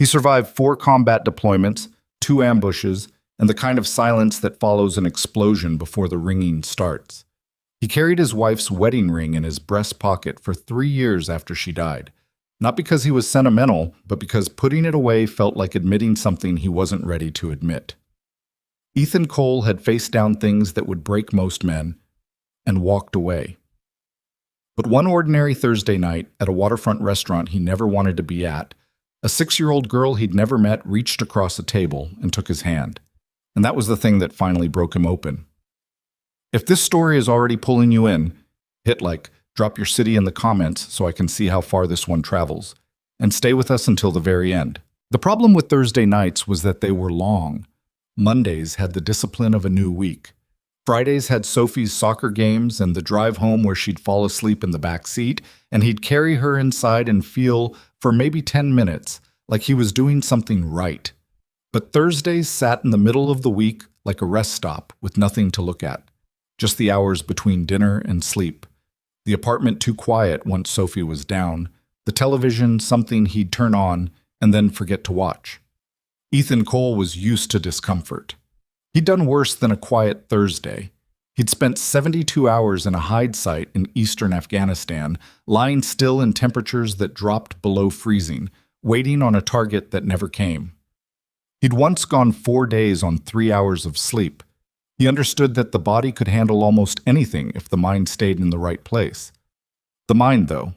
He survived 4 combat deployments, 2 ambushes, and the kind of silence that follows an explosion before the ringing starts. He carried his wife's wedding ring in his breast pocket for 3 years after she died. Not because he was sentimental, but because putting it away felt like admitting something he wasn't ready to admit. Ethan Cole had faced down things that would break most men, and walked away. But one ordinary Thursday night, at a waterfront restaurant he never wanted to be at, a 6-year-old girl he'd never met reached across a table and took his hand. And that was the thing that finally broke him open. If this story is already pulling you in, hit like, drop your city in the comments so I can see how far this one travels, and stay with us until the very end. The problem with Thursday nights was that they were long. Mondays had the discipline of a new week. Fridays had Sophie's soccer games and the drive home where she'd fall asleep in the back seat, and he'd carry her inside and feel, for maybe 10 minutes, like he was doing something right. But Thursdays sat in the middle of the week like a rest stop with nothing to look at, just the hours between dinner and sleep. The apartment too quiet once Sophie was down, the television something he'd turn on and then forget to watch. Ethan Cole was used to discomfort. He'd done worse than a quiet Thursday. He'd spent 72 hours in a hide site in eastern Afghanistan, lying still in temperatures that dropped below freezing, waiting on a target that never came. He'd once gone 4 days on 3 hours of sleep. He understood that the body could handle almost anything if the mind stayed in the right place. The mind, though,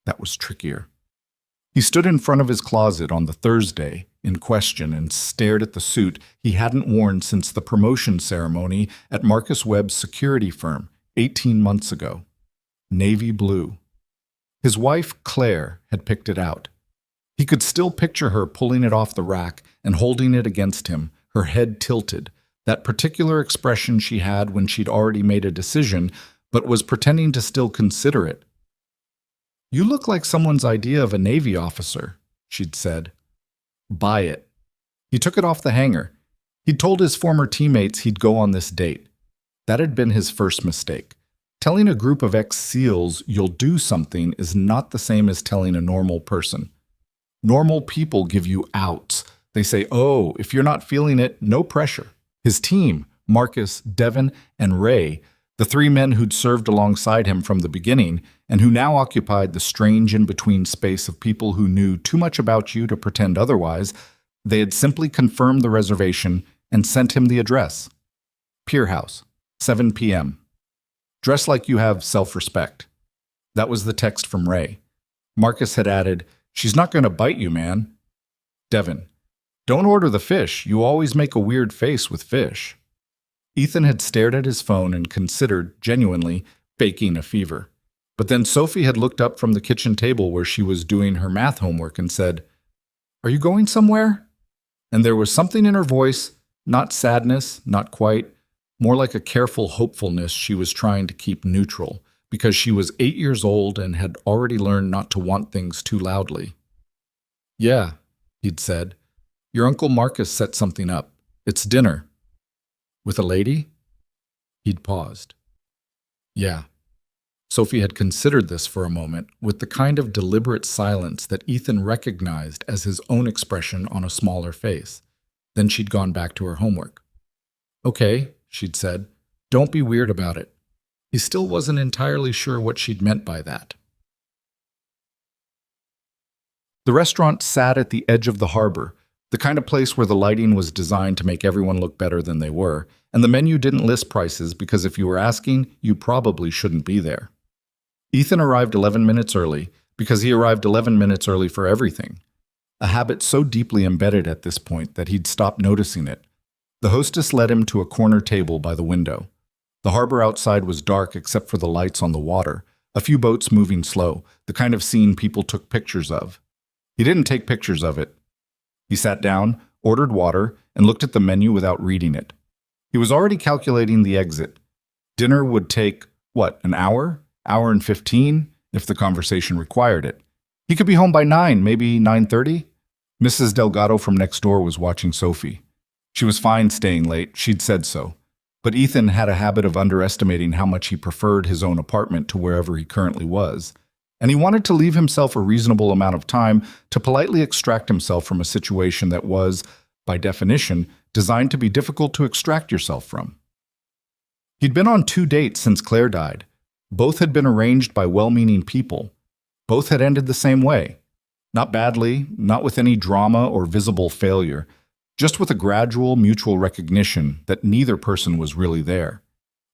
that was trickier. He stood in front of his closet on the Thursday in question and stared at the suit he hadn't worn since the promotion ceremony at Marcus Webb's security firm 18 months ago. Navy blue. His wife, Claire, had picked it out. He could still picture her pulling it off the rack and holding it against him, her head tilted, that particular expression she had when she'd already made a decision, but was pretending to still consider it. "You look like someone's idea of a Navy officer," she'd said. "Buy it." He took it off the hanger. He'd told his former teammates he'd go on this date. That had been his first mistake. Telling a group of ex-SEALs you'll do something is not the same as telling a normal person. Normal people give you outs. They say, "Oh, if you're not feeling it, no pressure." His team, Marcus, Devin, and Ray, the 3 men who'd served alongside him from the beginning and who now occupied the strange in-between space of people who knew too much about you to pretend otherwise, they had simply confirmed the reservation and sent him the address. Pier House, 7 p.m. Dress like you have self-respect. That was the text from Ray. Marcus had added, "She's not going to bite you, man." Devin, "Don't order the fish. You always make a weird face with fish." Ethan had stared at his phone and considered, genuinely, faking a fever. But then Sophie had looked up from the kitchen table where she was doing her math homework and said, "Are you going somewhere?" And there was something in her voice, not sadness, not quite, more like a careful hopefulness she was trying to keep neutral, because she was 8 years old and had already learned not to want things too loudly. "Yeah," he'd said. "Your Uncle Marcus set something up. It's dinner." "With a lady?" He'd paused. "Yeah." Sophie had considered this for a moment, with the kind of deliberate silence that Ethan recognized as his own expression on a smaller face. Then she'd gone back to her homework. "Okay," she'd said. "Don't be weird about it." He still wasn't entirely sure what she'd meant by that. The restaurant sat at the edge of the harbor, the kind of place where the lighting was designed to make everyone look better than they were, and the menu didn't list prices because if you were asking, you probably shouldn't be there. Ethan arrived 11 minutes early because he arrived 11 minutes early for everything, a habit so deeply embedded at this point that he'd stopped noticing it. The hostess led him to a corner table by the window. The harbor outside was dark except for the lights on the water, a few boats moving slow, the kind of scene people took pictures of. He didn't take pictures of it. He sat down, ordered water, and looked at the menu without reading it. He was already calculating the exit. Dinner would take, an hour? Hour and 15, if the conversation required it. He could be home by 9, maybe 9:30. Mrs. Delgado from next door was watching Sophie. She was fine staying late, she'd said so. But Ethan had a habit of underestimating how much he preferred his own apartment to wherever he currently was. and he wanted to leave himself a reasonable amount of time to politely extract himself from a situation that was, by definition, designed to be difficult to extract yourself from. He'd been on 2 dates since Claire died. Both had been arranged by well-meaning people. Both had ended the same way. Not badly, not with any drama or visible failure, just with a gradual mutual recognition that neither person was really there.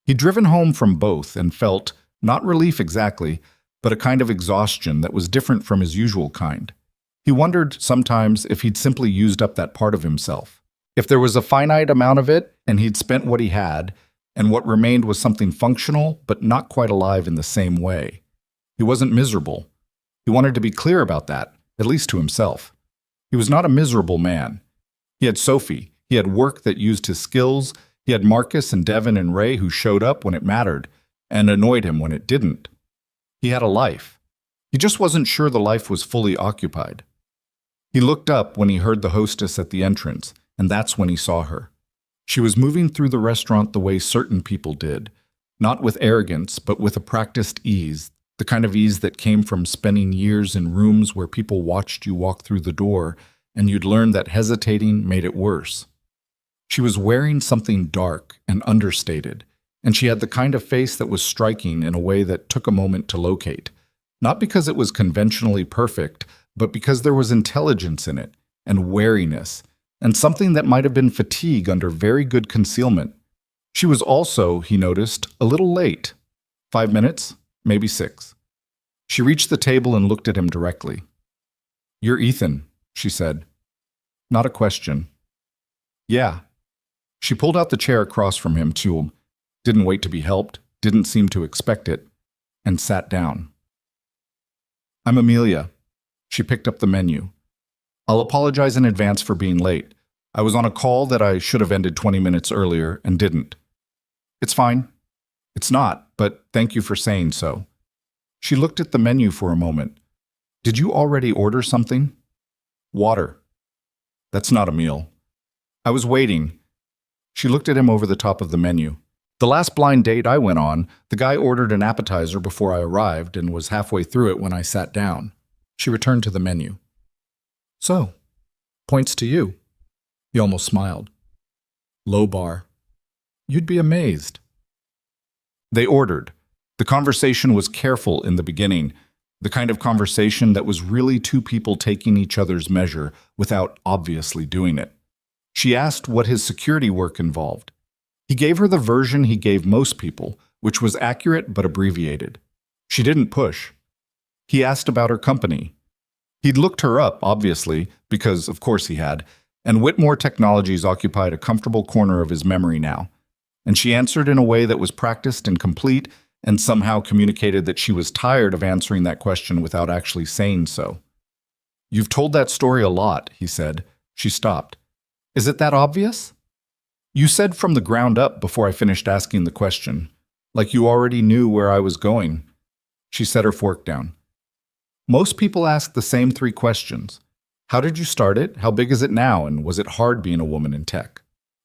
He'd driven home from both and felt, not relief exactly, but a kind of exhaustion that was different from his usual kind. He wondered sometimes if he'd simply used up that part of himself. If there was a finite amount of it and he'd spent what he had, and what remained was something functional but not quite alive in the same way. He wasn't miserable. He wanted to be clear about that, at least to himself. He was not a miserable man. He had Sophie. He had work that used his skills. He had Marcus and Devin and Ray who showed up when it mattered and annoyed him when it didn't. He had a life. He just wasn't sure the life was fully occupied. He looked up when he heard the hostess at the entrance, and that's when he saw her. She was moving through the restaurant the way certain people did, not with arrogance, but with a practiced ease, the kind of ease that came from spending years in rooms where people watched you walk through the door, and you'd learn that hesitating made it worse. She was wearing something dark and understated, and she had the kind of face that was striking in a way that took a moment to locate, not because it was conventionally perfect, but because there was intelligence in it, and wariness, and something that might have been fatigue under very good concealment. She was also, he noticed, a little late. 5 minutes, maybe 6. She reached the table and looked at him directly. "You're Ethan," she said. Not a question. "Yeah." She pulled out the chair across from him, too, didn't wait to be helped, didn't seem to expect it, and sat down. "I'm Amelia." She picked up the menu. "I'll apologize in advance for being late. I was on a call that I should have ended 20 minutes earlier and didn't." "It's fine." "It's not, but thank you for saying so." She looked at the menu for a moment. "Did you already order something?" "Water." "That's not a meal." "I was waiting." She looked at him over the top of the menu. "The last blind date I went on, the guy ordered an appetizer before I arrived and was halfway through it when I sat down." She returned to the menu. "So, points to you." He almost smiled. "Low bar. You'd be amazed." They ordered. The conversation was careful in the beginning, the kind of conversation that was really two people taking each other's measure without obviously doing it. She asked what his security work involved. He gave her the version he gave most people, which was accurate but abbreviated. She didn't push. He asked about her company. He'd looked her up, obviously, because of course he had, and Whitmore Technologies occupied a comfortable corner of his memory now. And she answered in a way that was practiced and complete, and somehow communicated that she was tired of answering that question without actually saying so. "You've told that story a lot," he said. She stopped. "Is it that obvious?" "You said from the ground up before I finished asking the question, like you already knew where I was going." She set her fork down. "Most people ask the same 3 questions. How did you start it? How big is it now? And was it hard being a woman in tech?"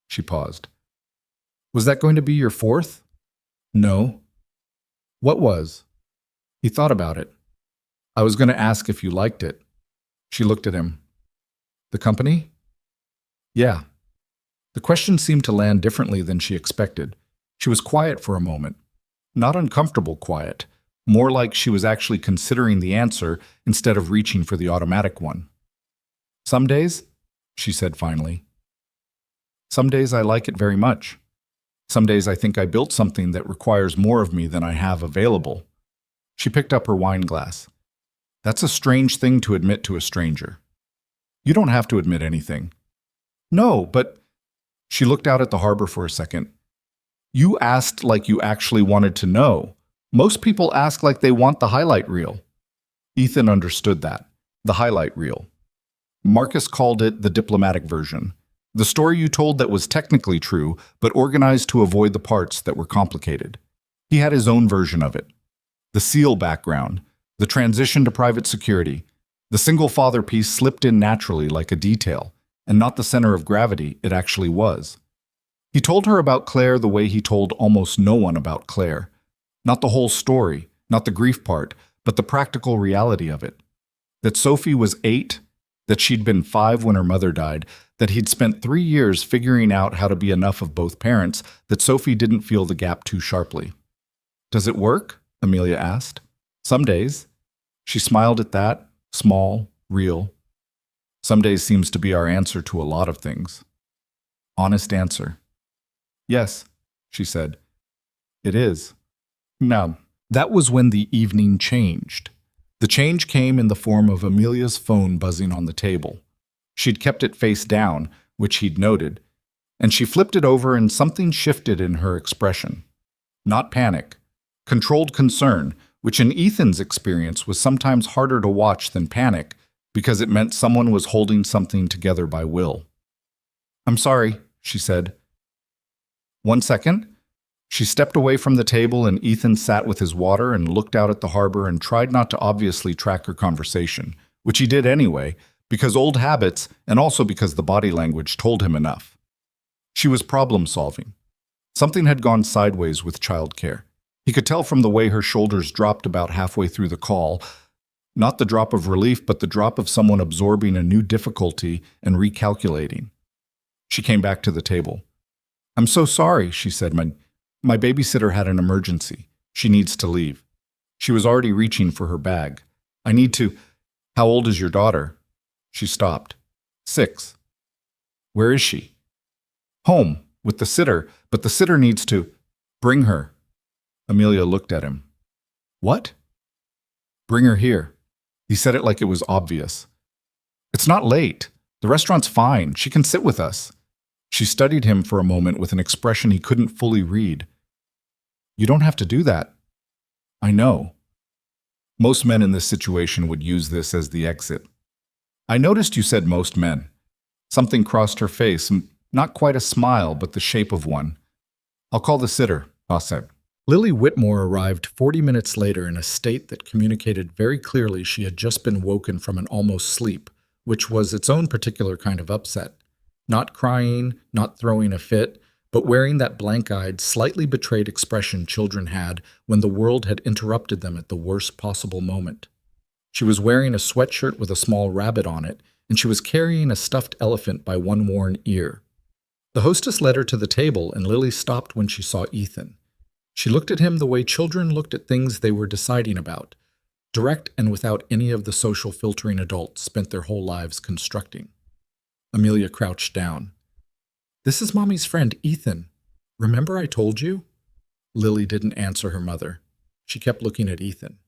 She paused. "Was that going to be your 4th? "No." "What was?" He thought about it. "I was going to ask if you liked it." She looked at him. "The company?" "Yeah." The question seemed to land differently than she expected. She was quiet for a moment. Not uncomfortable quiet. More like she was actually considering the answer instead of reaching for the automatic one. "Some days," she said finally. "Some days I like it very much. Some days I think I built something that requires more of me than I have available." She picked up her wine glass. "That's a strange thing to admit to a stranger." "You don't have to admit anything." "No, but..." She looked out at the harbor for a second. "You asked like you actually wanted to know. Most people ask like they want the highlight reel." Ethan understood that. The highlight reel. Marcus called it the diplomatic version. The story you told that was technically true, but organized to avoid the parts that were complicated. He had his own version of it. The SEAL background, the transition to private security, the single father piece slipped in naturally like a detail, and not the center of gravity it actually was. He told her about Claire the way he told almost no one about Claire. Not the whole story, not the grief part, but the practical reality of it. That Sophie was 8, that she'd been 5 when her mother died, that he'd spent 3 years figuring out how to be enough of both parents, that Sophie didn't feel the gap too sharply. "Does it work?" Amelia asked. "Some days." She smiled at that, small, real. Some days seems to be our answer to a lot of things. Honest answer. "Yes," she said. "It is." Now, that was when the evening changed. The change came in the form of Amelia's phone buzzing on the table. She'd kept it face down, which he'd noted, and she flipped it over and something shifted in her expression. Not panic, controlled concern, which in Ethan's experience was sometimes harder to watch than panic because it meant someone was holding something together by will. "I'm sorry," she said. "1 second." She stepped away from the table and Ethan sat with his water and looked out at the harbor and tried not to obviously track her conversation, which he did anyway, because old habits and also because the body language told him enough. She was problem-solving. Something had gone sideways with childcare. He could tell from the way her shoulders dropped about halfway through the call, not the drop of relief, but the drop of someone absorbing a new difficulty and recalculating. She came back to the table. "I'm so sorry," she said. My babysitter had an emergency. She needs to leave." She was already reaching for her bag. "I need to—" "How old is your daughter?" She stopped. 6. "Where is she?" "Home, with the sitter, but the sitter needs to—" "Bring her." Amelia looked at him. "What?" "Bring her here." He said it like it was obvious. "It's not late. The restaurant's fine. She can sit with us." She studied him for a moment with an expression he couldn't fully read. "You don't have to do that." "I know." Most men in this situation would use this as the exit. "I noticed you said most men." Something crossed her face, not quite a smile, but the shape of one. "I'll call the sitter," Boss said. Lily Whitmore arrived 40 minutes later in a state that communicated very clearly she had just been woken from an almost sleep, which was its own particular kind of upset. Not crying, not throwing a fit, but wearing that blank-eyed, slightly betrayed expression children had when the world had interrupted them at the worst possible moment. She was wearing a sweatshirt with a small rabbit on it, and she was carrying a stuffed elephant by one worn ear. The hostess led her to the table, and Lily stopped when she saw Ethan. She looked at him the way children looked at things they were deciding about, direct and without any of the social filtering adults spent their whole lives constructing. Amelia crouched down. "This is Mommy's friend, Ethan. Remember I told you?" Lily didn't answer her mother. She kept looking at Ethan.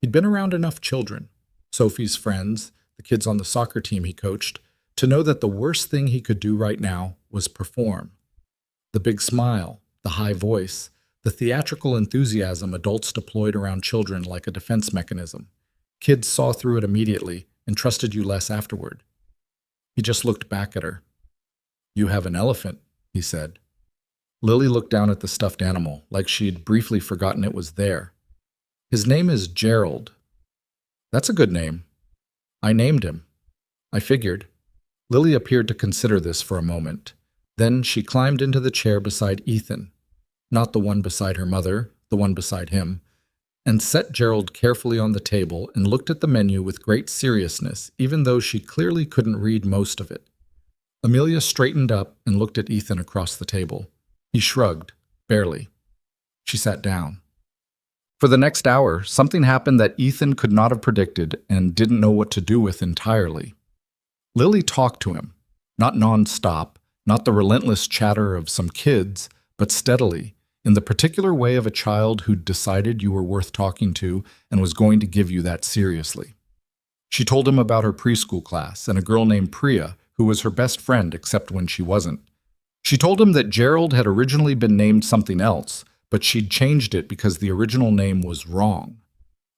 He'd been around enough children, Sophie's friends, the kids on the soccer team he coached, to know that the worst thing he could do right now was perform. The big smile, the high voice, the theatrical enthusiasm adults deployed around children like a defense mechanism. Kids saw through it immediately and trusted you less afterward. He just looked back at her. "You have an elephant," he said. Lily looked down at the stuffed animal, like she'd briefly forgotten it was there. "His name is Gerald." "That's a good name." "I named him." "I figured." Lily appeared to consider this for a moment. Then she climbed into the chair beside Ethan, not the one beside her mother, the one beside him, and set Gerald carefully on the table and looked at the menu with great seriousness, even though she clearly couldn't read most of it. Amelia straightened up and looked at Ethan across the table. He shrugged, barely. She sat down. For the next hour, something happened that Ethan could not have predicted and didn't know what to do with entirely. Lily talked to him, not non-stop, not the relentless chatter of some kids, but steadily, in the particular way of a child who'd decided you were worth talking to and was going to give you that seriously. She told him about her preschool class and a girl named Priya, who was her best friend except when she wasn't. She told him that Gerald had originally been named something else, but she'd changed it because the original name was wrong.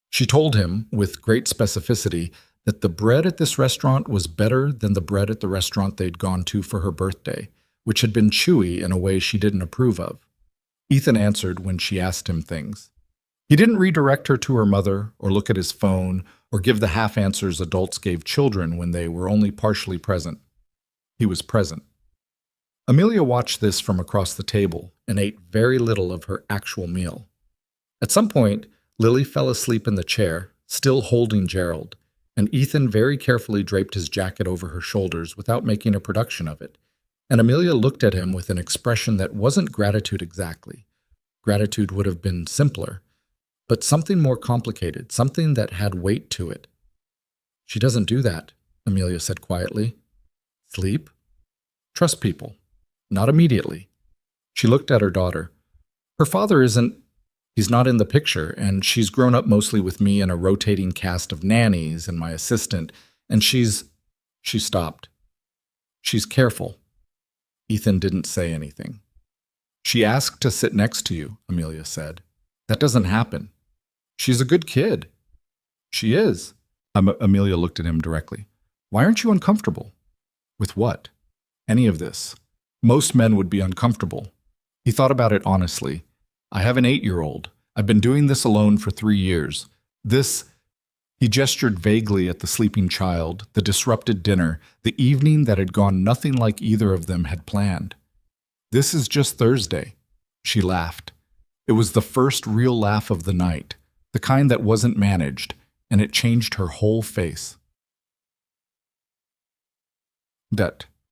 She told him, with great specificity, that the bread at this restaurant was better than the bread at the restaurant they'd gone to for her birthday, which had been chewy in a way she didn't approve of. Ethan answered when she asked him things. He didn't redirect her to her mother, or look at his phone, or give the half-answers adults gave children when they were only partially present. He was present. Amelia watched this from across the table and ate very little of her actual meal. At some point, Lily fell asleep in the chair, still holding Gerald, and Ethan very carefully draped his jacket over her shoulders without making a production of it. And Amelia looked at him with an expression that wasn't gratitude exactly. Gratitude would have been simpler, but something more complicated, something that had weight to it. "She doesn't do that," Amelia said quietly. "Sleep? Trust people. Not immediately." She looked at her daughter. "Her father he's not in the picture, and she's grown up mostly with me and a rotating cast of nannies and my assistant, and she stopped. She's careful." Ethan didn't say anything. "She asked to sit next to you," Amelia said. "That doesn't happen. She's a good kid." "She is." Amelia looked at him directly. "Why aren't you uncomfortable?" "With what?" "Any of this. Most men would be uncomfortable." He thought about it honestly. "I have an 8-year-old. I've been doing this alone for 3 years. He gestured vaguely at the sleeping child, the disrupted dinner, the evening that had gone nothing like either of them had planned. "This is just Thursday." She laughed. It was the first real laugh of the night, the kind that wasn't managed, and it changed her whole face.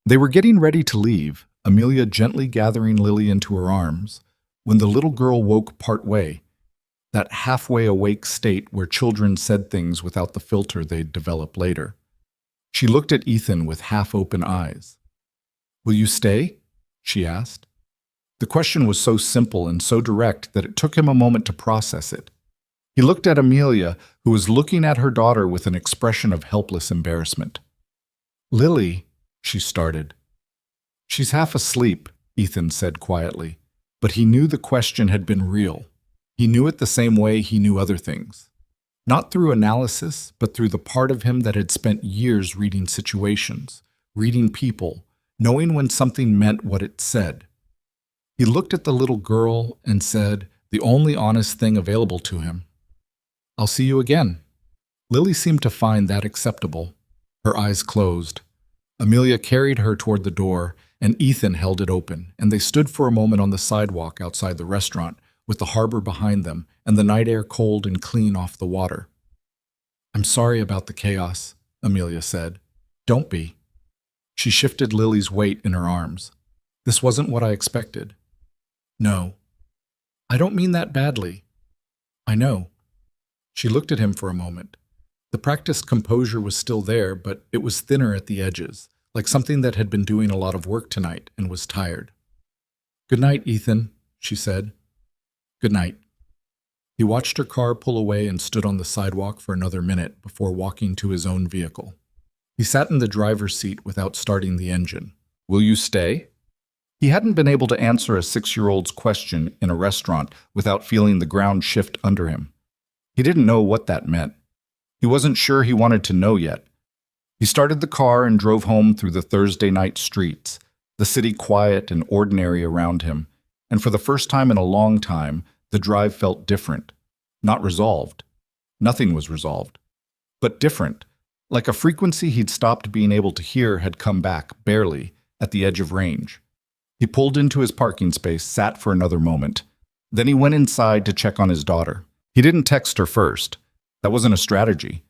They were getting ready to leave, Amelia gently gathering Lily into her arms, when the little girl woke partway, that halfway awake state where children said things without the filter they'd develop later. She looked at Ethan with half-open eyes. "Will you stay?" she asked. The question was so simple and so direct that it took him a moment to process it. He looked at Amelia, who was looking at her daughter with an expression of helpless embarrassment. "Lily," she started. "She's half asleep," Ethan said quietly, but he knew the question had been real. He knew it the same way he knew other things. Not through analysis, but through the part of him that had spent years reading situations, reading people, knowing when something meant what it said. He looked at the little girl and said, the only honest thing available to him, "I'll see you again." Lily seemed to find that acceptable. Her eyes closed. Amelia carried her toward the door, and Ethan held it open, and they stood for a moment on the sidewalk outside the restaurant, with the harbor behind them and the night air cold and clean off the water. "I'm sorry about the chaos," Amelia said. "Don't be." She shifted Lily's weight in her arms. "This wasn't what I expected." "No. I don't mean that badly. I know." She looked at him for a moment. The practiced composure was still there, but it was thinner at the edges, like something that had been doing a lot of work tonight and was tired. "Good night, Ethan," she said. "Good night." He watched her car pull away and stood on the sidewalk for another minute before walking to his own vehicle. He sat in the driver's seat without starting the engine. "Will you stay?" He hadn't been able to answer a 6-year-old's question in a restaurant without feeling the ground shift under him. He didn't know what that meant. He wasn't sure he wanted to know yet. He started the car and drove home through the Thursday night streets, the city quiet and ordinary around him, and for the first time in a long time, the drive felt different. Not resolved. Nothing was resolved. But different. Like a frequency he'd stopped being able to hear had come back, barely, at the edge of range. He pulled into his parking space, sat for another moment. Then he went inside to check on his daughter. He didn't text her first. That wasn't a strategy.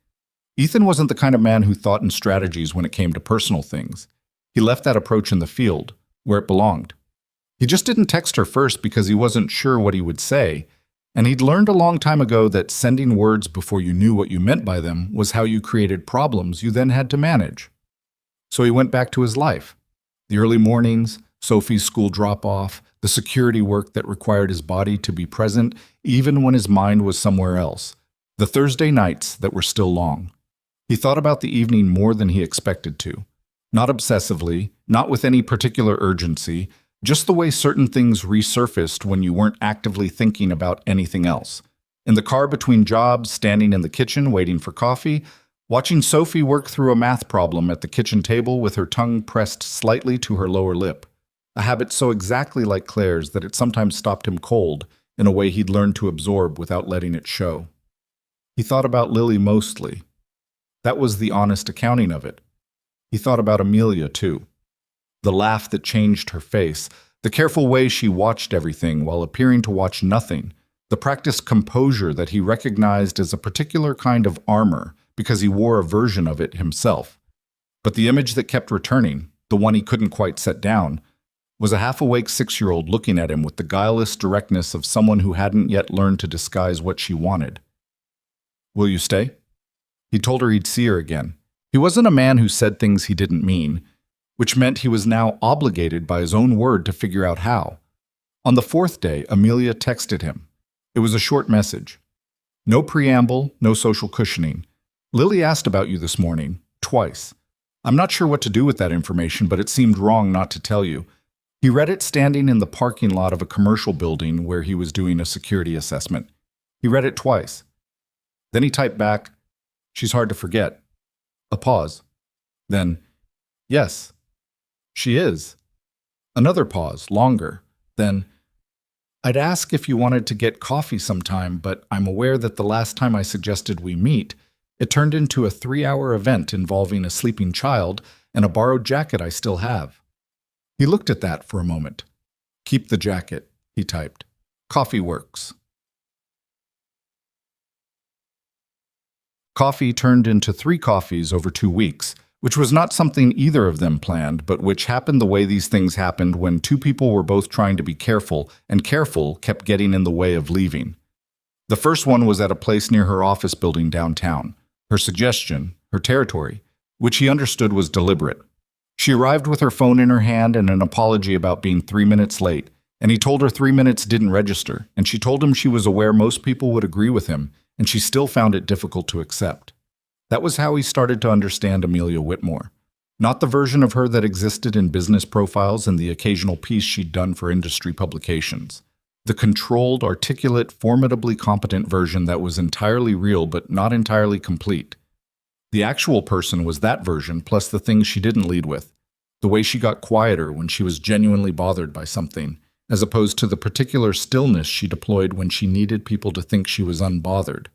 Ethan wasn't the kind of man who thought in strategies when it came to personal things. He left that approach in the field, where it belonged. He just didn't text her first because he wasn't sure what he would say, and he'd learned a long time ago that sending words before you knew what you meant by them was how you created problems you then had to manage. So he went back to his life. The early mornings, Sophie's school drop-off, the security work that required his body to be present even when his mind was somewhere else, the Thursday nights that were still long. He thought about the evening more than he expected to. Not obsessively, not with any particular urgency, just the way certain things resurfaced when you weren't actively thinking about anything else. In the car between jobs, standing in the kitchen waiting for coffee, watching Sophie work through a math problem at the kitchen table with her tongue pressed slightly to her lower lip. A habit so exactly like Claire's that it sometimes stopped him cold in a way he'd learned to absorb without letting it show. He thought about Lily mostly. That was the honest accounting of it. He thought about Amelia, too. The laugh that changed her face, the careful way she watched everything while appearing to watch nothing, the practiced composure that he recognized as a particular kind of armor because he wore a version of it himself. But the image that kept returning, the one he couldn't quite set down, was a half-awake 6-year-old looking at him with the guileless directness of someone who hadn't yet learned to disguise what she wanted. "Will you stay?" He told her he'd see her again. He wasn't a man who said things he didn't mean, which meant he was now obligated by his own word to figure out how. On the 4th day, Amelia texted him. It was a short message. No preamble, no social cushioning. "Lily asked about you this morning, twice. I'm not sure what to do with that information, but it seemed wrong not to tell you." He read it standing in the parking lot of a commercial building where he was doing a security assessment. He read it twice. Then he typed back, "She's hard to forget." A pause. Then, "Yes, she is." Another pause, longer. Then, "I'd ask if you wanted to get coffee sometime, but I'm aware that the last time I suggested we meet, it turned into a 3-hour event involving a sleeping child and a borrowed jacket I still have." He looked at that for a moment. "Keep the jacket," he typed. "Coffee works." Coffee turned into 3 coffees over 2 weeks, which was not something either of them planned, but which happened the way these things happened when 2 people were both trying to be careful, and careful kept getting in the way of leaving. The first one was at a place near her office building downtown, her suggestion, her territory, which he understood was deliberate. She arrived with her phone in her hand and an apology about being 3 minutes late, and he told her 3 minutes didn't register, and she told him she was aware most people would agree with him, and she still found it difficult to accept. That was how he started to understand Amelia Whitmore. Not the version of her that existed in business profiles and the occasional piece she'd done for industry publications. The controlled, articulate, formidably competent version that was entirely real but not entirely complete. The actual person was that version plus the things she didn't lead with. The way she got quieter when she was genuinely bothered by something, as opposed to the particular stillness she deployed when she needed people to think she was unbothered.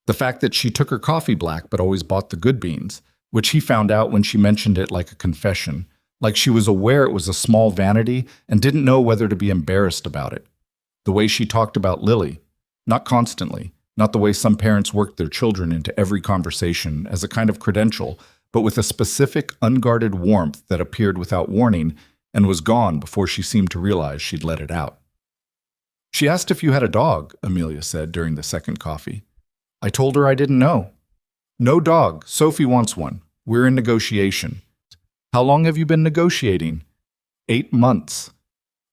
The fact that she took her coffee black but always bought the good beans, which he found out when she mentioned it like a confession, like she was aware it was a small vanity and didn't know whether to be embarrassed about it. The way she talked about Lily, not constantly, not the way some parents work their children into every conversation as a kind of credential, but with a specific, unguarded warmth that appeared without warning and was gone before she seemed to realize she'd let it out. "She asked if you had a dog," Amelia said during the second coffee. "I told her I didn't know." "No dog. Sophie wants one. We're in negotiation." "How long have you been negotiating?" 8 months.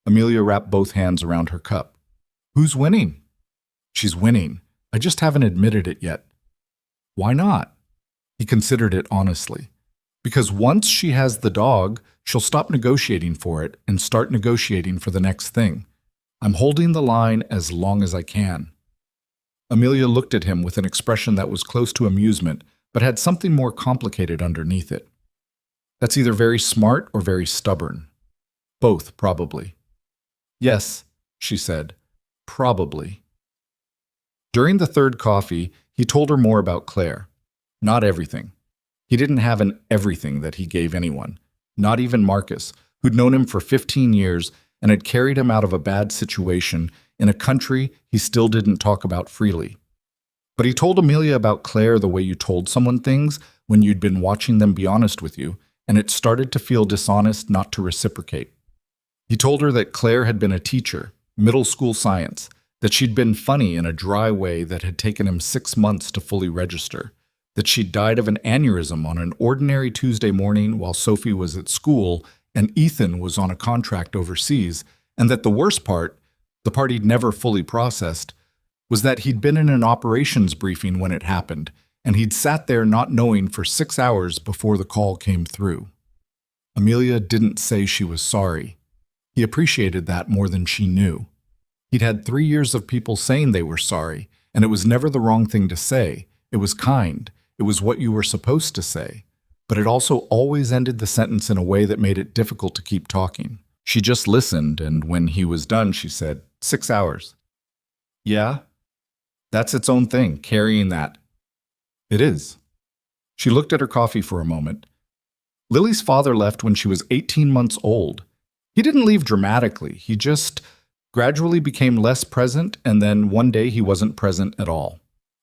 Amelia wrapped both hands around her cup. "Who's winning?" "She's winning. I just haven't admitted it yet." "Why not?" He considered it honestly. "Because once she has the dog, she'll stop negotiating for it and start negotiating for the next thing. I'm holding the line as long as I can." Amelia looked at him with an expression that was close to amusement, but had something more complicated underneath it. "That's either very smart or very stubborn." "Both, probably." "Yes," she said, "probably." During the third coffee, he told her more about Claire. Not everything. He didn't have an everything that he gave anyone, not even Marcus, who'd known him for 15 years and had carried him out of a bad situation in a country he still didn't talk about freely. But he told Amelia about Claire the way you told someone things when you'd been watching them be honest with you, and it started to feel dishonest not to reciprocate. He told her that Claire had been a teacher, middle school science, that she'd been funny in a dry way that had taken him 6 months to fully register, that she'd died of an aneurysm on an ordinary Tuesday morning while Sophie was at school and Ethan was on a contract overseas, and that the worst part, the part he'd never fully processed, was that he'd been in an operations briefing when it happened, and he'd sat there not knowing for 6 hours before the call came through. Amelia didn't say she was sorry. He appreciated that more than she knew. He'd had 3 years of people saying they were sorry, and it was never the wrong thing to say. It was kind. It was what you were supposed to say. But it also always ended the sentence in a way that made it difficult to keep talking. She just listened, and when he was done, she said, 6 hours. "Yeah? That's its own thing, carrying that." "It is." She looked at her coffee for a moment. Lily's father left when she was 18 months old. He didn't leave dramatically. He just Gradually became less present, and then one day he wasn't present at all.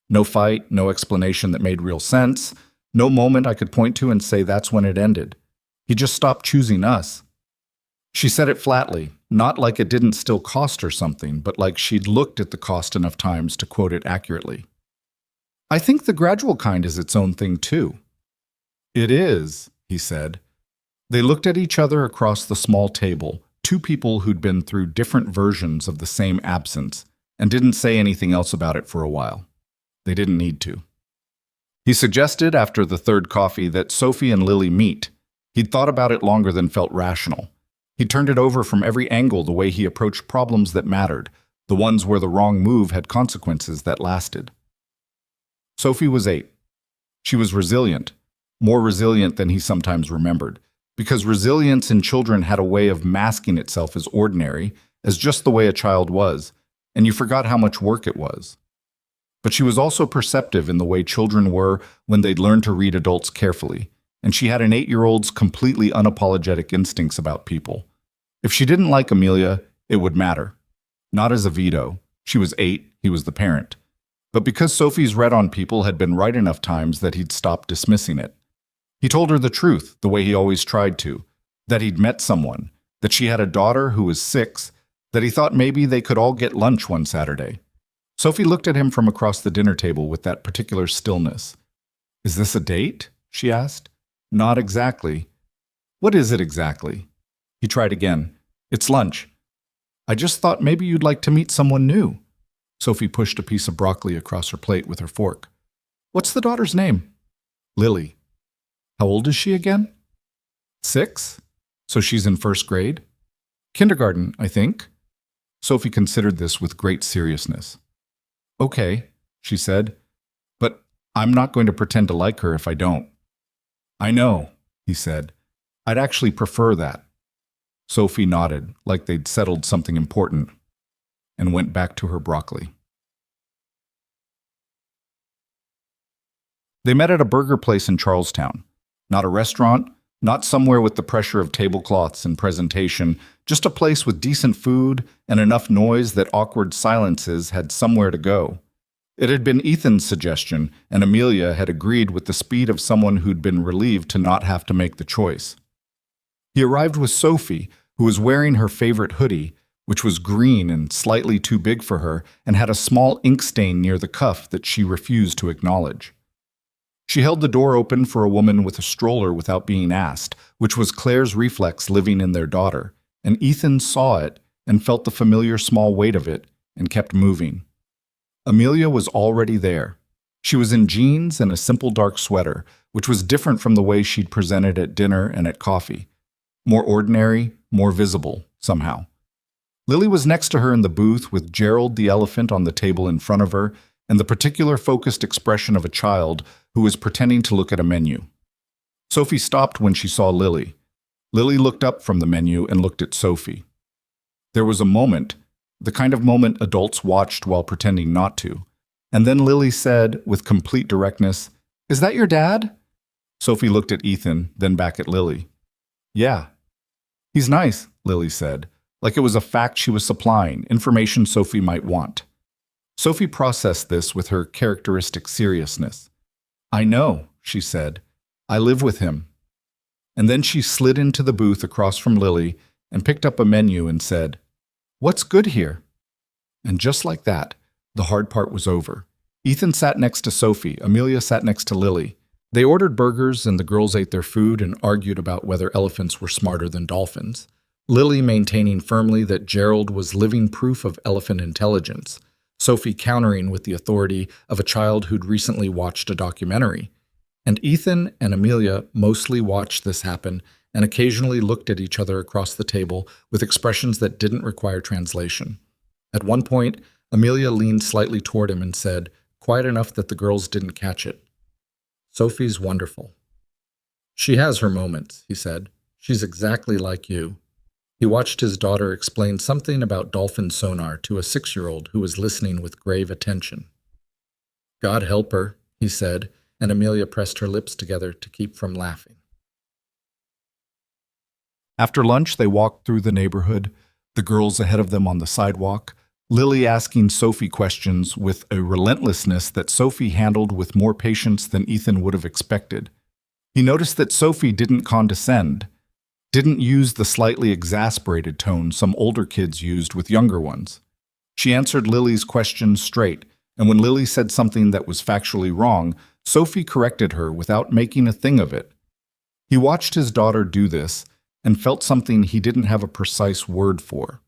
No fight, no explanation that made real sense, no moment I could point to and say that's when it ended. He just stopped choosing us. She said it flatly, not like it didn't still cost her something, but like she'd looked at the cost enough times to quote it accurately. I think the gradual kind is its own thing too. It is, he said. They looked at each other across the small table, two people who'd been through different versions of the same absence, and didn't say anything else about it for a while. They didn't need to. He suggested after the third coffee that Sophie and Lily meet. He'd thought about it longer than felt rational. He turned it over from every angle the way he approached problems that mattered, the ones where the wrong move had consequences that lasted. Sophie was 8. She was resilient, more resilient than he sometimes remembered, because resilience in children had a way of masking itself as ordinary, as just the way a child was, and you forgot how much work it was. But she was also perceptive in the way children were when they'd learned to read adults carefully, and she had an 8-year-old's completely unapologetic instincts about people. If she didn't like Amelia, it would matter. Not as a veto. She was 8, he was the parent. But because Sophie's read on people had been right enough times that he'd stopped dismissing it. He told her the truth, the way he always tried to, that he'd met someone, that she had a daughter who was 6, that he thought maybe they could all get lunch one Saturday. Sophie looked at him from across the dinner table with that particular stillness. Is this a date? She asked. Not exactly. What is it exactly? He tried again. It's lunch. I just thought maybe you'd like to meet someone new. Sophie pushed a piece of broccoli across her plate with her fork. What's the daughter's name? Lily. How old is she again? 6? So she's in first grade? Kindergarten, I think. Sophie considered this with great seriousness. Okay, she said, but I'm not going to pretend to like her if I don't. I know, he said. I'd actually prefer that. Sophie nodded, like they'd settled something important, and went back to her broccoli. They met at a burger place in Charlestown. Not a restaurant, not somewhere with the pressure of tablecloths and presentation, just a place with decent food and enough noise that awkward silences had somewhere to go. It had been Ethan's suggestion, and Amelia had agreed with the speed of someone who'd been relieved to not have to make the choice. He arrived with Sophie, who was wearing her favorite hoodie, which was green and slightly too big for her and had a small ink stain near the cuff that she refused to acknowledge. She held the door open for a woman with a stroller without being asked, which was Claire's reflex living in their daughter, and Ethan saw it and felt the familiar small weight of it and kept moving. Amelia was already there. She was in jeans and a simple dark sweater, which was different from the way she'd presented at dinner and at coffee. More ordinary, more visible, somehow. Lily was next to her in the booth with Gerald the elephant on the table in front of her and the particular focused expression of a child who was pretending to look at a menu. Sophie stopped when she saw Lily. Lily looked up from the menu and looked at Sophie. There was a moment, the kind of moment adults watched while pretending not to, and then Lily said, with complete directness, "Is that your dad?" Sophie looked at Ethan, then back at Lily. "Yeah." "He's nice," Lily said, like it was a fact she was supplying, information Sophie might want. Sophie processed this with her characteristic seriousness. "I know," she said. "I live with him." And then she slid into the booth across from Lily and picked up a menu and said, "What's good here?" And just like that, the hard part was over. Ethan sat next to Sophie, Amelia sat next to Lily. They ordered burgers and the girls ate their food and argued about whether elephants were smarter than dolphins. Lily maintaining firmly that Gerald was living proof of elephant intelligence, Sophie countering with the authority of a child who'd recently watched a documentary. And Ethan and Amelia mostly watched this happen and occasionally looked at each other across the table with expressions that didn't require translation. At one point, Amelia leaned slightly toward him and said, quiet enough that the girls didn't catch it, "Sophie's wonderful." "She has her moments," he said. "She's exactly like you." He watched his daughter explain something about dolphin sonar to a 6-year-old who was listening with grave attention. "God help her," he said, and Amelia pressed her lips together to keep from laughing. After lunch, they walked through the neighborhood, the girls ahead of them on the sidewalk, Lily asking Sophie questions with a relentlessness that Sophie handled with more patience than Ethan would have expected. He noticed that Sophie didn't condescend, didn't use the slightly exasperated tone some older kids used with younger ones. She answered Lily's questions straight, and when Lily said something that was factually wrong, Sophie corrected her without making a thing of it. He watched his daughter do this and felt something he didn't have a precise word for.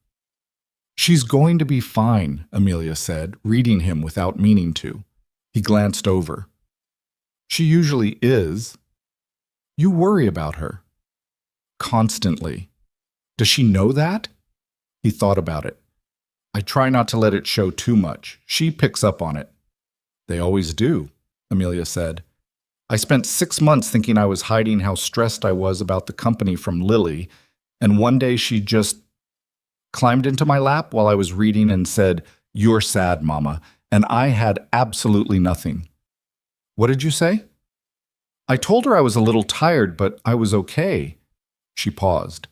"She's going to be fine," Amelia said, reading him without meaning to. He glanced over. "She usually is. You worry about her." "Constantly. Does she know that?" He thought about it. "I try not to let it show too much. She picks up on it." "They always do," Amelia said. "I spent 6 months thinking I was hiding how stressed I was about the company from Lily, and one day she just climbed into my lap while I was reading and said, 'You're sad, Mama,' and I had absolutely nothing." "What did you say?" "I told her I was a little tired, but I was okay." She paused.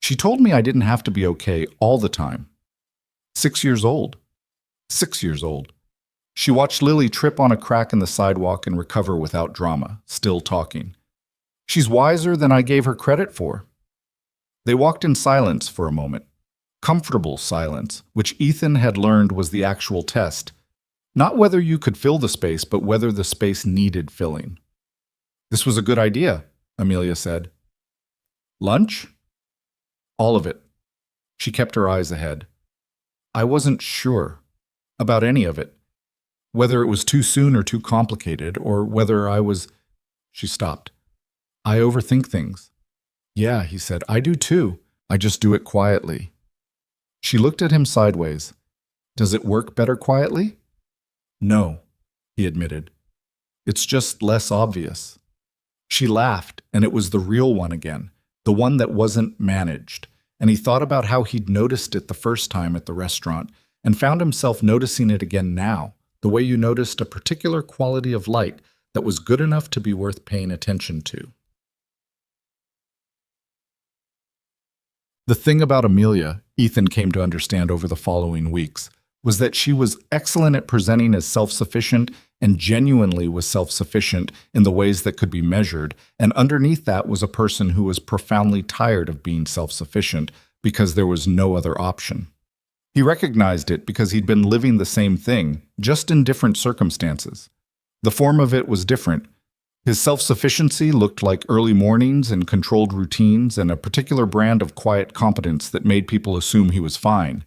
"She told me I didn't have to be okay all the time." 6 years old. 6 years old. She watched Lily trip on a crack in the sidewalk and recover without drama, still talking. "She's wiser than I gave her credit for." They walked in silence for a moment. Comfortable silence, which Ethan had learned was the actual test. Not whether you could fill the space, but whether the space needed filling. "This was a good idea," Amelia said. "Lunch?" "All of it." She kept her eyes ahead. "I wasn't sure about any of it. Whether it was too soon or too complicated, or whether I was—" She stopped. "I overthink things." "Yeah," he said, "I do too. I just do it quietly." She looked at him sideways. "Does it work better quietly?" "No," he admitted. "It's just less obvious." She laughed, and it was the real one again, the one that wasn't managed, and he thought about how he'd noticed it the first time at the restaurant and found himself noticing it again now, the way you noticed a particular quality of light that was good enough to be worth paying attention to. The thing about Amelia, Ethan came to understand over the following weeks, was that she was excellent at presenting as self-sufficient and genuinely was self-sufficient in the ways that could be measured, and underneath that was a person who was profoundly tired of being self-sufficient because there was no other option. He recognized it because he'd been living the same thing, just in different circumstances. The form of it was different. His self-sufficiency looked like early mornings and controlled routines and a particular brand of quiet competence that made people assume he was fine.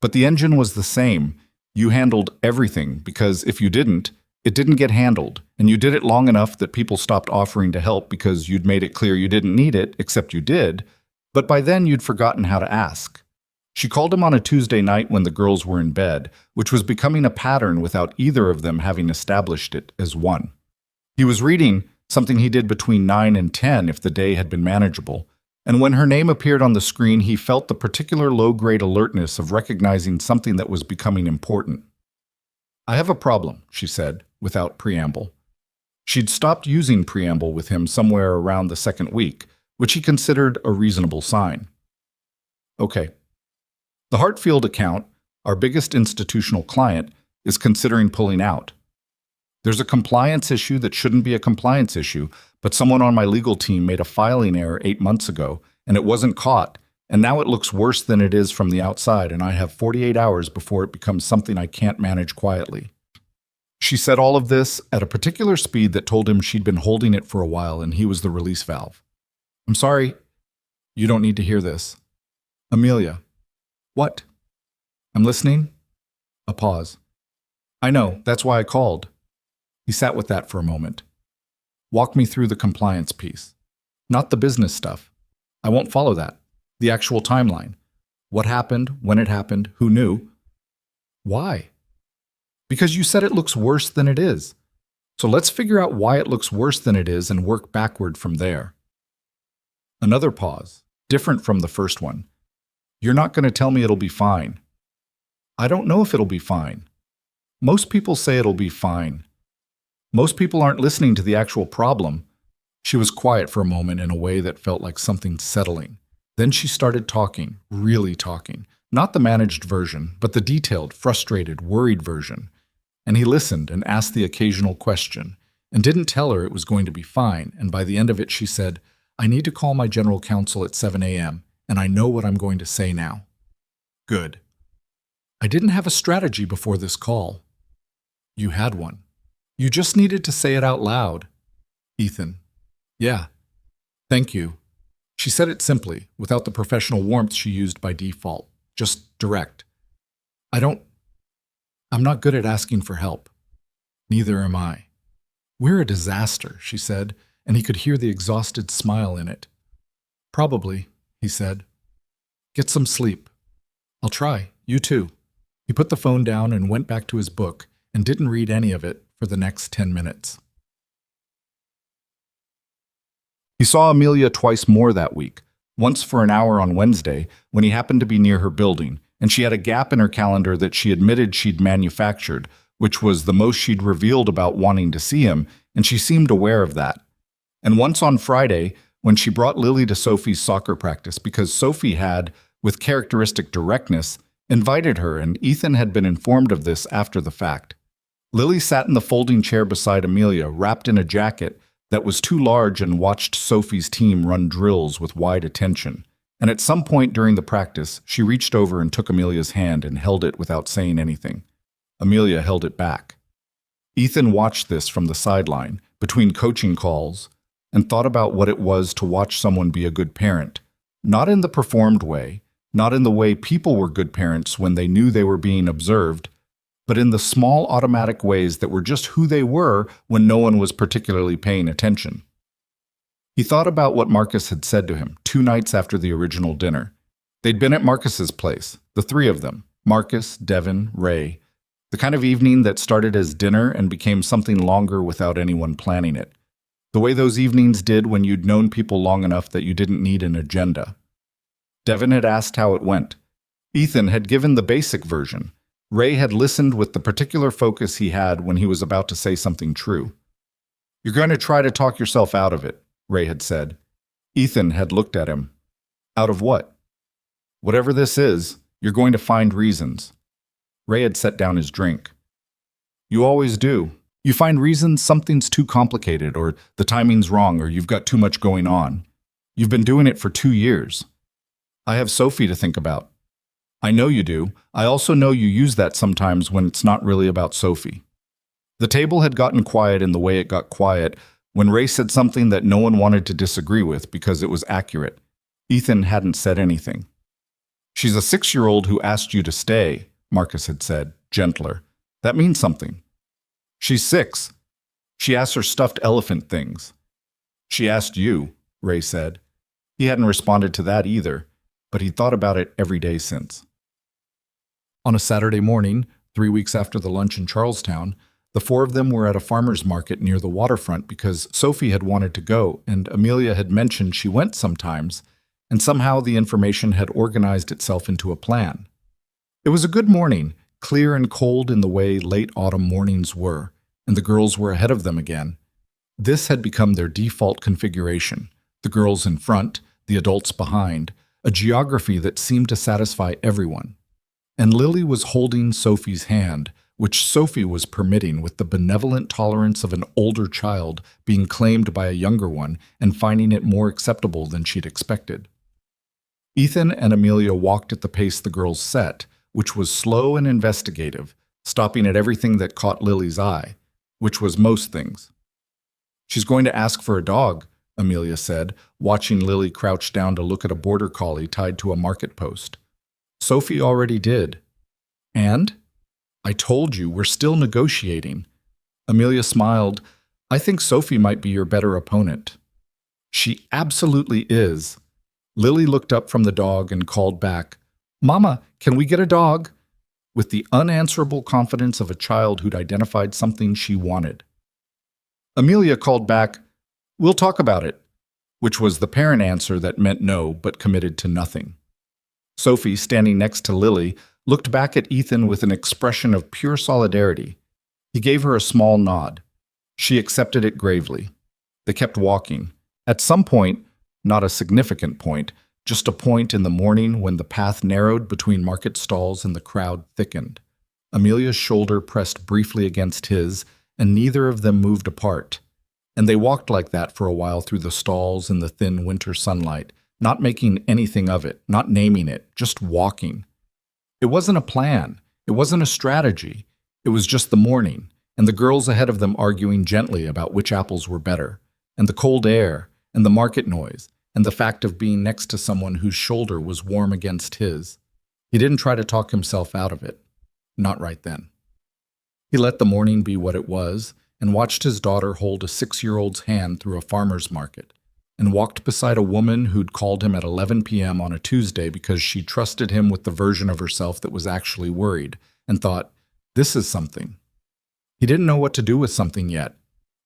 But the engine was the same. You handled everything because if you didn't, it didn't get handled, and you did it long enough that people stopped offering to help because you'd made it clear you didn't need it, except you did, but by then you'd forgotten how to ask. She called him on a Tuesday night when the girls were in bed, which was becoming a pattern without either of them having established it as one. He was reading, something he did between 9 and 10 if the day had been manageable, and when her name appeared on the screen, he felt the particular low-grade alertness of recognizing something that was becoming important. "I have a problem," she said, without preamble. She'd stopped using preamble with him somewhere around the second week, which he considered a reasonable sign. "Okay. The Hartfield account, our biggest institutional client, is considering pulling out. There's a compliance issue that shouldn't be a compliance issue, but someone on my legal team made a filing error 8 months ago, and it wasn't caught, and now it looks worse than it is from the outside, and I have 48 hours before it becomes something I can't manage quietly." She said all of this at a particular speed that told him she'd been holding it for a while and he was the release valve. "I'm sorry. You don't need to hear this." "Amelia." "What?" "I'm listening." A pause. "I know. That's why I called." He sat with that for a moment. "Walk me through the compliance piece. Not the business stuff. I won't follow that. The actual timeline. What happened, when it happened, who knew." "Why?" "Because you said it looks worse than it is. So let's figure out why it looks worse than it is and work backward from there." Another pause, different from the first one. "You're not going to tell me it'll be fine." "I don't know if it'll be fine. Most people say it'll be fine. Most people aren't listening to the actual problem." She was quiet for a moment in a way that felt like something settling. Then she started talking, really talking. Not the managed version, but the detailed, frustrated, worried version. And he listened and asked the occasional question, and didn't tell her it was going to be fine, and by the end of it she said, "I need to call my general counsel at 7 a.m., and I know what I'm going to say now." Good. I didn't have a strategy before this call. You had one. You just needed to say it out loud. Ethan. Yeah. Thank you. She said it simply, without the professional warmth she used by default. Just direct. I'm not good at asking for help. Neither am I. We're a disaster, she said, and he could hear the exhausted smile in it. Probably, he said. Get some sleep. I'll try. You too. He put the phone down and went back to his book and didn't read any of it for the next 10 minutes. He saw Amelia twice more that week, once for an hour on Wednesday when he happened to be near her building, and she had a gap in her calendar that she admitted she'd manufactured, which was the most she'd revealed about wanting to see him, and she seemed aware of that. And once on Friday, when she brought Lily to Sophie's soccer practice because Sophie had, with characteristic directness, invited her, and Ethan had been informed of this after the fact. Lily sat in the folding chair beside Amelia, wrapped in a jacket that was too large, and watched Sophie's team run drills with wide attention. And at some point during the practice, she reached over and took Amelia's hand and held it without saying anything. Amelia held it back. Ethan watched this from the sideline, between coaching calls, and thought about what it was to watch someone be a good parent. Not in the performed way, not in the way people were good parents when they knew they were being observed, but in the small automatic ways that were just who they were when no one was particularly paying attention. He thought about what Marcus had said to him 2 nights after the original dinner. They'd been at Marcus's place, the 3 of them, Marcus, Devin, Ray, the kind of evening that started as dinner and became something longer without anyone planning it. The way those evenings did when you'd known people long enough that you didn't need an agenda. Devin had asked how it went. Ethan had given the basic version. Ray had listened with the particular focus he had when he was about to say something true. "You're going to try to talk yourself out of it," Ray had said. Ethan had looked at him. "Out of what?" "Whatever this is, you're going to find reasons." Ray had set down his drink. "You always do. You find reasons something's too complicated, or the timing's wrong, or you've got too much going on. You've been doing it for 2 years. I have Sophie to think about." "I know you do. I also know you use that sometimes when it's not really about Sophie." The table had gotten quiet in the way it got quiet when Ray said something that no one wanted to disagree with because it was accurate. Ethan hadn't said anything. "She's a 6-year-old who asked you to stay," Marcus had said, gentler. "That means something." "She's 6. She asks her stuffed elephant things." "She asked you," Ray said. He hadn't responded to that either, but he'd thought about it every day since. On a Saturday morning, 3 weeks after the lunch in Charlestown, the 4 of them were at a farmer's market near the waterfront because Sophie had wanted to go, and Amelia had mentioned she went sometimes, and somehow the information had organized itself into a plan. It was a good morning, clear and cold in the way late autumn mornings were, and the girls were ahead of them again. This had become their default configuration, the girls in front, the adults behind, a geography that seemed to satisfy everyone. And Lily was holding Sophie's hand, which Sophie was permitting with the benevolent tolerance of an older child being claimed by a younger one and finding it more acceptable than she'd expected. Ethan and Amelia walked at the pace the girls set, which was slow and investigative, stopping at everything that caught Lily's eye, which was most things. "She's going to ask for a dog," Amelia said, watching Lily crouch down to look at a border collie tied to a market post. "Sophie already did." "And?" "I told you, we're still negotiating." Amelia smiled. "I think Sophie might be your better opponent." "She absolutely is." Lily looked up from the dog and called back, "Mama, can we get a dog?" with the unanswerable confidence of a child who'd identified something she wanted. Amelia called back, "We'll talk about it," which was the parent answer that meant no but committed to nothing. Sophie, standing next to Lily, looked back at Ethan with an expression of pure solidarity. He gave her a small nod. She accepted it gravely. They kept walking. At some point, not a significant point, just a point in the morning when the path narrowed between market stalls and the crowd thickened. Amelia's shoulder pressed briefly against his, and neither of them moved apart. And they walked like that for a while through the stalls in the thin winter sunlight, not making anything of it, not naming it, just walking. It wasn't a plan. It wasn't a strategy. It was just the morning, and the girls ahead of them arguing gently about which apples were better, and the cold air, and the market noise, and the fact of being next to someone whose shoulder was warm against his. He didn't try to talk himself out of it. Not right then. He let the morning be what it was, and watched his daughter hold a 6-year-old's hand through a farmer's market, and walked beside a woman who'd called him at 11 p.m. on a Tuesday because she trusted him with the version of herself that was actually worried, and thought, this is something. He didn't know what to do with something yet,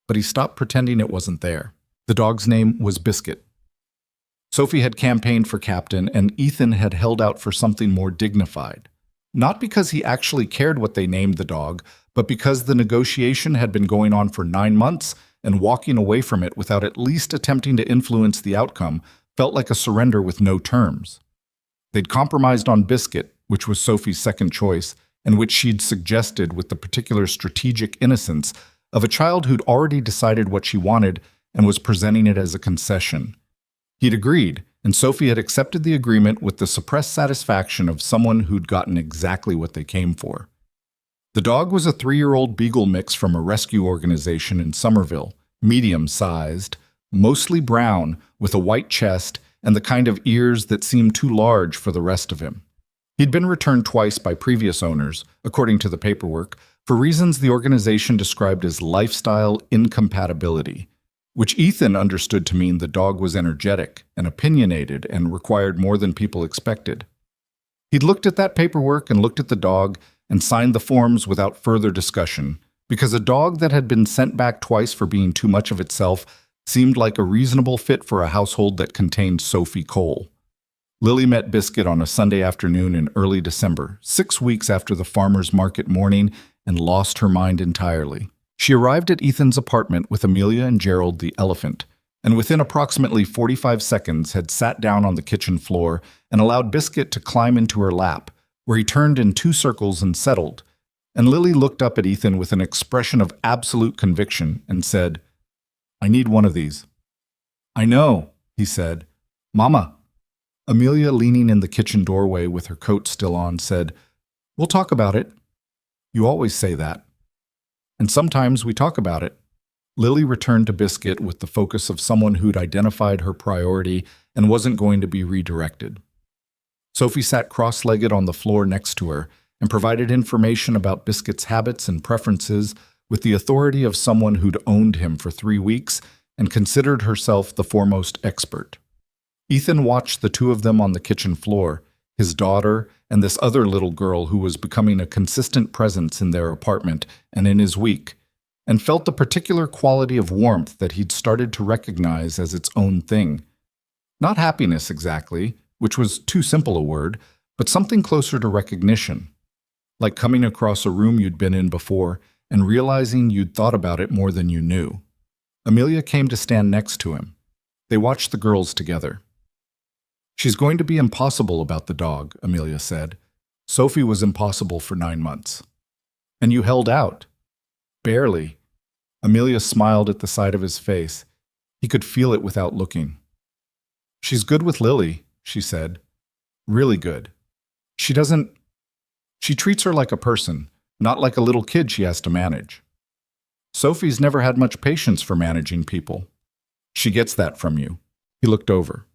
but he stopped pretending it wasn't there. The dog's name was Biscuit. Sophie had campaigned for captain, and Ethan had held out for something more dignified. Not because he actually cared what they named the dog, but because the negotiation had been going on for 9 months, and walking away from it without at least attempting to influence the outcome felt like a surrender with no terms. They'd compromised on Biscuit, which was Sophie's second choice, and which she'd suggested with the particular strategic innocence of a child who'd already decided what she wanted and was presenting it as a concession. He'd agreed, and Sophie had accepted the agreement with the suppressed satisfaction of someone who'd gotten exactly what they came for. The dog was a 3-year-old beagle mix from a rescue organization in Somerville, medium-sized, mostly brown, with a white chest and the kind of ears that seemed too large for the rest of him. He'd been returned twice by previous owners, according to the paperwork, for reasons the organization described as lifestyle incompatibility, which Ethan understood to mean the dog was energetic and opinionated and required more than people expected. He'd looked at that paperwork and looked at the dog and signed the forms without further discussion, because a dog that had been sent back twice for being too much of itself seemed like a reasonable fit for a household that contained Sophie Cole. Lily met Biscuit on a Sunday afternoon in early December, 6 weeks after the farmer's market morning, and lost her mind entirely. She arrived at Ethan's apartment with Amelia and Gerald the elephant, and within approximately 45 seconds had sat down on the kitchen floor and allowed Biscuit to climb into her lap, where he turned in 2 circles and settled. And Lily looked up at Ethan with an expression of absolute conviction and said, "I need one of these." "I know," he said. "Mama." Amelia, leaning in the kitchen doorway with her coat still on, said, "We'll talk about it." "You always say that." "And sometimes we talk about it." Lily returned to Biscuit with the focus of someone who'd identified her priority and wasn't going to be redirected. Sophie sat cross-legged on the floor next to her and provided information about Biscuit's habits and preferences with the authority of someone who'd owned him for 3 weeks and considered herself the foremost expert. Ethan watched the 2 of them on the kitchen floor, his daughter and this other little girl who was becoming a consistent presence in their apartment and in his week, and felt the particular quality of warmth that he'd started to recognize as its own thing. Not happiness exactly, which was too simple a word, but something closer to recognition, like coming across a room you'd been in before and realizing you'd thought about it more than you knew. Amelia came to stand next to him. They watched the girls together. "She's going to be impossible about the dog," Amelia said. "Sophie was impossible for 9 months. And you held out." "Barely." Amelia smiled at the side of his face. He could feel it without looking. "She's good with Lily," she said. "Really good. She treats her like a person, not like a little kid she has to manage. Sophie's never had much patience for managing people. She gets that from you." He looked over.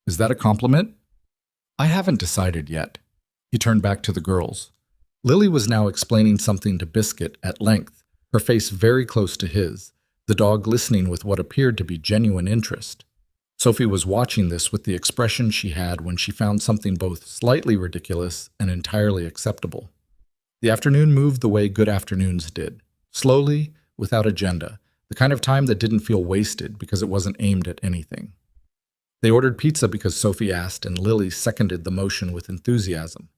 "Is that a compliment?" "I haven't decided yet." He turned back to the girls. Lily was now explaining something to Biscuit at length, her face very close to his, the dog listening with what appeared to be genuine interest. Sophie was watching this with the expression she had when she found something both slightly ridiculous and entirely acceptable. The afternoon moved the way good afternoons did, slowly, without agenda, the kind of time that didn't feel wasted because it wasn't aimed at anything. They ordered pizza because Sophie asked, and Lily seconded the motion with enthusiasm.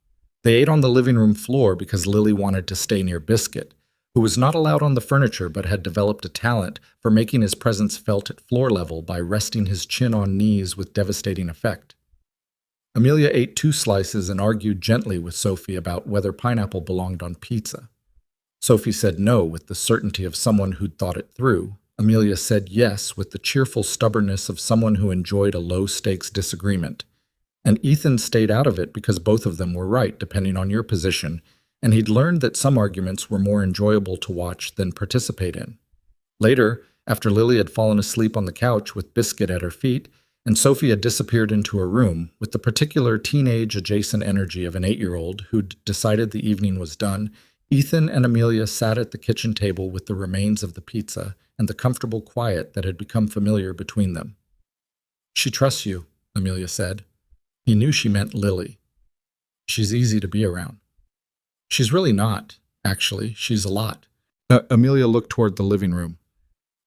They ate on the living room floor because Lily wanted to stay near Biscuit, who was not allowed on the furniture but had developed a talent for making his presence felt at floor level by resting his chin on knees with devastating effect. Amelia ate 2 slices and argued gently with Sophie about whether pineapple belonged on pizza. Sophie said no with the certainty of someone who'd thought it through. Amelia said yes with the cheerful stubbornness of someone who enjoyed a low-stakes disagreement. And Ethan stayed out of it because both of them were right, depending on your position, and he'd learned that some arguments were more enjoyable to watch than participate in. Later, after Lily had fallen asleep on the couch with Biscuit at her feet, and Sophie had disappeared into her room with the particular teenage-adjacent energy of an 8-year-old who'd decided the evening was done, Ethan and Amelia sat at the kitchen table with the remains of the pizza and the comfortable quiet that had become familiar between them. "She trusts you," Amelia said. He knew she meant Lily. "She's easy to be around." "She's really not, actually. She's a lot." Amelia looked toward the living room.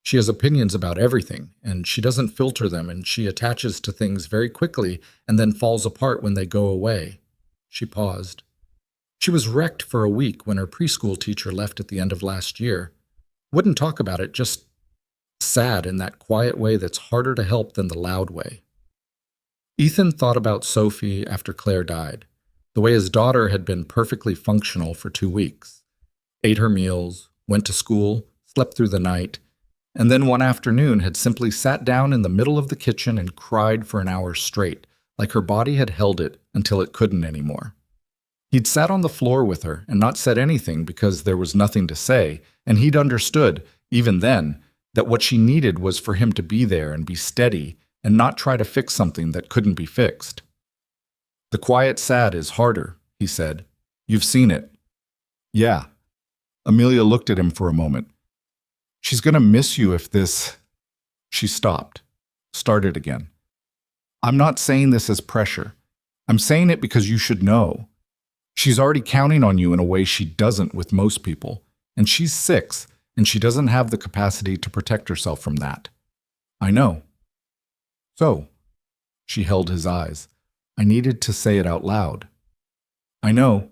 "She has opinions about everything, and she doesn't filter them, and she attaches to things very quickly and then falls apart when they go away." She paused. "She was wrecked for a week when her preschool teacher left at the end of last year. Wouldn't talk about it, just sad in that quiet way that's harder to help than the loud way." Ethan thought about Sophie after Claire died, the way his daughter had been perfectly functional for 2 weeks. Ate her meals, went to school, slept through the night, and then one afternoon had simply sat down in the middle of the kitchen and cried for an hour straight, like her body had held it until it couldn't anymore. He'd sat on the floor with her and not said anything because there was nothing to say, and he'd understood, even then, that what she needed was for him to be there and be steady and not try to fix something that couldn't be fixed. "The quiet sad is harder," he said. "You've seen it." "Yeah." Amelia looked at him for a moment. "She's going to miss you if this—" She stopped, started again. "I'm not saying this as pressure. I'm saying it because you should know. She's already counting on you in a way she doesn't with most people, and she's 6, and she doesn't have the capacity to protect herself from that. I know." "So," she held his eyes. I needed to say it out loud. "I know,"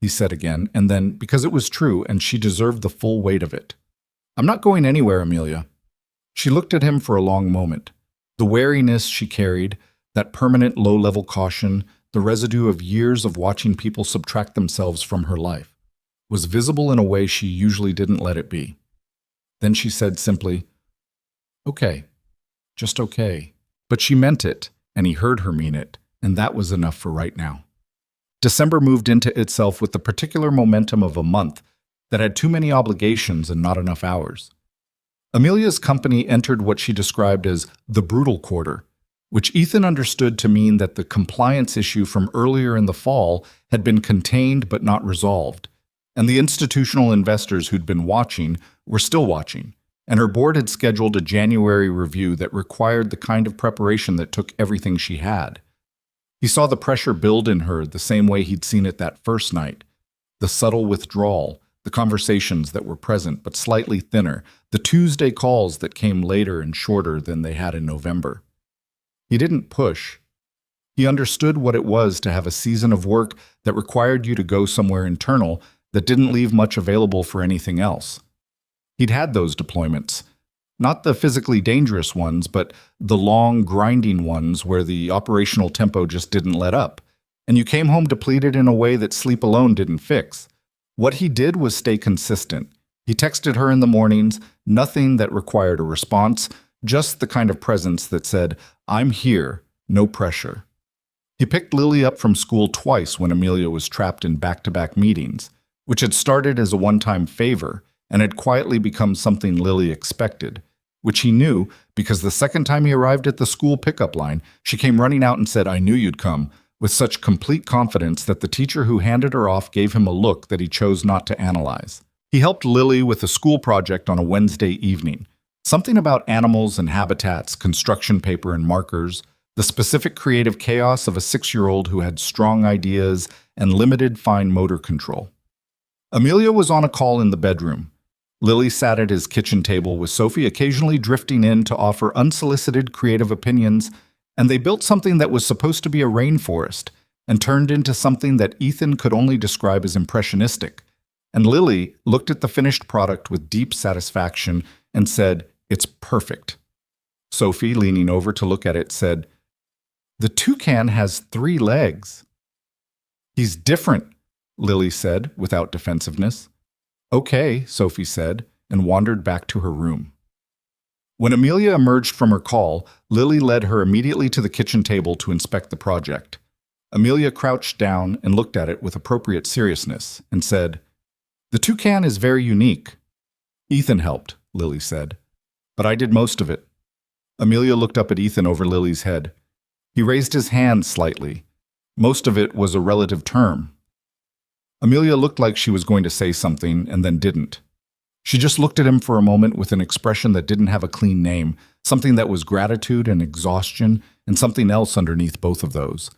he said again, and then, because it was true and she deserved the full weight of it. "I'm not going anywhere, Amelia." She looked at him for a long moment. The wariness she carried, that permanent low-level caution, the residue of years of watching people subtract themselves from her life, was visible in a way she usually didn't let it be. Then she said simply, "Okay, just okay." But she meant it, and he heard her mean it, and that was enough for right now. December moved into itself with the particular momentum of a month that had too many obligations and not enough hours. Amelia's company entered what she described as the brutal quarter, which Ethan understood to mean that the compliance issue from earlier in the fall had been contained but not resolved, and the institutional investors who'd been watching were still watching, and her board had scheduled a January review that required the kind of preparation that took everything she had. He saw the pressure build in her the same way he'd seen it that first night, the subtle withdrawal, the conversations that were present but slightly thinner, the Tuesday calls that came later and shorter than they had in November. He didn't push. He understood what it was to have a season of work that required you to go somewhere internal that didn't leave much available for anything else. He'd had those deployments, not the physically dangerous ones, but the long, grinding ones where the operational tempo just didn't let up, and you came home depleted in a way that sleep alone didn't fix. What he did was stay consistent. He texted her in the mornings, nothing that required a response, just the kind of presence that said, "I'm here, no pressure." He picked Lily up from school twice when Amelia was trapped in back-to-back meetings, which had started as a one-time favor and had quietly become something Lily expected, which he knew because the second time he arrived at the school pickup line, she came running out and said, "I knew you'd come," with such complete confidence that the teacher who handed her off gave him a look that he chose not to analyze. He helped Lily with a school project on a Wednesday evening, something about animals and habitats, construction paper and markers, the specific creative chaos of a 6-year-old who had strong ideas and limited fine motor control. Amelia was on a call in the bedroom. Lily sat at his kitchen table with Sophie occasionally drifting in to offer unsolicited creative opinions, and they built something that was supposed to be a rainforest and turned into something that Ethan could only describe as impressionistic. And Lily looked at the finished product with deep satisfaction and said, "It's perfect." Sophie, leaning over to look at it, said, The toucan has 3 legs. He's different, Lily said without defensiveness. Okay, Sophie said, and wandered back to her room. When Amelia emerged from her call, Lily led her immediately to the kitchen table to inspect the project. Amelia crouched down and looked at it with appropriate seriousness and said, "The toucan is very unique." "Ethan helped," Lily said, "but I did most of it." Amelia looked up at Ethan over Lily's head. He raised his hand slightly. Most of it was a relative term. Amelia looked like she was going to say something and then didn't. She just looked at him for a moment with an expression that didn't have a clean name, something that was gratitude and exhaustion, and something else underneath both of those.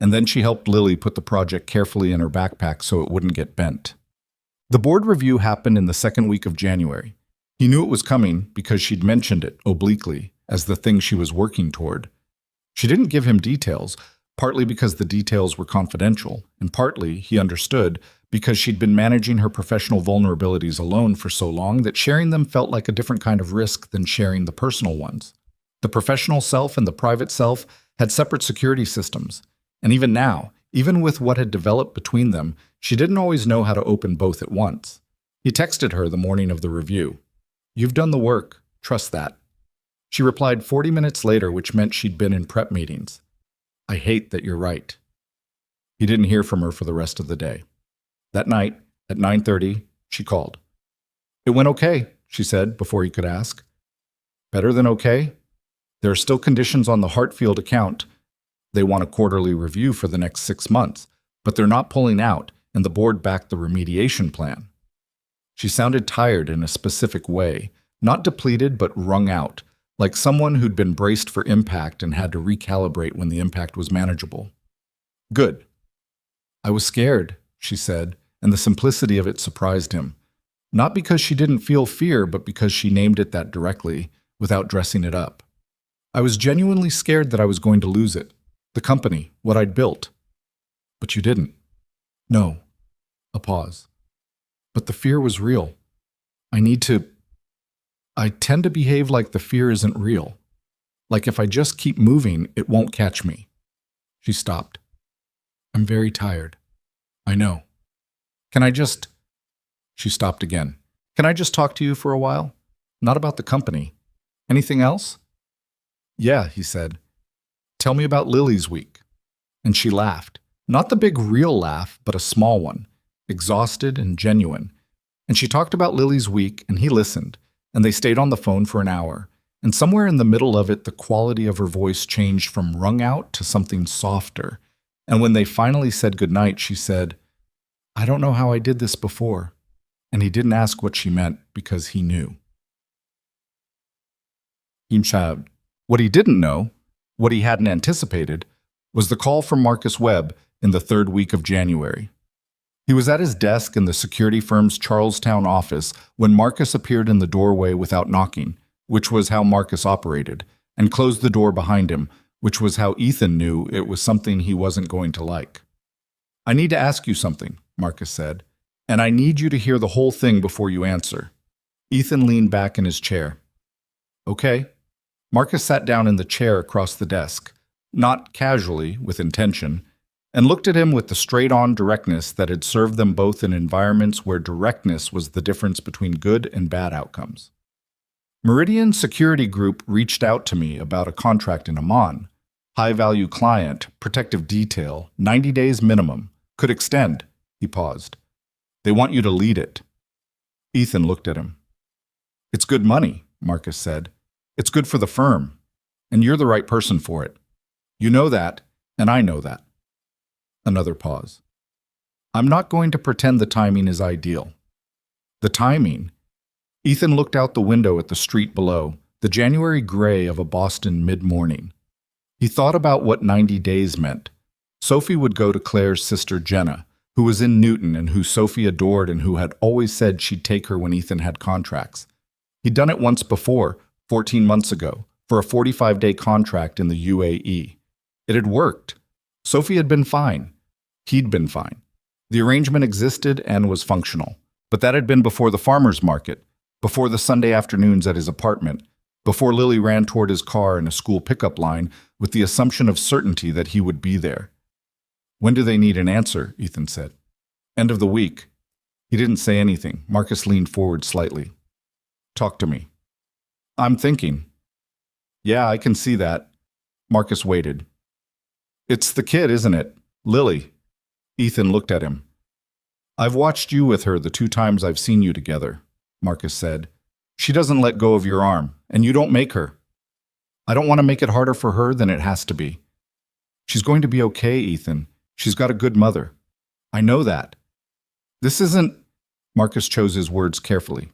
And then she helped Lily put the project carefully in her backpack so it wouldn't get bent. The board review happened in the second week of January. He knew it was coming because she'd mentioned it obliquely as the thing she was working toward. She didn't give him details, partly because the details were confidential, and partly, he understood, because she'd been managing her professional vulnerabilities alone for so long that sharing them felt like a different kind of risk than sharing the personal ones. The professional self and the private self had separate security systems, and even now, even with what had developed between them, she didn't always know how to open both at once. He texted her the morning of the review. "You've done the work. Trust that." She replied 40 minutes later, which meant she'd been in prep meetings. "I hate that you're right." He didn't hear from her for the rest of the day. That night, at 9:30, she called. "It went okay," she said before he could ask. "Better than okay? There are still conditions on the Hartfield account. They want a quarterly review for the next 6 months, but they're not pulling out, and the board backed the remediation plan." She sounded tired in a specific way, not depleted but wrung out, like someone who'd been braced for impact and had to recalibrate when the impact was manageable. "Good." "I was scared," she said, and the simplicity of it surprised him. Not because she didn't feel fear, but because she named it that directly, without dressing it up. "I was genuinely scared that I was going to lose it. The company, what I'd built." "But you didn't." "No." A pause. "But the fear was real. I tend to behave like the fear isn't real. Like if I just keep moving, it won't catch me." She stopped. "I'm very tired." "I know. Can I just—" She stopped again. "Can I just talk to you for a while? Not about the company. Anything else?" "Yeah," he said. "Tell me about Lily's week." And she laughed. Not the big real laugh, but a small one, exhausted and genuine. And she talked about Lily's week, and he listened, and they stayed on the phone for an hour. And somewhere in the middle of it, the quality of her voice changed from wrung out to something softer. And when they finally said goodnight, she said, "I don't know how I did this before." And he didn't ask what she meant because he knew. What he didn't know, what he hadn't anticipated, was the call from Marcus Webb in the third week of January. He was at his desk in the security firm's Charlestown office when Marcus appeared in the doorway without knocking, which was how Marcus operated, and closed the door behind him, which was how Ethan knew it was something he wasn't going to like. "I need to ask you something," Marcus said, "and I need you to hear the whole thing before you answer." Ethan leaned back in his chair. "Okay." Marcus sat down in the chair across the desk, not casually, with intention, and looked at him with the straight-on directness that had served them both in environments where directness was the difference between good and bad outcomes. "Meridian Security Group reached out to me about a contract in Amman. High-value client, protective detail, 90 days minimum. Could extend." He paused. "They want you to lead it." Ethan looked at him. "It's good money," Marcus said. "It's good for the firm. And you're the right person for it. You know that, and I know that." Another pause. "I'm not going to pretend the timing is ideal." "The timing?" Ethan looked out the window at the street below, the January gray of a Boston mid-morning. He thought about what 90 days meant. Sophie would go to Claire's sister Jenna, who was in Newton and who Sophie adored and who had always said she'd take her when Ethan had contracts. He'd done it once before, 14 months ago, for a 45-day contract in the UAE. It had worked. Sophie had been fine. He'd been fine. The arrangement existed and was functional. But that had been before the farmer's market, before the Sunday afternoons at his apartment, before Lily ran toward his car in a school pickup line with the assumption of certainty that he would be there. "When do they need an answer?" Ethan said. "End of the week." He didn't say anything. Marcus leaned forward slightly. "Talk to me." "I'm thinking." "Yeah, I can see that." Marcus waited. "It's the kid, isn't it? Lily." Ethan looked at him. "I've watched you with her the 2 times I've seen you together," Marcus said. "She doesn't let go of your arm, and you don't make her. I don't want to make it harder for her than it has to be. She's going to be okay, Ethan. She's got a good mother. I know that. This isn't," Marcus chose his words carefully,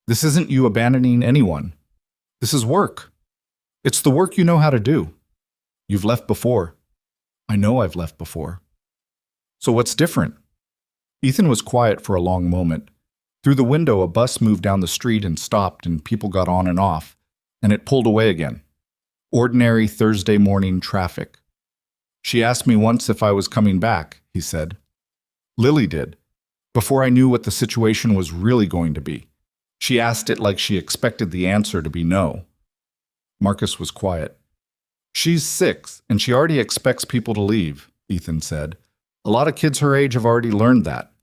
"this isn't you abandoning anyone. This is work. It's the work you know how to do. You've left before. I know I've left before. So what's different?" Ethan was quiet for a long moment. Through the window, a bus moved down the street and stopped, and people got on and off, and it pulled away again. Ordinary Thursday morning traffic. "She asked me once if I was coming back," he said. "Lily did, before I knew what the situation was really going to be. She asked it like she expected the answer to be no." Marcus was quiet. "She's 6, and she already expects people to leave," Ethan said. "A lot of kids her age have already learned that."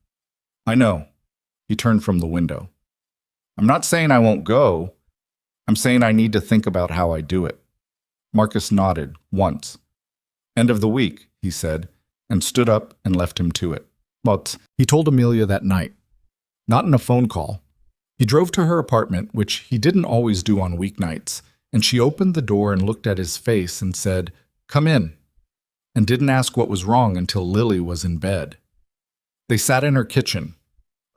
"I know." He turned from the window. "I'm not saying I won't go. I'm saying I need to think about how I do it." Marcus nodded, once. "End of the week," he said, and stood up and left him to it. But he told Amelia that night. Not in a phone call. He drove to her apartment, which he didn't always do on weeknights, and she opened the door and looked at his face and said, "Come in," and didn't ask what was wrong until Lily was in bed. They sat in her kitchen,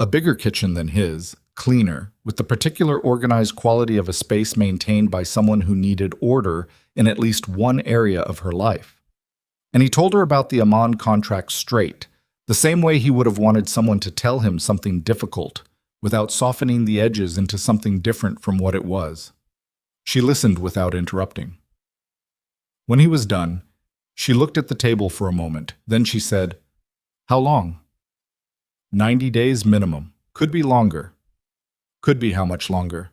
a bigger kitchen than his, cleaner, with the particular organized quality of a space maintained by someone who needed order in at least one area of her life. And he told her about the Amman contract straight, the same way he would have wanted someone to tell him something difficult, without softening the edges into something different from what it was. She listened without interrupting. When he was done, she looked at the table for a moment. Then she said, "How long?" 90 days minimum. Could be longer. Could be how much longer?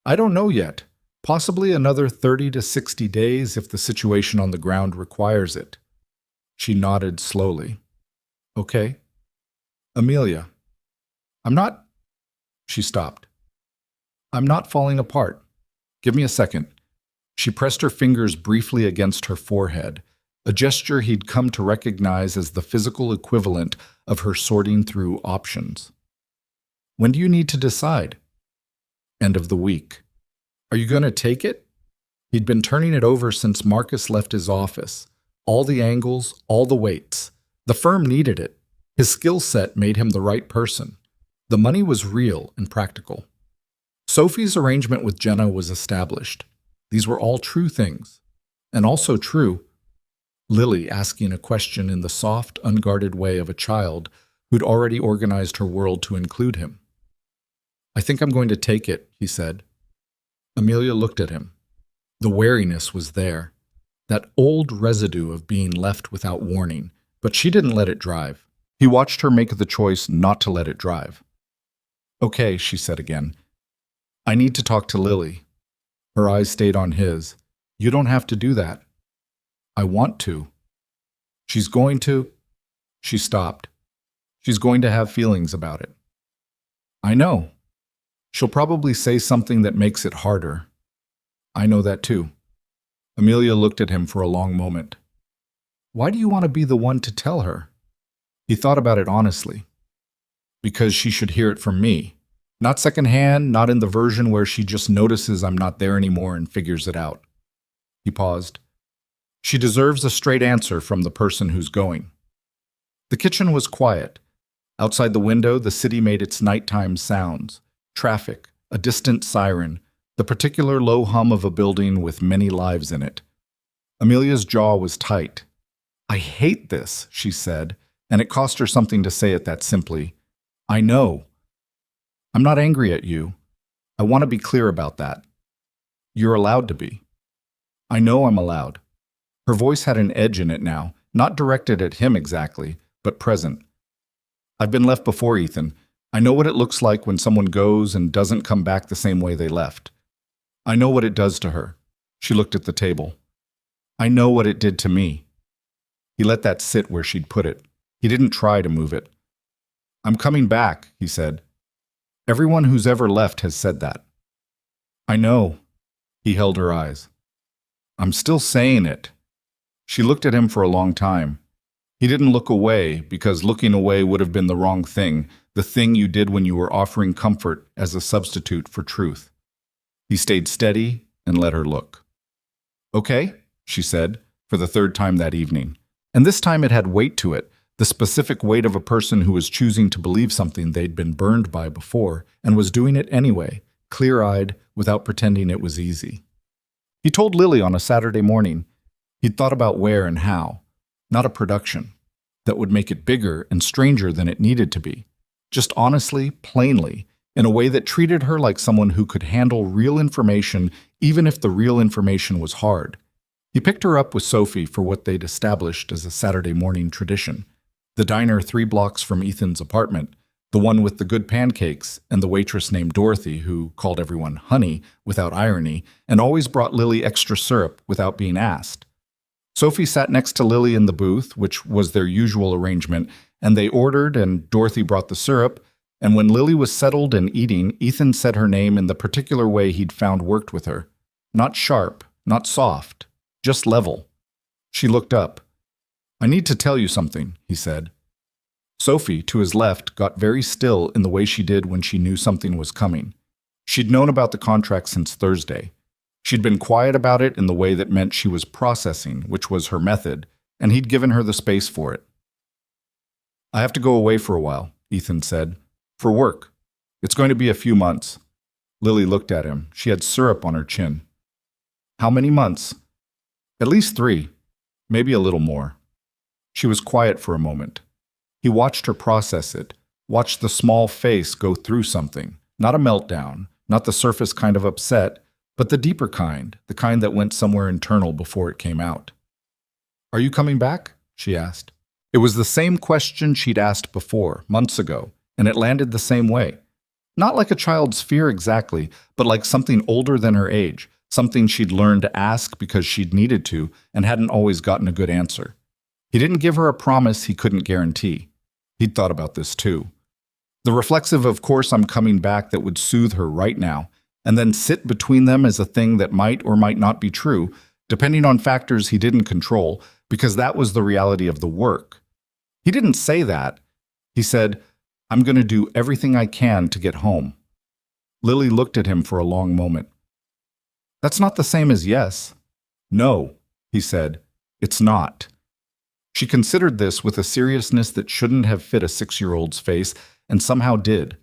I don't know yet. Possibly another 30 to 60 days if the situation on the ground requires it. She nodded slowly. "Okay." "Amelia, I'm not..." She stopped. "I'm not falling apart. Give me a second." She pressed her fingers briefly against her forehead, a gesture he'd come to recognize as the physical equivalent of her sorting through options. "When do you need to decide?" "End of the week." "Are you going to take it?" He'd been turning it over since Marcus left his office. All the angles, all the weights. The firm needed it. His skill set made him the right person. The money was real and practical. Sophie's arrangement with Jenna was established. These were all true things. And also true, Lily asking a question in the soft, unguarded way of a child who'd already organized her world to include him. "I think I'm going to take it," he said. Amelia looked at him. The wariness was there, that old residue of being left without warning, but she didn't let it drive. He watched her make the choice not to let it drive. "Okay," she said again. "I need to talk to Lily." Her eyes stayed on his. "You don't have to do that." "I want to." "She's going to..." She stopped. "She's going to have feelings about it." "I know. She'll probably say something that makes it harder." "I know that too." Amelia looked at him for a long moment. "Why do you want to be the one to tell her?" He thought about it honestly. "Because she should hear it from me. Not secondhand, not in the version where she just notices I'm not there anymore and figures it out." He paused. "She deserves a straight answer from the person who's going." The kitchen was quiet. Outside the window, the city made its nighttime sounds. Traffic, a distant siren, the particular low hum of a building with many lives in it. Amelia's jaw was tight. "I hate this," she said, and it cost her something to say it that simply. "I know. I'm not angry at you. I want to be clear about that. You're allowed to be." "I know I'm allowed." Her voice had an edge in it now, not directed at him exactly, but present. "I've been left before, Ethan. I know what it looks like when someone goes and doesn't come back the same way they left. I know what it does to her. She looked at the table. I know what it did to me. He let that sit where she'd put it. He didn't try to move it. I'm coming back, he said. Everyone who's ever left has said that. I know. He held her eyes. I'm still saying it. She looked at him for a long time. He didn't look away, because looking away would have been the wrong thing, the thing you did when you were offering comfort as a substitute for truth. He stayed steady and let her look. Okay, she said, for the third time that evening. And this time it had weight to it, the specific weight of a person who was choosing to believe something they'd been burned by before and was doing it anyway, clear-eyed, without pretending it was easy. He told Lily on a Saturday morning. He'd thought about where and how, not a production that would make it bigger and stranger than it needed to be, just honestly, plainly, in a way that treated her like someone who could handle real information even if the real information was hard. He picked her up with Sophie for what they'd established as a Saturday morning tradition, the diner 3 blocks from Ethan's apartment, the one with the good pancakes and the waitress named Dorothy who called everyone honey without irony and always brought Lily extra syrup without being asked. Sophie sat next to Lily in the booth, which was their usual arrangement, and they ordered and Dorothy brought the syrup, and when Lily was settled and eating, Ethan said her name in the particular way he'd found worked with her. Not sharp, not soft, just level. She looked up. I need to tell you something, he said. Sophie, to his left, got very still in the way she did when she knew something was coming. She'd known about the contract since Thursday. She'd been quiet about it in the way that meant she was processing, which was her method, and he'd given her the space for it. I have to go away for a while, Ethan said. For work. It's going to be a few months. Lily looked at him. She had syrup on her chin. How many months? At least 3. Maybe a little more. She was quiet for a moment. He watched her process it, watched the small face go through something, not a meltdown, not the surface kind of upset, but the deeper kind, the kind that went somewhere internal before it came out. Are you coming back? She asked. It was the same question she'd asked before, months ago, and it landed the same way. Not like a child's fear exactly, but like something older than her age, something she'd learned to ask because she'd needed to and hadn't always gotten a good answer. He didn't give her a promise he couldn't guarantee. He'd thought about this too. The reflexive "of course I'm coming back" that would soothe her right now, and then sit between them as a thing that might or might not be true, depending on factors he didn't control, because that was the reality of the work. He didn't say that. He said, I'm going to do everything I can to get home. Lily looked at him for a long moment. That's not the same as yes. No, he said, it's not. She considered this with a seriousness that shouldn't have fit a 6-year-old's face, and somehow did.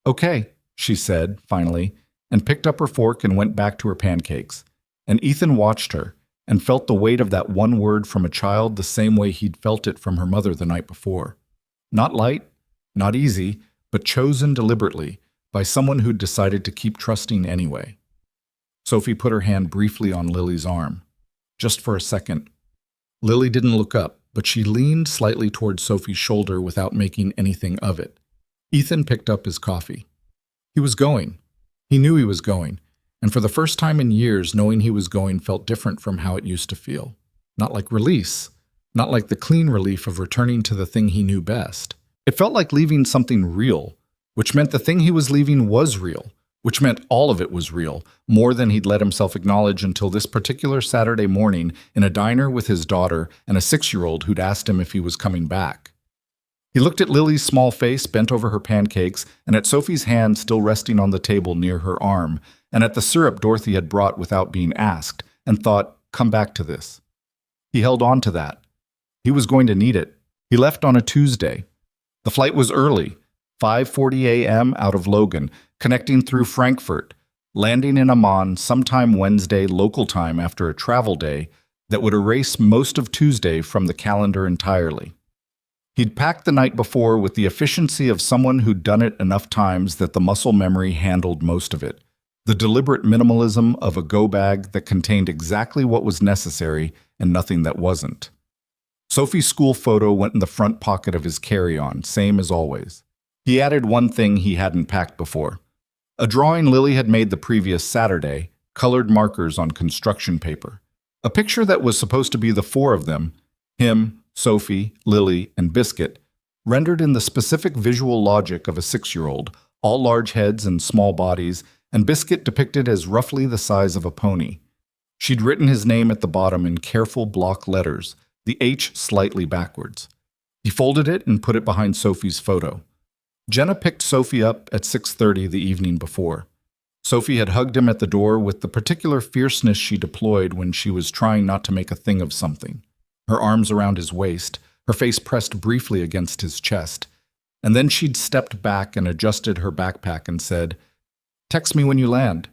Okay, she said, finally, and picked up her fork and went back to her pancakes. And Ethan watched her, and felt the weight of that one word from a child the same way he'd felt it from her mother the night before. Not light, not easy, but chosen deliberately by someone who'd decided to keep trusting anyway. Sophie put her hand briefly on Lily's arm, just for a second. Lily didn't look up, but she leaned slightly toward Sophie's shoulder without making anything of it. Ethan picked up his coffee. He was going. He knew he was going, and for the first time in years, knowing he was going felt different from how it used to feel. Not like release, not like the clean relief of returning to the thing he knew best. It felt like leaving something real, which meant the thing he was leaving was real, which meant all of it was real, more than he'd let himself acknowledge until this particular Saturday morning in a diner with his daughter and a 6-year-old who'd asked him if he was coming back. He looked at Lily's small face bent over her pancakes and at Sophie's hand still resting on the table near her arm, and at the syrup Dorothy had brought without being asked, and thought, come back to this. He held on to that. He was going to need it. He left on a Tuesday. The flight was early, 5:40 a.m. out of Logan, connecting through Frankfurt, landing in Amman sometime Wednesday local time after a travel day that would erase most of Tuesday from the calendar entirely. He'd packed the night before with the efficiency of someone who'd done it enough times that the muscle memory handled most of it, the deliberate minimalism of a go-bag that contained exactly what was necessary and nothing that wasn't. Sophie's school photo went in the front pocket of his carry-on, same as always. He added one thing he hadn't packed before. A drawing Lily had made the previous Saturday, colored markers on construction paper. A picture that was supposed to be the four of them, him, Sophie, Lily, and Biscuit, rendered in the specific visual logic of a 6-year-old, all large heads and small bodies, and Biscuit depicted as roughly the size of a pony. She'd written his name at the bottom in careful block letters, the H slightly backwards. He folded it and put it behind Sophie's photo. Jenna picked Sophie up at 6:30 the evening before. Sophie had hugged him at the door with the particular fierceness she deployed when she was trying not to make a thing of something. Her arms around his waist, her face pressed briefly against his chest. And then she'd stepped back and adjusted her backpack and said, "Text me when you land,"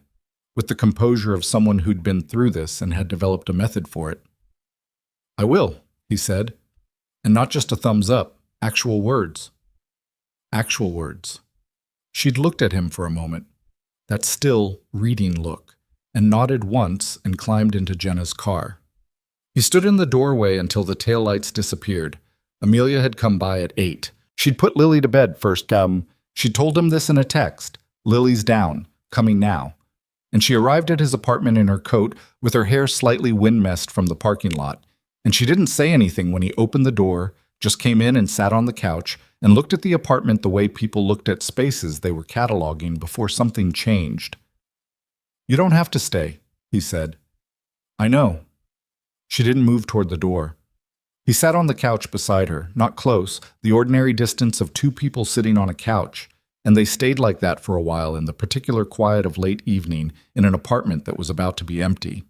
with the composure of someone who'd been through this and had developed a method for it. "I will," he said. And not just a thumbs up, actual words. Actual words. She'd looked at him for a moment, that still, reading look, and nodded once and climbed into Jenna's car. He stood in the doorway until the taillights disappeared. Amelia had come by at 8. She'd put Lily to bed first. She'd told him this in a text. Lily's down, coming now. And she arrived at his apartment in her coat with her hair slightly wind-messed from the parking lot. And she didn't say anything when he opened the door, just came in and sat on the couch and looked at the apartment the way people looked at spaces they were cataloging before something changed. "You don't have to stay," he said. "I know." She didn't move toward the door. He sat on the couch beside her, not close, the ordinary distance of two people sitting on a couch, and they stayed like that for a while in the particular quiet of late evening in an apartment that was about to be empty.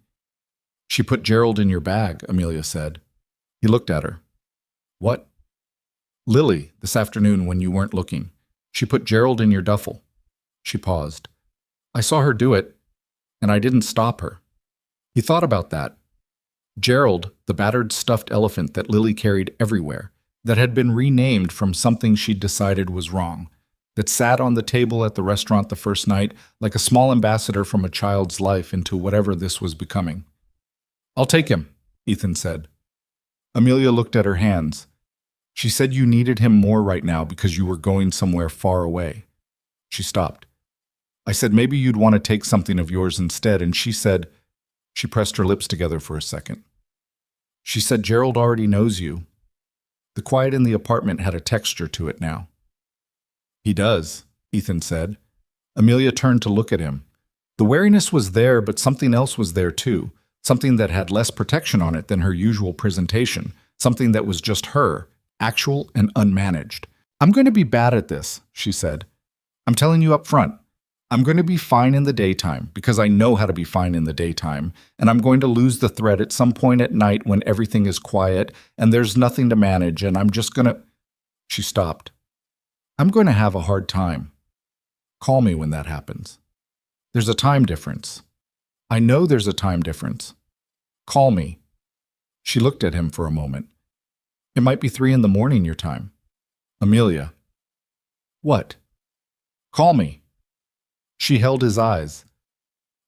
"She put Gerald in your bag," Amelia said. He looked at her. "What?" "Lily, this afternoon when you weren't looking. She put Gerald in your duffel." She paused. "I saw her do it, and I didn't stop her." He thought about that. Gerald, the battered stuffed elephant that Lily carried everywhere, that had been renamed from something she'd decided was wrong, that sat on the table at the restaurant the first night like a small ambassador from a child's life into whatever this was becoming. "I'll take him," Ethan said. Amelia looked at her hands. "She said you needed him more right now because you were going somewhere far away." She stopped. "I said maybe you'd want to take something of yours instead, and she said—" She pressed her lips together for a second. "She said Gerald already knows you." The quiet in the apartment had a texture to it now. "He does," Ethan said. Amelia turned to look at him. The wariness was there, but something else was there too, something that had less protection on it than her usual presentation, something that was just her, actual and unmanaged. "I'm going to be bad at this," she said. "I'm telling you up front. I'm going to be fine in the daytime because I know how to be fine in the daytime, and I'm going to lose the thread at some point at night when everything is quiet and there's nothing to manage, and I'm just going to—" She stopped. "I'm going to have a hard time. Call me when that happens. There's a time difference. I know there's a time difference. Call me." She looked at him for a moment. "It might be 3 in the morning your time." "Amelia." "What?" "Call me." She held his eyes.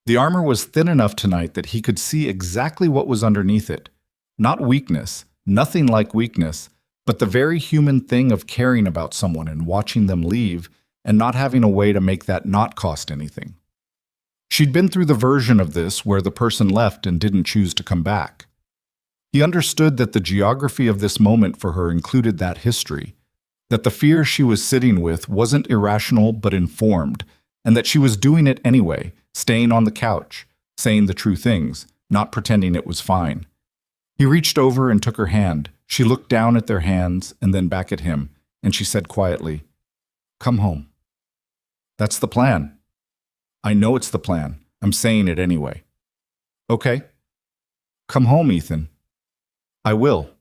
The armor was thin enough tonight that he could see exactly what was underneath it. Not weakness, nothing like weakness, but the very human thing of caring about someone and watching them leave and not having a way to make that not cost anything. She'd been through the version of this where the person left and didn't choose to come back. He understood that the geography of this moment for her included that history, that the fear she was sitting with wasn't irrational but informed, and that she was doing it anyway, staying on the couch, saying the true things, not pretending it was fine. He reached over and took her hand. She looked down at their hands and then back at him, and she said quietly, "Come home." "That's the plan." "I know it's the plan. I'm saying it anyway." "Okay." "Come home, Ethan." "I will."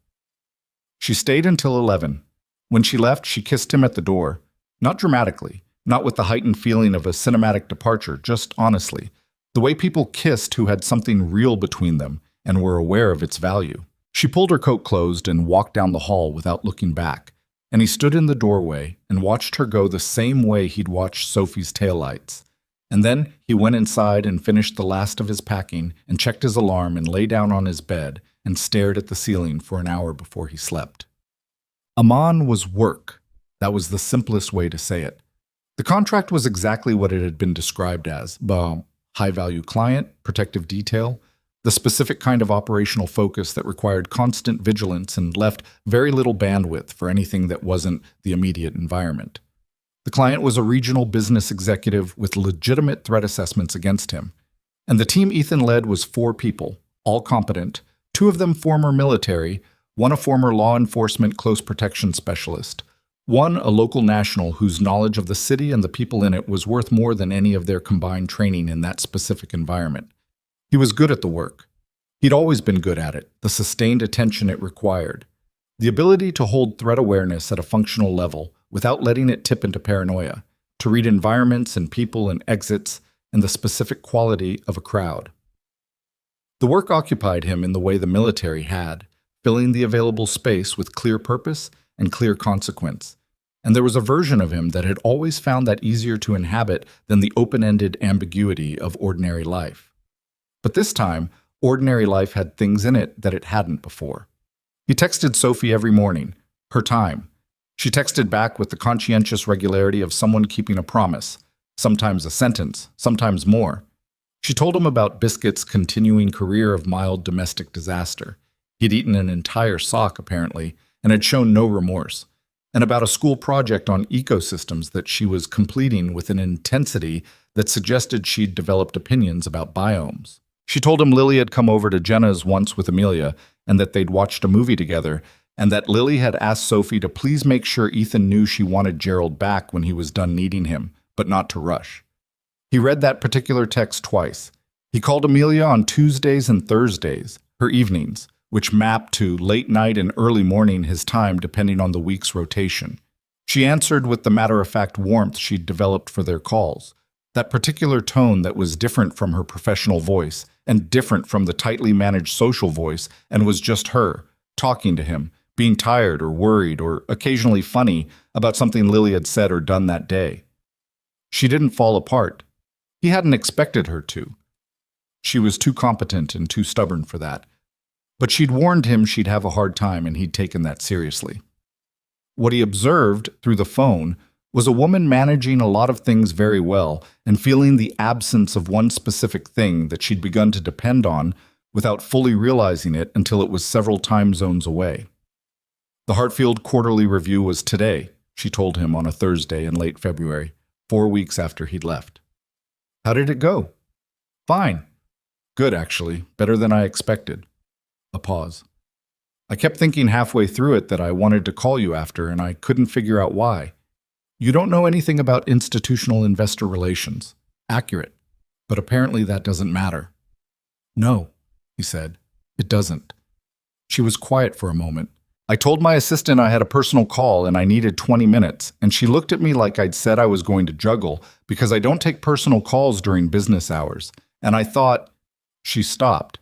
She stayed until 11. When she left, she kissed him at the door, not dramatically, not with the heightened feeling of a cinematic departure, just honestly, the way people kissed who had something real between them and were aware of its value. She pulled her coat closed and walked down the hall without looking back, and he stood in the doorway and watched her go the same way he'd watched Sophie's taillights. And then he went inside and finished the last of his packing and checked his alarm and lay down on his bed and stared at the ceiling for an hour before he slept. Amon was work. That was the simplest way to say it. The contract was exactly what it had been described as: high-value client, protective detail, the specific kind of operational focus that required constant vigilance and left very little bandwidth for anything that wasn't the immediate environment. The client was a regional business executive with legitimate threat assessments against him, and the team Ethan led was 4 people, all competent, 2 of them former military, 1 a former law enforcement close protection specialist, 1 a local national whose knowledge of the city and the people in it was worth more than any of their combined training in that specific environment. He was good at the work. He'd always been good at it, the sustained attention it required, the ability to hold threat awareness at a functional level without letting it tip into paranoia, to read environments and people and exits and the specific quality of a crowd. The work occupied him in the way the military had, filling the available space with clear purpose and clear consequence. And there was a version of him that had always found that easier to inhabit than the open-ended ambiguity of ordinary life. But this time, ordinary life had things in it that it hadn't before. He texted Sophie every morning, her time. She texted back with the conscientious regularity of someone keeping a promise, sometimes a sentence, sometimes more. She told him about Biscuit's continuing career of mild domestic disaster. He'd eaten an entire sock, apparently, and had shown no remorse, and about a school project on ecosystems that she was completing with an intensity that suggested she'd developed opinions about biomes. She told him Lily had come over to Jenna's once with Amelia, and that they'd watched a movie together, and that Lily had asked Sophie to please make sure Ethan knew she wanted Gerald back when he was done needing him, but not to rush. He read that particular text twice. He called Amelia on Tuesdays and Thursdays, her evenings, which mapped to late night and early morning his time depending on the week's rotation. She answered with the matter-of-fact warmth she'd developed for their calls, that particular tone that was different from her professional voice and different from the tightly managed social voice and was just her, talking to him, being tired or worried or occasionally funny about something Lily had said or done that day. She didn't fall apart. He hadn't expected her to. She was too competent and too stubborn for that. But she'd warned him she'd have a hard time, and he'd taken that seriously. What he observed through the phone was a woman managing a lot of things very well and feeling the absence of one specific thing that she'd begun to depend on without fully realizing it until it was several time zones away. The Hartfield Quarterly Review was today, she told him on a Thursday in late February, 4 weeks after he'd left. How did it go? Fine. Good, actually. Better than I expected. A pause. I kept thinking halfway through it that I wanted to call you after, and I couldn't figure out why. You don't know anything about institutional investor relations. Accurate. But apparently that doesn't matter. No, he said. It doesn't. She was quiet for a moment. I told my assistant I had a personal call and I needed 20 minutes, and she looked at me like I'd said I was going to juggle because I don't take personal calls during business hours. And I thought, she stopped.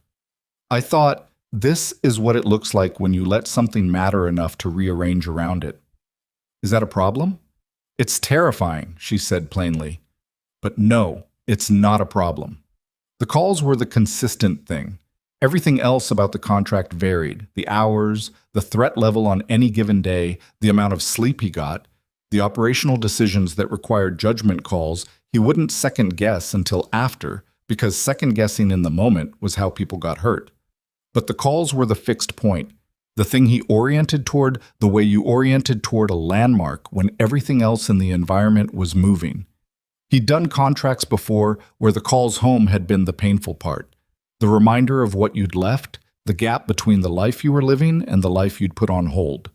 I thought, this is what it looks like when you let something matter enough to rearrange around it. Is that a problem? It's terrifying, she said plainly. But no, it's not a problem. The calls were the consistent thing. Everything else about the contract varied: the hours, the threat level on any given day, the amount of sleep he got, the operational decisions that required judgment calls he wouldn't second guess until after, because second guessing in the moment was how people got hurt. But the calls were the fixed point, the thing he oriented toward the way you oriented toward a landmark when everything else in the environment was moving. He'd done contracts before where the calls home had been the painful part, the reminder of what you'd left, the gap between the life you were living and the life you'd put on hold.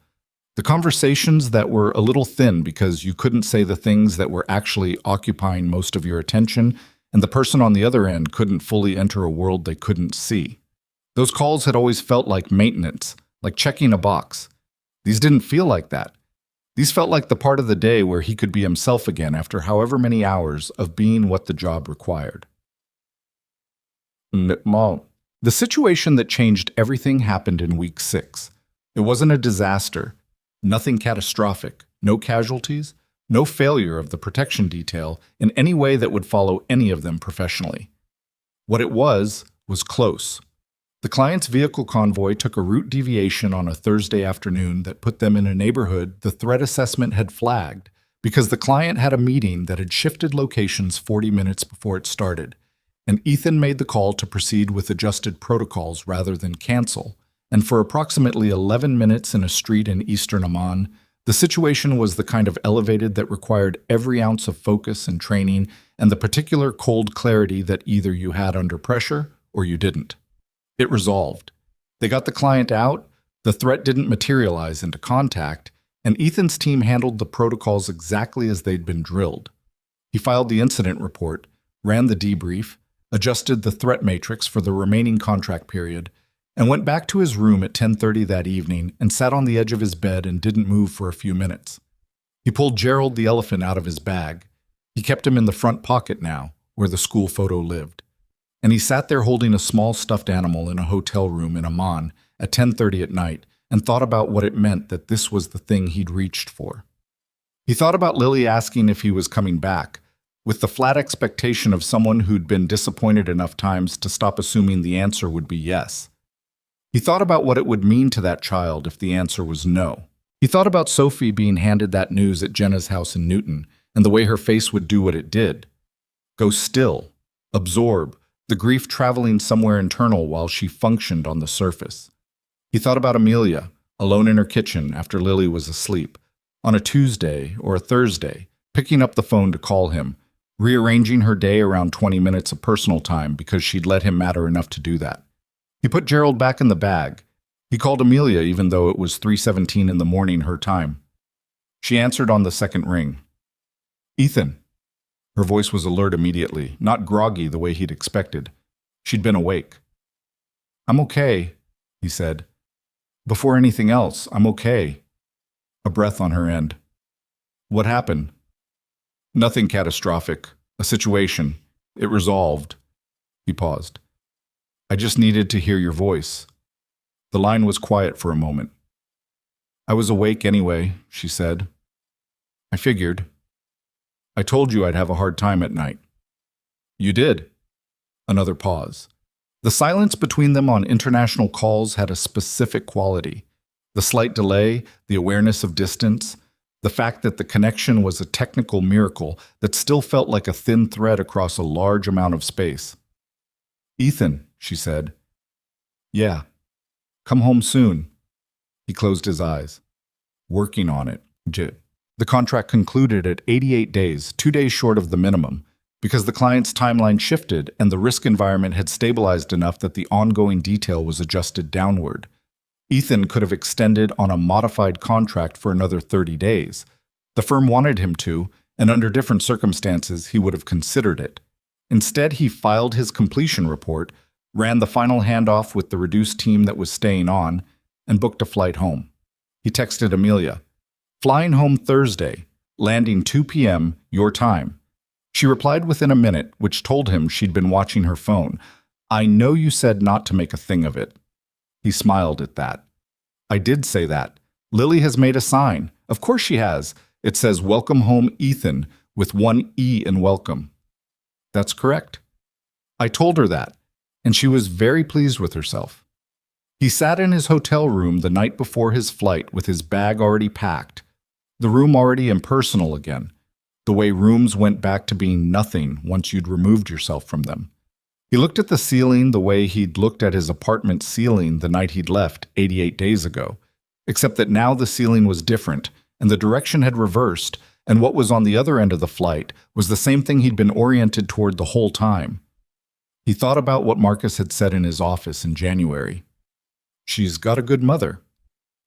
The conversations that were a little thin because you couldn't say the things that were actually occupying most of your attention, and the person on the other end couldn't fully enter a world they couldn't see. Those calls had always felt like maintenance, like checking a box. These didn't feel like that. These felt like the part of the day where he could be himself again after however many hours of being what the job required. The situation that changed everything happened in week 6. It wasn't a disaster, nothing catastrophic, no casualties, no failure of the protection detail in any way that would follow any of them professionally. What it was close. The client's vehicle convoy took a route deviation on a Thursday afternoon that put them in a neighborhood the threat assessment had flagged because the client had a meeting that had shifted locations 40 minutes before it started, and Ethan made the call to proceed with adjusted protocols rather than cancel. And for approximately 11 minutes in a street in eastern Amman, the situation was the kind of elevated that required every ounce of focus and training and the particular cold clarity that either you had under pressure or you didn't. It resolved. They got the client out, the threat didn't materialize into contact, and Ethan's team handled the protocols exactly as they'd been drilled. He filed the incident report, ran the debrief, adjusted the threat matrix for the remaining contract period, and went back to his room at 10:30 that evening and sat on the edge of his bed and didn't move for a few minutes. He pulled Gerald the elephant out of his bag. He kept him in the front pocket now, where the school photo lived. And he sat there holding a small stuffed animal in a hotel room in Amman at 10:30 at night and thought about what it meant that this was the thing he'd reached for. He thought about Lily asking if he was coming back, with the flat expectation of someone who'd been disappointed enough times to stop assuming the answer would be yes. He thought about what it would mean to that child if the answer was no. He thought about Sophie being handed that news at Jenna's house in Newton, and the way her face would do what it did. Go still, absorb, the grief traveling somewhere internal while she functioned on the surface. He thought about Amelia, alone in her kitchen after Lily was asleep, on a Tuesday or a Thursday, picking up the phone to call him, rearranging her day around 20 minutes of personal time because she'd let him matter enough to do that. He put Gerald back in the bag. He called Amelia even though it was 3:17 in the morning her time. She answered on the second ring. Ethan. Her voice was alert immediately, not groggy the way he'd expected. She'd been awake. I'm okay, he said. Before anything else, I'm okay. A breath on her end. What happened? Nothing catastrophic. A situation. It resolved. He paused. I just needed to hear your voice. The line was quiet for a moment. I was awake anyway, she said. I figured. I told you I'd have a hard time at night. You did. Another pause. The silence between them on international calls had a specific quality. The slight delay, the awareness of distance, the fact that the connection was a technical miracle that still felt like a thin thread across a large amount of space. Ethan, she said. Yeah. Come home soon. He closed his eyes. Working on it. The contract concluded at 88 days, 2 days short of the minimum, because the client's timeline shifted and the risk environment had stabilized enough that the ongoing detail was adjusted downward. Ethan could have extended on a modified contract for another 30 days. The firm wanted him to, and under different circumstances, he would have considered it. Instead, he filed his completion report, ran the final handoff with the reduced team that was staying on, and booked a flight home. He texted Amelia, flying home Thursday, landing 2 p.m. your time. She replied within a minute, which told him she'd been watching her phone. I know you said not to make a thing of it. He smiled at that. I did say that. Lily has made a sign. Of course she has. It says, Welcome home, Ethan, with one E in welcome. That's correct. I told her that, and she was very pleased with herself. He sat in his hotel room the night before his flight with his bag already packed, the room already impersonal again, the way rooms went back to being nothing once you'd removed yourself from them. He looked at the ceiling the way he'd looked at his apartment ceiling the night he'd left 88 days ago, except that now the ceiling was different, and the direction had reversed, and what was on the other end of the flight was the same thing he'd been oriented toward the whole time. He thought about what Marcus had said in his office in January. She's got a good mother.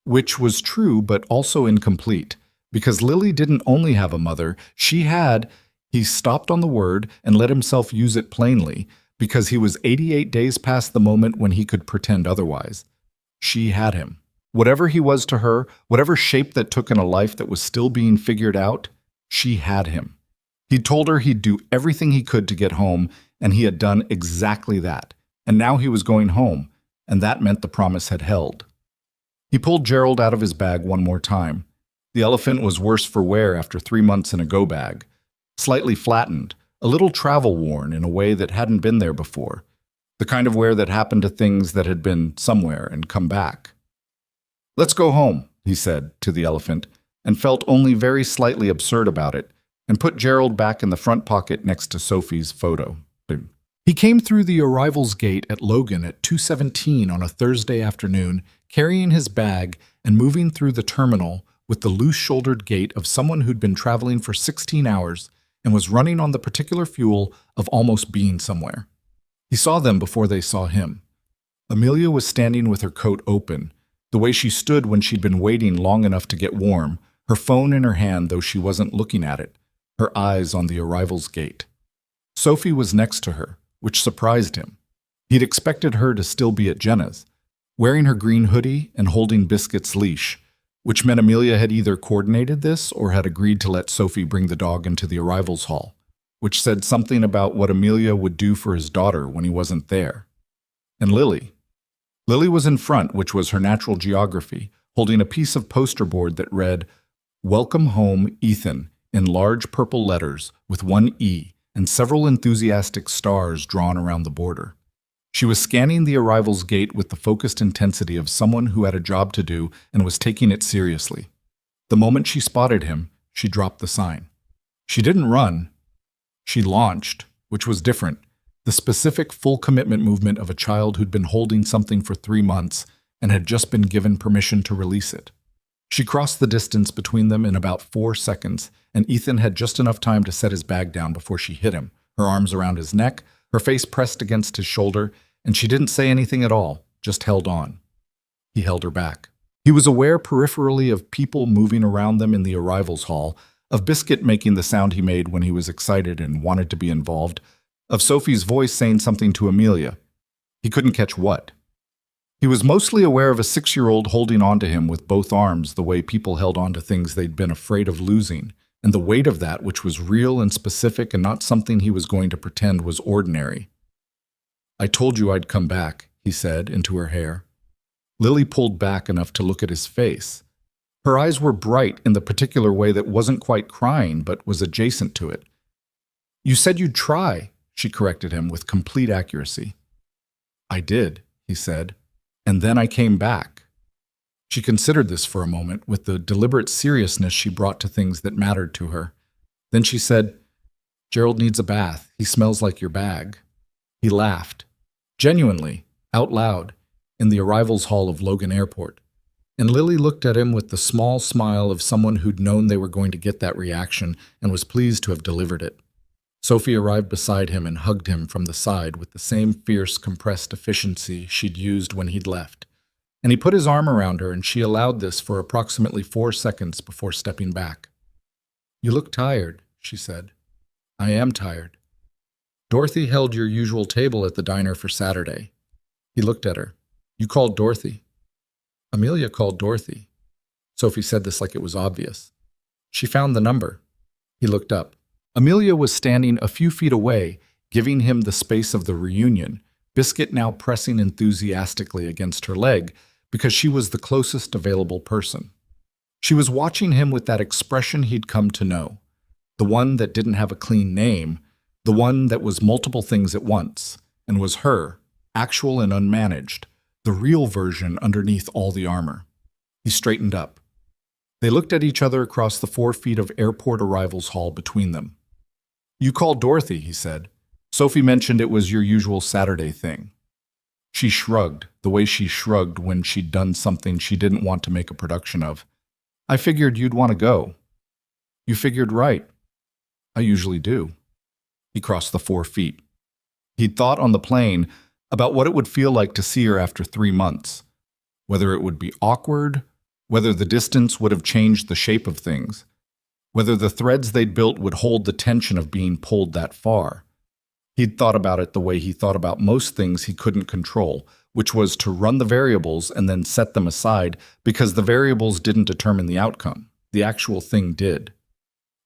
Which was true, but also incomplete, because Lily didn't only have a mother, she had. He stopped on the word and let himself use it plainly, because he was 88 days past the moment when he could pretend otherwise. She had him. Whatever he was to her, whatever shape that took in a life that was still being figured out, she had him. He'd told her he'd do everything he could to get home, and he had done exactly that. And now he was going home, and that meant the promise had held. He pulled Gerald out of his bag one more time. The elephant was worse for wear after 3 months in a go bag, slightly flattened, a little travel-worn in a way that hadn't been there before, the kind of wear that happened to things that had been somewhere and come back. Let's go home, he said to the elephant, and felt only very slightly absurd about it, and put Gerald back in the front pocket next to Sophie's photo. He came through the arrivals gate at Logan at 2:17 on a Thursday afternoon, carrying his bag and moving through the terminal with the loose-shouldered gait of someone who'd been traveling for 16 hours and was running on the particular fuel of almost being somewhere. He saw them before they saw him. Amelia was standing with her coat open, the way she stood when she'd been waiting long enough to get warm, her phone in her hand though she wasn't looking at it, her eyes on the arrivals gate. Sophie was next to her, which surprised him. He'd expected her to still be at Jenna's, wearing her green hoodie and holding Biscuit's leash, which meant Amelia had either coordinated this or had agreed to let Sophie bring the dog into the arrivals hall, which said something about what Amelia would do for his daughter when he wasn't there. And Lily. Lily was in front, which was her natural geography, holding a piece of poster board that read, "Welcome home, Ethan," in large purple letters with one E and several enthusiastic stars drawn around the border. She was scanning the arrivals gate with the focused intensity of someone who had a job to do and was taking it seriously. The moment she spotted him, she dropped the sign. She didn't run. She launched, which was different, the specific full commitment movement of a child who'd been holding something for 3 months and had just been given permission to release it. She crossed the distance between them in about 4 seconds, and Ethan had just enough time to set his bag down before she hit him, her arms around his neck, her face pressed against his shoulder, and she didn't say anything at all, just held on. He held her back. He was aware peripherally of people moving around them in the arrivals hall, of Biscuit making the sound he made when he was excited and wanted to be involved, of Sophie's voice saying something to Amelia. He couldn't catch what. He was mostly aware of a 6-year-old holding on to him with both arms the way people held on to things they'd been afraid of losing, and the weight of that which was real and specific and not something he was going to pretend was ordinary. "I told you I'd come back," he said into her hair. Lily pulled back enough to look at his face. Her eyes were bright in the particular way that wasn't quite crying but was adjacent to it. "You said you'd try," she corrected him with complete accuracy. "I did," he said. "And then I came back." She considered this for a moment with the deliberate seriousness she brought to things that mattered to her. Then she said, "Gerald needs a bath. He smells like your bag." He laughed, genuinely, out loud, in the arrivals hall of Logan Airport. And Lily looked at him with the small smile of someone who'd known they were going to get that reaction and was pleased to have delivered it. Sophie arrived beside him and hugged him from the side with the same fierce, compressed efficiency she'd used when he'd left. And he put his arm around her, and she allowed this for approximately 4 seconds before stepping back. "You look tired," she said. "I am tired. Dorothy held your usual table at the diner for Saturday." He looked at her. "You called Dorothy." "Amelia called Dorothy." Sophie said this like it was obvious. "She found the number." He looked up. Amelia was standing a few feet away, giving him the space of the reunion, Biscuit now pressing enthusiastically against her leg because she was the closest available person. She was watching him with that expression he'd come to know, the one that didn't have a clean name, the one that was multiple things at once, and was her, actual and unmanaged, the real version underneath all the armor. He straightened up. They looked at each other across the 4 feet of airport arrivals hall between them. "You called Dorothy," he said. "Sophie mentioned it was your usual Saturday thing." She shrugged, the way she shrugged when she'd done something she didn't want to make a production of. "I figured you'd want to go." "You figured right. I usually do." He crossed the 4 feet. He'd thought on the plane about what it would feel like to see her after 3 months, whether it would be awkward, whether the distance would have changed the shape of things, whether the threads they'd built would hold the tension of being pulled that far. He'd thought about it the way he thought about most things he couldn't control, which was to run the variables and then set them aside because the variables didn't determine the outcome. The actual thing did.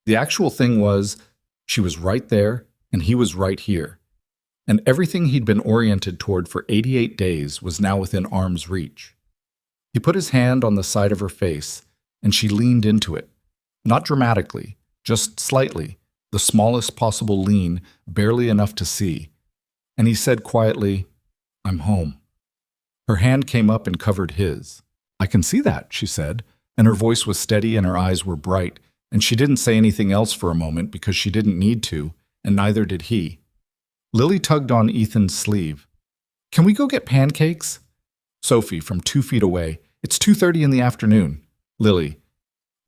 The actual thing was, she was right there and he was right here. And everything he'd been oriented toward for 88 days was now within arm's reach. He put his hand on the side of her face, and she leaned into it. Not dramatically, just slightly, the smallest possible lean, barely enough to see. And he said quietly, "I'm home." Her hand came up and covered his. "I can see that," she said, and her voice was steady and her eyes were bright, and she didn't say anything else for a moment because she didn't need to, and neither did he. Lily tugged on Ethan's sleeve. "Can we go get pancakes?" Sophie, from 2 feet away. "It's 2:30 in the afternoon." Lily.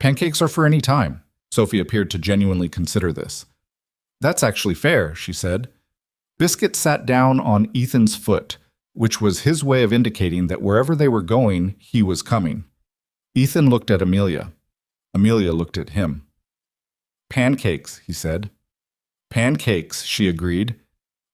"Pancakes are for any time." Sophie appeared to genuinely consider this. "That's actually fair," she said. Biscuit sat down on Ethan's foot, which was his way of indicating that wherever they were going, he was coming. Ethan looked at Amelia. Amelia looked at him. "Pancakes," he said. "Pancakes," she agreed.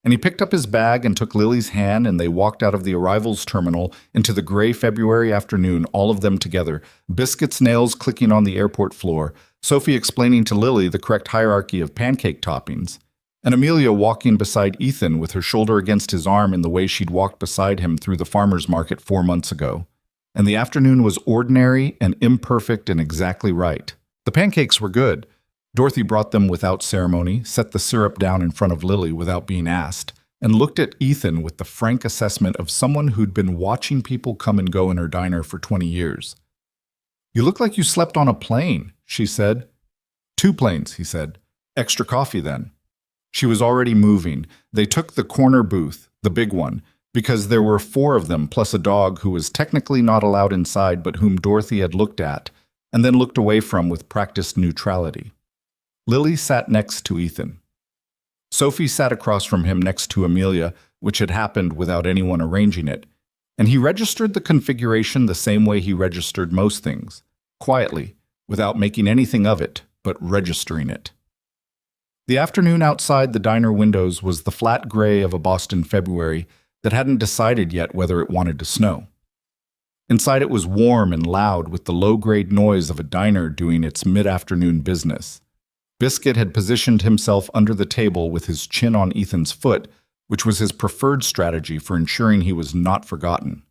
And he picked up his bag and took Lily's hand, and they walked out of the arrivals terminal into the gray February afternoon, all of them together, Biscuit's nails clicking on the airport floor, Sophie explaining to Lily the correct hierarchy of pancake toppings, and Amelia walking beside Ethan with her shoulder against his arm in the way she'd walked beside him through the farmer's market 4 months ago. And the afternoon was ordinary and imperfect and exactly right. The pancakes were good. Dorothy brought them without ceremony, set the syrup down in front of Lily without being asked, and looked at Ethan with the frank assessment of someone who'd been watching people come and go in her diner for 20 years. "You look like you slept on a plane," she said. "2 planes," he said. "Extra coffee, then." She was already moving. They took the corner booth, the big one, because there were 4 of them, plus a dog who was technically not allowed inside but whom Dorothy had looked at, and then looked away from with practiced neutrality. Lily sat next to Ethan. Sophie sat across from him next to Amelia, which had happened without anyone arranging it, and he registered the configuration the same way he registered most things, quietly, without making anything of it, but registering it. The afternoon outside the diner windows was the flat gray of a Boston February that hadn't decided yet whether it wanted to snow. Inside it was warm and loud with the low-grade noise of a diner doing its mid-afternoon business. Biscuit had positioned himself under the table with his chin on Ethan's foot, which was his preferred strategy for ensuring he was not forgotten.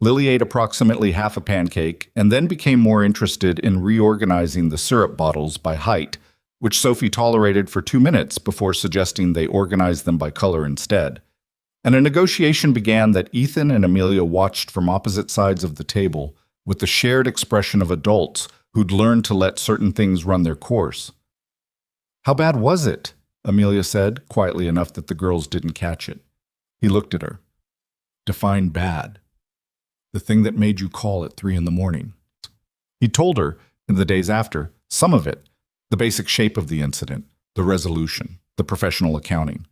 Lily ate approximately half a pancake and then became more interested in reorganizing the syrup bottles by height, which Sophie tolerated for 2 minutes before suggesting they organize them by color instead. And a negotiation began that Ethan and Amelia watched from opposite sides of the table with the shared expression of adults who'd learned to let certain things run their course. "How bad was it?" Amelia said, quietly enough that the girls didn't catch it. He looked at her. "Define bad." "The thing that made you call at 3 in the morning." He told her, in the days after, some of it, the basic shape of the incident, the resolution, the professional accounting.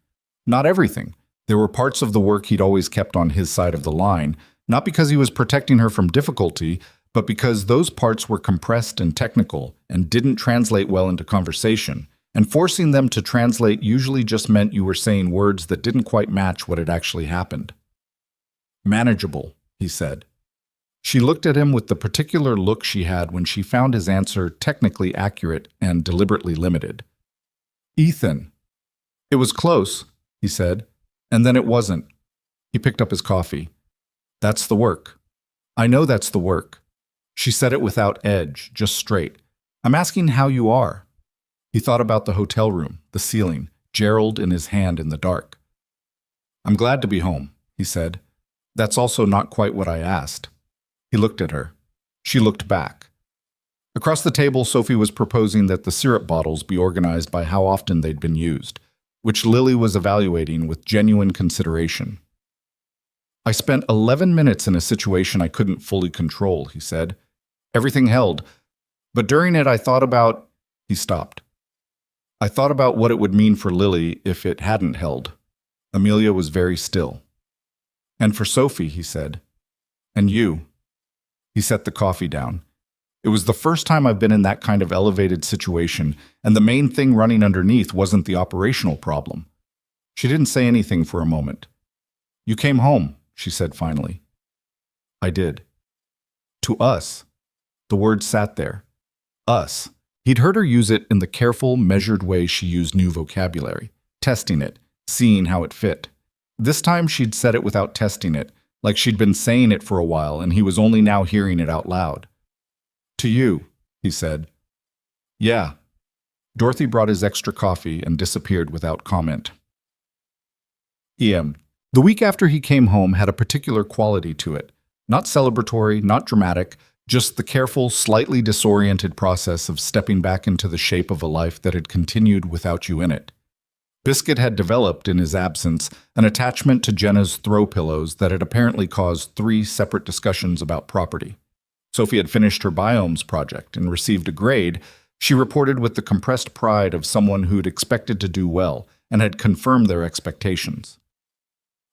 Not everything. There were parts of the work he'd always kept on his side of the line, not because he was protecting her from difficulty, but because those parts were compressed and technical and didn't translate well into conversation, and forcing them to translate usually just meant you were saying words that didn't quite match what had actually happened. "Manageable," he said. She looked at him with the particular look she had when she found his answer technically accurate and deliberately limited. "Ethan." "It was close," he said, "and then it wasn't." He picked up his coffee. "That's the work." "I know that's the work." She said it without edge, just straight. "I'm asking how you are." He thought about the hotel room, the ceiling, Gerald in his hand in the dark. "I'm glad to be home," he said. "That's also not quite what I asked." He looked at her. She looked back. Across the table, Sophie was proposing that the syrup bottles be organized by how often they'd been used, which Lily was evaluating with genuine consideration. "I spent 11 minutes in a situation I couldn't fully control," he said. "Everything held. But during it, I thought about—" He stopped. "I thought about what it would mean for Lily if it hadn't held." Amelia was very still. "And for Sophie," he said. "And you." He set the coffee down. "It was the first time I've been in that kind of elevated situation, and the main thing running underneath wasn't the operational problem." She didn't say anything for a moment. "You came home," she said finally. "I did." "To us." The word sat there. Us. He'd heard her use it in the careful, measured way she used new vocabulary, testing it, seeing how it fit. This time she'd said it without testing it, like she'd been saying it for a while and he was only now hearing it out loud. "To you," he said. "Yeah." Dorothy brought his extra coffee and disappeared without comment. E.M. The week after he came home had a particular quality to it. Not celebratory, not dramatic, just the careful, slightly disoriented process of stepping back into the shape of a life that had continued without you in it. Biscuit had developed, in his absence, an attachment to Jenna's throw pillows that had apparently caused 3 separate discussions about property. Sophie had finished her biomes project and received a grade. She reported with the compressed pride of someone who'd expected to do well and had confirmed their expectations.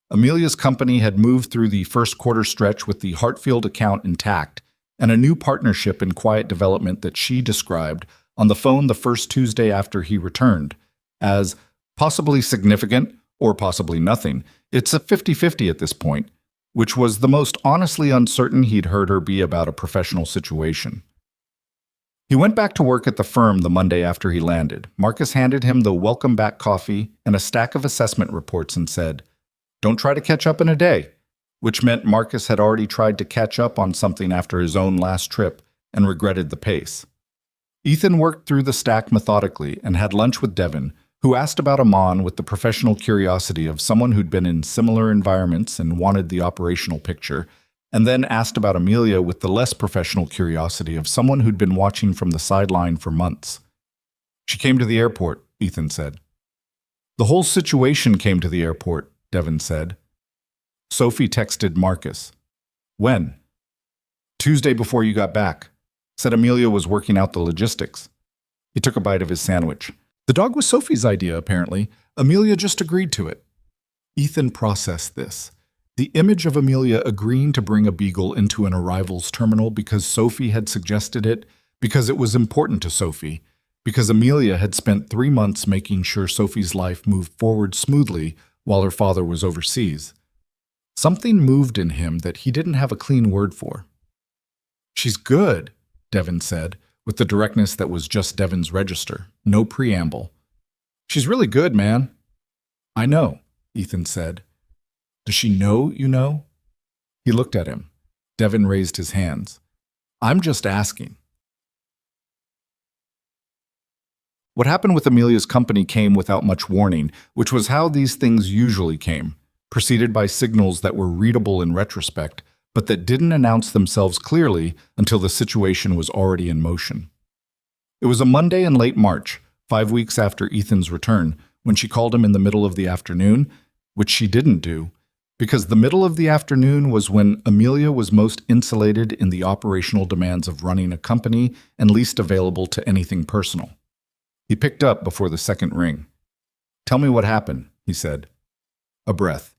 Amelia's company had moved through the first quarter stretch with the Hartfield account intact and a new partnership in quiet development that she described on the phone the first Tuesday after he returned as possibly significant or possibly nothing. It's a 50-50 at this point, which was the most honestly uncertain he'd heard her be about a professional situation. He went back to work at the firm the Monday after he landed. Marcus handed him the welcome back coffee and a stack of assessment reports and said, "Don't try to catch up in a day," which meant Marcus had already tried to catch up on something after his own last trip and regretted the pace. Ethan worked through the stack methodically and had lunch with Devin, who asked about Amon with the professional curiosity of someone who'd been in similar environments and wanted the operational picture, and then asked about Amelia with the less professional curiosity of someone who'd been watching from the sideline for months. "She came to the airport," Ethan said. "The whole situation came to the airport," Devin said. Sophie texted Marcus. "When?" "Tuesday before you got back. Said Amelia was working out the logistics." He took a bite of his sandwich. The dog was Sophie's idea, apparently. Amelia just agreed to it. Ethan processed this. The image of Amelia agreeing to bring a beagle into an arrivals terminal because Sophie had suggested it, because it was important to Sophie, because Amelia had spent 3 months making sure Sophie's life moved forward smoothly while her father was overseas. Something moved in him that he didn't have a clean word for. "She's good," Devin said, with the directness that was just Devin's register, no preamble. "She's really good, man." "I know," Ethan said. "Does she know you know?" He looked at him. Devin raised his hands. "I'm just asking." What happened with Amelia's company came without much warning, which was how these things usually came, preceded by signals that were readable in retrospect, but that didn't announce themselves clearly until the situation was already in motion. It was a Monday in late March, 5 weeks after Ethan's return, when she called him in the middle of the afternoon, which she didn't do, because the middle of the afternoon was when Amelia was most insulated in the operational demands of running a company and least available to anything personal. He picked up before the second ring. "Tell me what happened," he said. A breath.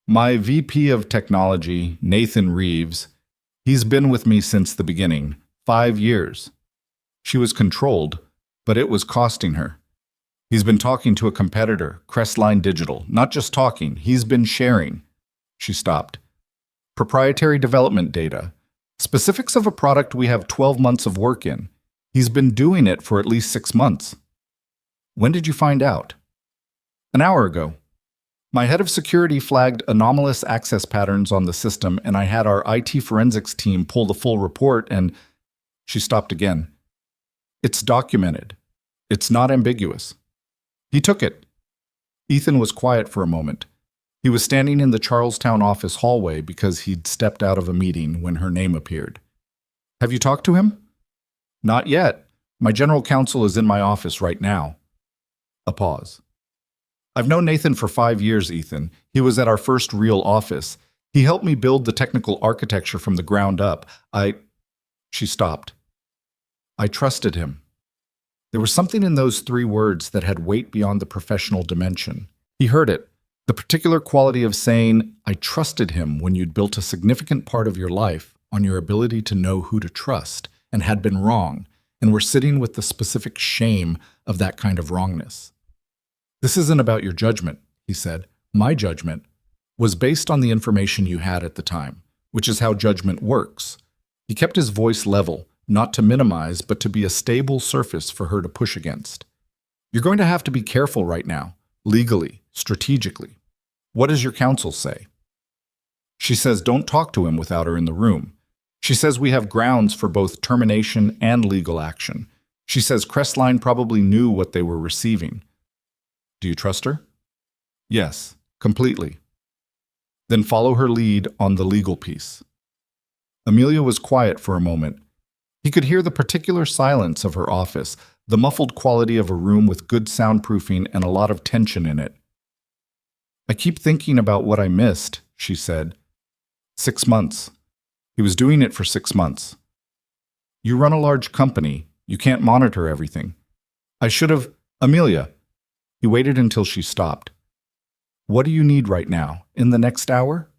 "My VP of Technology, Nathan Reeves, he's been with me since the beginning, 5 years. She was controlled, but it was costing her. He's been talking to a competitor, Crestline Digital. Not just talking, he's been sharing." She stopped. "Proprietary development data. Specifics of a product we have 12 months of work in. He's been doing it for at least 6 months. When did you find out?" "An hour ago. My head of security flagged anomalous access patterns on the system, and I had our IT forensics team pull the full report and—" She stopped again. "It's documented. It's not ambiguous." He took it. Ethan was quiet for a moment. He was standing in the Charlestown office hallway because he'd stepped out of a meeting when her name appeared. "Have you talked to him?" "Not yet. My general counsel is in my office right now." A pause. "I've known Nathan for 5 years, Ethan. He was at our first real office. He helped me build the technical architecture from the ground up. She stopped. "I trusted him." There was something in those 3 words that had weight beyond the professional dimension. He heard it. The particular quality of saying, "I trusted him," when you'd built a significant part of your life on your ability to know who to trust and had been wrong, and were sitting with the specific shame of that kind of wrongness. "This isn't about your judgment," he said. "My judgment was based on the information you had at the time, which is how judgment works." He kept his voice level, not to minimize, but to be a stable surface for her to push against. "You're going to have to be careful right now, legally, strategically. What does your counsel say?" She says don't talk to him without her in the room. She says we have grounds for both termination and legal action. She says Crestline probably knew what they were receiving. "Do you trust her?" "Yes, completely." "Then follow her lead on the legal piece." Amelia was quiet for a moment. He could hear the particular silence of her office, the muffled quality of a room with good soundproofing and a lot of tension in it. I keep thinking about what I missed, she said. 6 months. He was doing it for 6 months. You run a large company. You can't monitor everything. I should have... Amelia. He waited until she stopped. What do you need right now? In the next hour?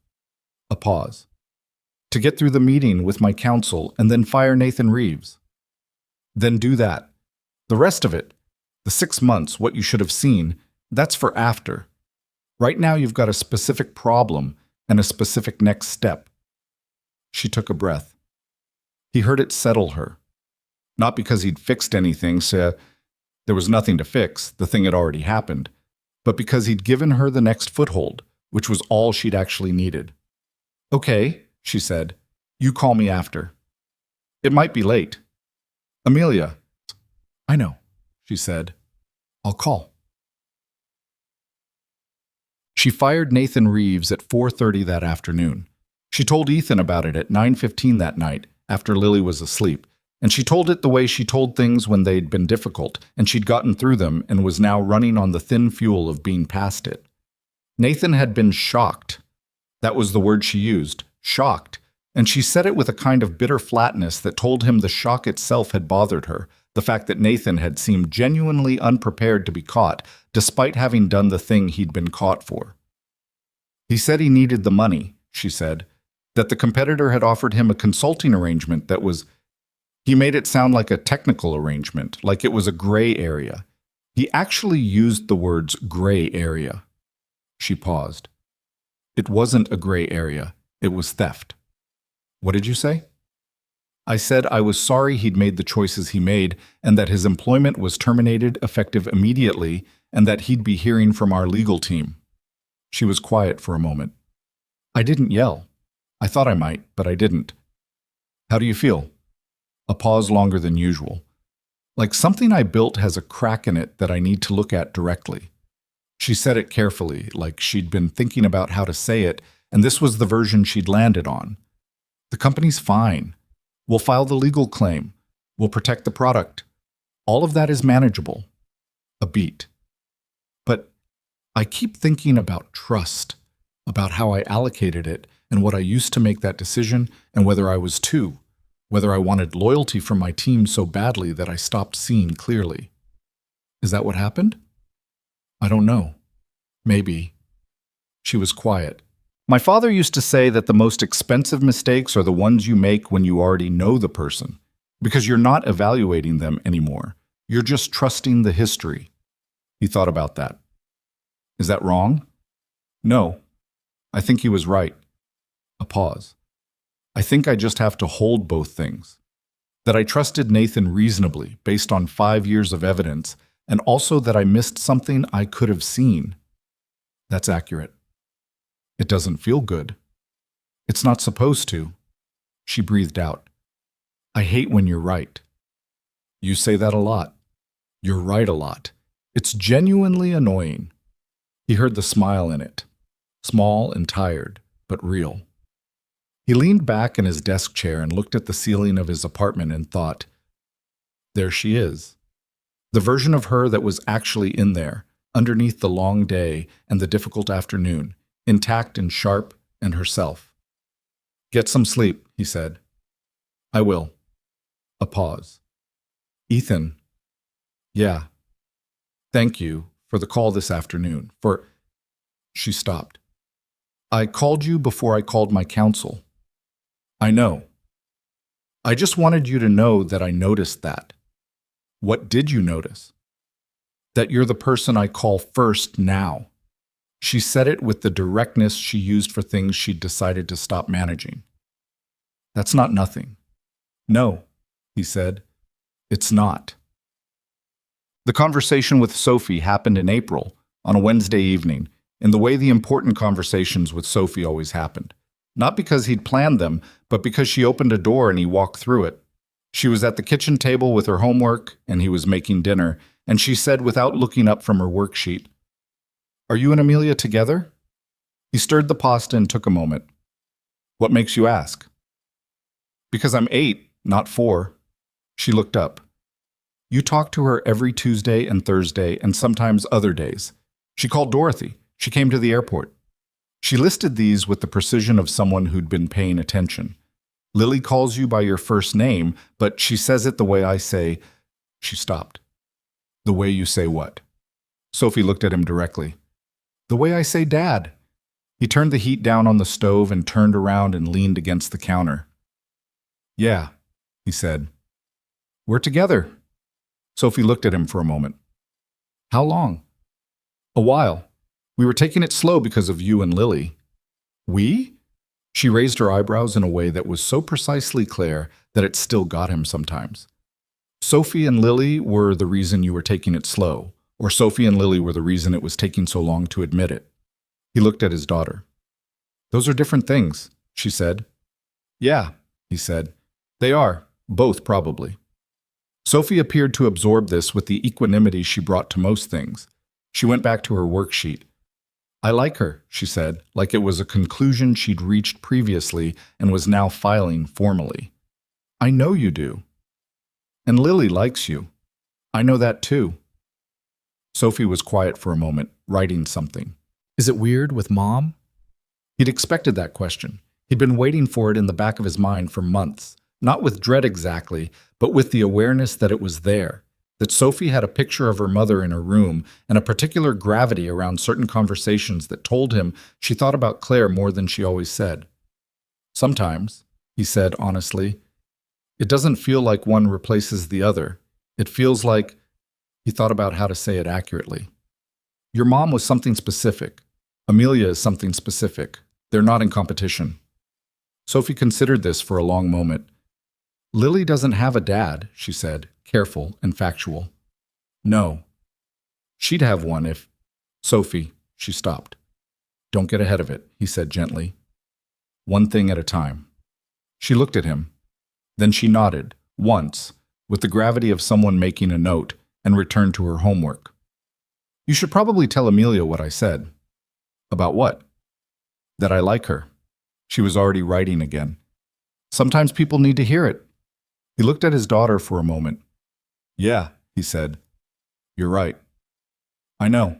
A pause. To get through the meeting with my counsel and then fire Nathan Reeves. Then do that. The rest of it, the 6 months, what you should have seen, that's for after. Right now you've got a specific problem and a specific next step. She took a breath. He heard it settle her. Not because he'd fixed anything, so there was nothing to fix, the thing had already happened, but because he'd given her the next foothold, which was all she'd actually needed. Okay, she said. You call me after. It might be late. Amelia. I know, she said. I'll call. She fired Nathan Reeves at 4:30 that afternoon. She told Ethan about it at 9:15 that night, after Lily was asleep, and she told it the way she told things when they'd been difficult, and she'd gotten through them and was now running on the thin fuel of being past it. Nathan had been shocked. That was the word she used, shocked, and she said it with a kind of bitter flatness that told him the shock itself had bothered her, the fact that Nathan had seemed genuinely unprepared to be caught, despite having done the thing he'd been caught for. He said he needed the money, she said, that the competitor had offered him a consulting arrangement that was... He made it sound like a technical arrangement, like it was a gray area. He actually used the words gray area. She paused. It wasn't a gray area. It was theft. What did you say? I said I was sorry he'd made the choices he made and that his employment was terminated effective immediately and that he'd be hearing from our legal team. She was quiet for a moment. I didn't yell. I thought I might, but I didn't. How do you feel? A pause longer than usual. Like something I built has a crack in it that I need to look at directly. She said it carefully, like she'd been thinking about how to say it, and this was the version she'd landed on. The company's fine. We'll file the legal claim. We'll protect the product. All of that is manageable. A beat. But I keep thinking about trust, about how I allocated it and what I used to make that decision and whether I was too, whether I wanted loyalty from my team so badly that I stopped seeing clearly. Is that what happened? I don't know. Maybe. She was quiet. My father used to say that the most expensive mistakes are the ones you make when you already know the person, because you're not evaluating them anymore. You're just trusting the history. He thought about that. Is that wrong? No. I think he was right. A pause. I think I just have to hold both things. That I trusted Nathan reasonably, based on 5 years of evidence, and also that I missed something I could have seen. That's accurate. It doesn't feel good. It's not supposed to. She breathed out. I hate when you're right. You say that a lot. You're right a lot. It's genuinely annoying. He heard the smile in it. Small and tired, but real. He leaned back in his desk chair and looked at the ceiling of his apartment and thought, there she is. The version of her that was actually in there, underneath the long day and the difficult afternoon, intact and sharp and herself. Get some sleep, he said. I will. A pause. Ethan. Yeah. Thank you for the call this afternoon, for... She stopped. I called you before I called my counsel. I know. I just wanted you to know that I noticed that. What did you notice? That you're the person I call first now. She said it with the directness she used for things she'd decided to stop managing. That's not nothing. No, he said. It's not. The conversation with Sophie happened in April, on a Wednesday evening, in the way the important conversations with Sophie always happened. Not because he'd planned them, but because she opened a door and he walked through it. She was at the kitchen table with her homework, and he was making dinner, and she said without looking up from her worksheet, Are you and Amelia together? He stirred the pasta and took a moment. What makes you ask? Because I'm 8, not 4. She looked up. You talk to her every Tuesday and Thursday and sometimes other days. She called Dorothy. She came to the airport. She listed these with the precision of someone who'd been paying attention. Lily calls you by your first name, but she says it the way I say. She stopped. The way you say what? Sophie looked at him directly. The way I say Dad. He turned the heat down on the stove and turned around and leaned against the counter. Yeah, he said. We're together. Sophie looked at him for a moment. How long? A while. We were taking it slow because of you and Lily. We? She raised her eyebrows in a way that was so precisely clear that it still got him sometimes. Sophie and Lily were the reason you were taking it slow, or Sophie and Lily were the reason it was taking so long to admit it. He looked at his daughter. Those are different things, she said. Yeah, he said. They are, both probably. Sophie appeared to absorb this with the equanimity she brought to most things. She went back to her worksheet. I like her, she said, like it was a conclusion she'd reached previously and was now filing formally. I know you do. And Lily likes you. I know that too. Sophie was quiet for a moment, writing something. Is it weird with Mom? He'd expected that question. He'd been waiting for it in the back of his mind for months, not with dread exactly, but with the awareness that it was there, that Sophie had a picture of her mother in her room and a particular gravity around certain conversations that told him she thought about Claire more than she always said. Sometimes, he said honestly, it doesn't feel like one replaces the other. It feels like, he thought about how to say it accurately. Your mom was something specific. Amelia is something specific. They're not in competition. Sophie considered this for a long moment. Lily doesn't have a dad, she said, careful and factual. No. She'd have one if... Sophie, she stopped. Don't get ahead of it, he said gently. One thing at a time. She looked at him. Then she nodded, once, with the gravity of someone making a note, and returned to her homework. You should probably tell Amelia what I said. About what? That I like her. She was already writing again. Sometimes people need to hear it. He looked at his daughter for a moment. Yeah, he said. You're right. I know.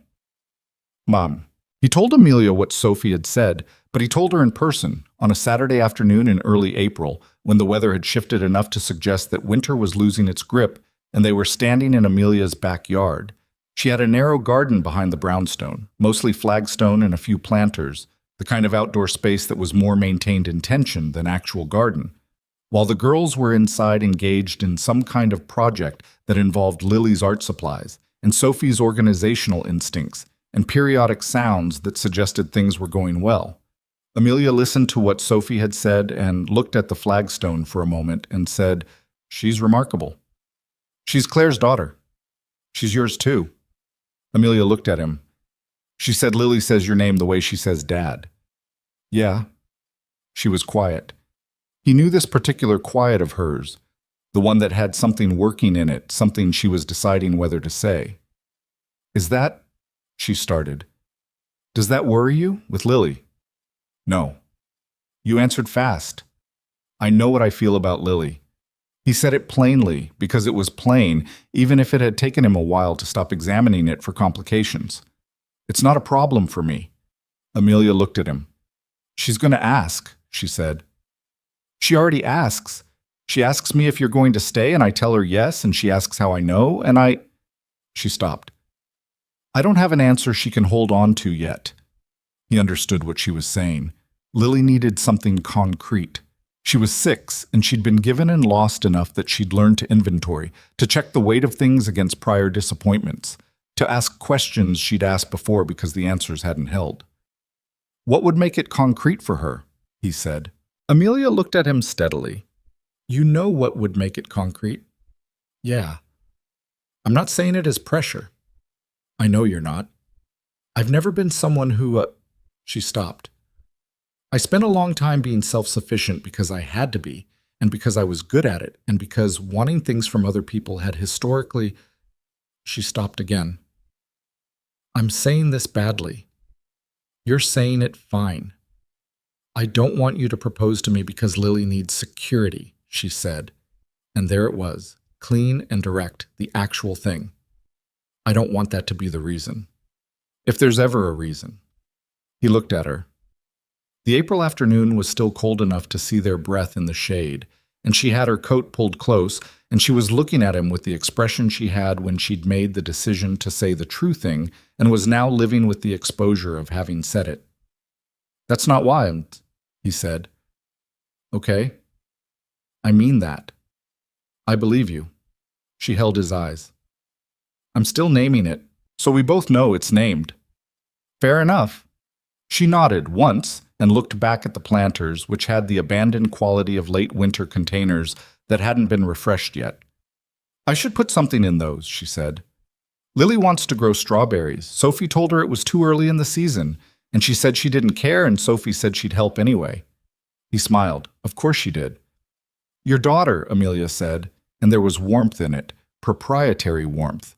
Mom. He told Amelia what Sophie had said, but he told her in person, on a Saturday afternoon in early April, when the weather had shifted enough to suggest that winter was losing its grip, and they were standing in Amelia's backyard. She had a narrow garden behind the brownstone, mostly flagstone and a few planters, the kind of outdoor space that was more maintained intention than actual garden. While the girls were inside engaged in some kind of project that involved Lily's art supplies and Sophie's organizational instincts and periodic sounds that suggested things were going well. Amelia listened to what Sophie had said and looked at the flagstone for a moment and said, She's remarkable. She's Claire's daughter. She's yours too. Amelia looked at him. She said Lily says your name the way she says Dad. Yeah. She was quiet. He knew this particular quiet of hers, the one that had something working in it, something she was deciding whether to say. Is that, she started. Does that worry you with Lily? No. You answered fast. I know what I feel about Lily. He said it plainly because it was plain, even if it had taken him a while to stop examining it for complications. It's not a problem for me. Amelia looked at him. She's going to ask, she said. She already asks. She asks me if you're going to stay, and I tell her yes, and she asks how I know, and I... She stopped. I don't have an answer she can hold on to yet. He understood what she was saying. Lily needed something concrete. She was 6, and she'd been given and lost enough that she'd learned to inventory, to check the weight of things against prior disappointments, to ask questions she'd asked before because the answers hadn't held. What would make it concrete for her? He said. Amelia looked at him steadily. You know what would make it concrete? Yeah. I'm not saying it as pressure. I know you're not. I've never been someone who... She stopped. I spent a long time being self-sufficient because I had to be, and because I was good at it, and because wanting things from other people had historically... She stopped again. I'm saying this badly. You're saying it fine. I don't want you to propose to me because Lily needs security, she said. And there it was, clean and direct, the actual thing. I don't want that to be the reason. If there's ever a reason. He looked at her. The April afternoon was still cold enough to see their breath in the shade, and she had her coat pulled close, and she was looking at him with the expression she had when she'd made the decision to say the true thing and was now living with the exposure of having said it. That's not why, he said. Okay. I mean that. I believe you. She held his eyes. I'm still naming it, so we both know it's named. Fair enough. She nodded once and looked back at the planters, which had the abandoned quality of late winter containers that hadn't been refreshed yet. I should put something in those, she said. Lily wants to grow strawberries. Sophie told her it was too early in the season, and she said she didn't care, and Sophie said she'd help anyway. He smiled. Of course she did. Your daughter, Amelia said, and there was warmth in it, proprietary warmth,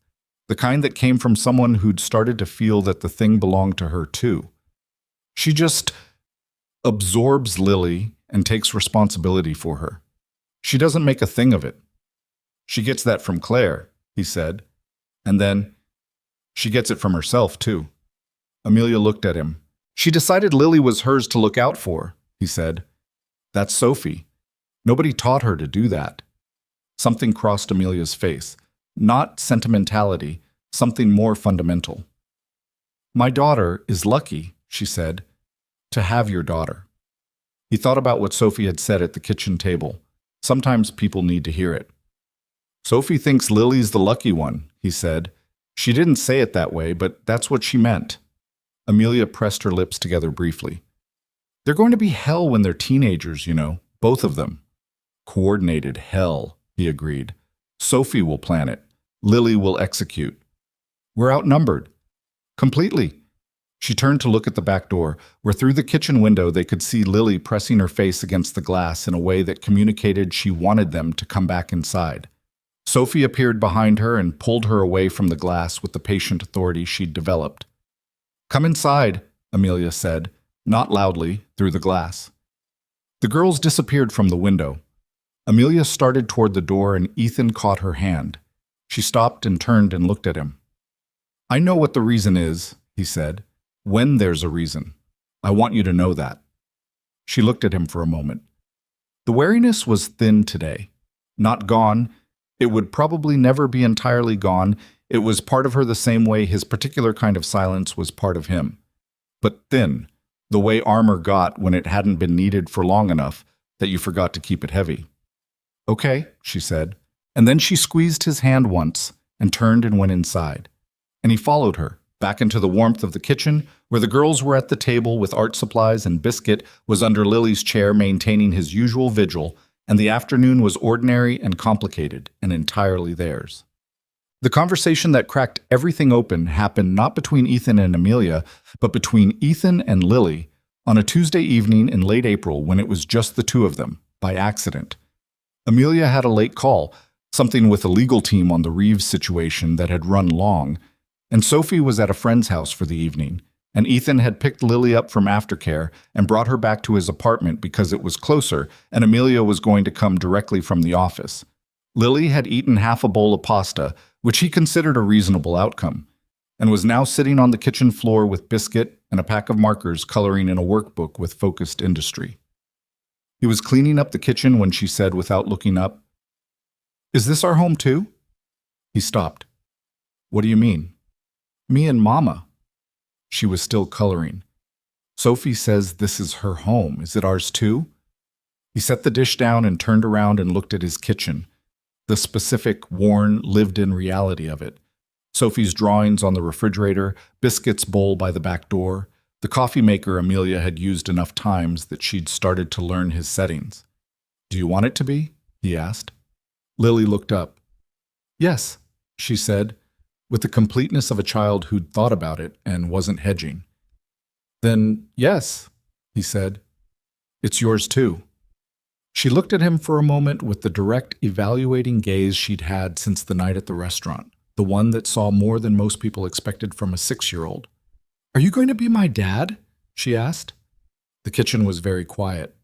the kind that came from someone who'd started to feel that the thing belonged to her too. She just absorbs Lily and takes responsibility for her. She doesn't make a thing of it. She gets that from Claire, he said. And then she gets it from herself, too. Amelia looked at him. She decided Lily was hers to look out for, he said. That's Sophie. Nobody taught her to do that. Something crossed Amelia's face. Not sentimentality, something more fundamental. My daughter is lucky, she said, to have your daughter. He thought about what Sophie had said at the kitchen table. Sometimes people need to hear it. Sophie thinks Lily's the lucky one, he said. She didn't say it that way, but that's what she meant. Amelia pressed her lips together briefly. They're going to be hell when they're teenagers, you know, both of them. Coordinated hell, he agreed. Sophie will plan it. Lily will execute. We're outnumbered. Completely. She turned to look at the back door, where through the kitchen window they could see Lily pressing her face against the glass in a way that communicated she wanted them to come back inside. Sophie appeared behind her and pulled her away from the glass with the patient authority she'd developed. Come inside, Amelia said, not loudly, through the glass. The girls disappeared from the window. Amelia started toward the door and Ethan caught her hand. She stopped and turned and looked at him. I know what the reason is, he said. When there's a reason. I want you to know that. She looked at him for a moment. The wariness was thin today. Not gone. It would probably never be entirely gone. It was part of her the same way his particular kind of silence was part of him. But thin, the way armor got when it hadn't been needed for long enough that you forgot to keep it heavy. Okay, she said, and then she squeezed his hand once and turned and went inside. And he followed her, back into the warmth of the kitchen, where the girls were at the table with art supplies and Biscuit was under Lily's chair maintaining his usual vigil, and the afternoon was ordinary and complicated and entirely theirs. The conversation that cracked everything open happened not between Ethan and Amelia, but between Ethan and Lily on a Tuesday evening in late April when it was just the two of them, by accident. Amelia had a late call, something with a legal team on the Reeves situation that had run long, and Sophie was at a friend's house for the evening, and Ethan had picked Lily up from aftercare and brought her back to his apartment because it was closer and Amelia was going to come directly from the office. Lily had eaten half a bowl of pasta, which he considered a reasonable outcome, and was now sitting on the kitchen floor with Biscuit and a pack of markers coloring in a workbook with focused industry. He was cleaning up the kitchen when she said without looking up, Is this our home too? He stopped. What do you mean? Me and Mama. She was still coloring. Sophie says this is her home. Is it ours too? He set the dish down and turned around and looked at his kitchen, the specific, worn, lived-in reality of it. Sophie's drawings on the refrigerator, Biscuit's bowl by the back door, the coffee maker Amelia had used enough times that she'd started to learn his settings. Do you want it to be? He asked. Lily looked up. Yes, she said, with the completeness of a child who'd thought about it and wasn't hedging. Then, yes, he said. It's yours too. She looked at him for a moment with the direct, evaluating gaze she'd had since the night at the restaurant, the one that saw more than most people expected from a 6-year-old. Are you going to be my dad? She asked. The kitchen was very quiet.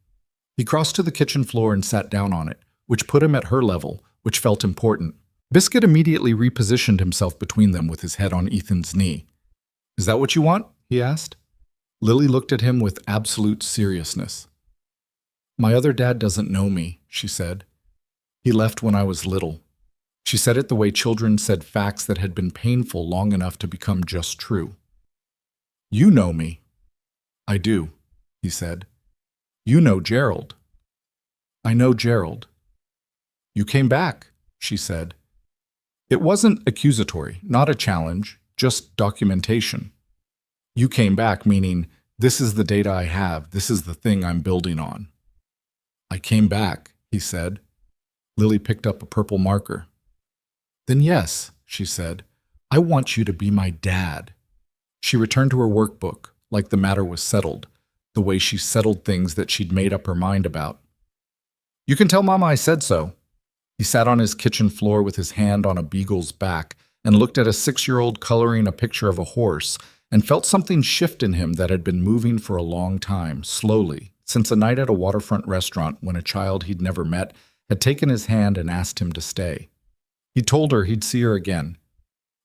He crossed to the kitchen floor and sat down on it, which put him at her level, which felt important. Biscuit immediately repositioned himself between them with his head on Ethan's knee. "Is that what you want?" he asked. Lily looked at him with absolute seriousness. "My other dad doesn't know me," she said. "He left when I was little." She said it the way children said facts that had been painful long enough to become just true. "You know me." "I do," he said. "You know Gerald." "I know Gerald." "You came back," she said. It wasn't accusatory, not a challenge, just documentation. "You came back," meaning, this is the data I have, this is the thing I'm building on. "I came back," he said. Lily picked up a purple marker. "Then yes," she said, "I want you to be my dad." She returned to her workbook, like the matter was settled, the way she settled things that she'd made up her mind about. "You can tell Mama I said so." He sat on his kitchen floor with his hand on a beagle's back and looked at a 6-year-old coloring a picture of a horse and felt something shift in him that had been moving for a long time, slowly, since a night at a waterfront restaurant when a child he'd never met had taken his hand and asked him to stay. He told her he'd see her again.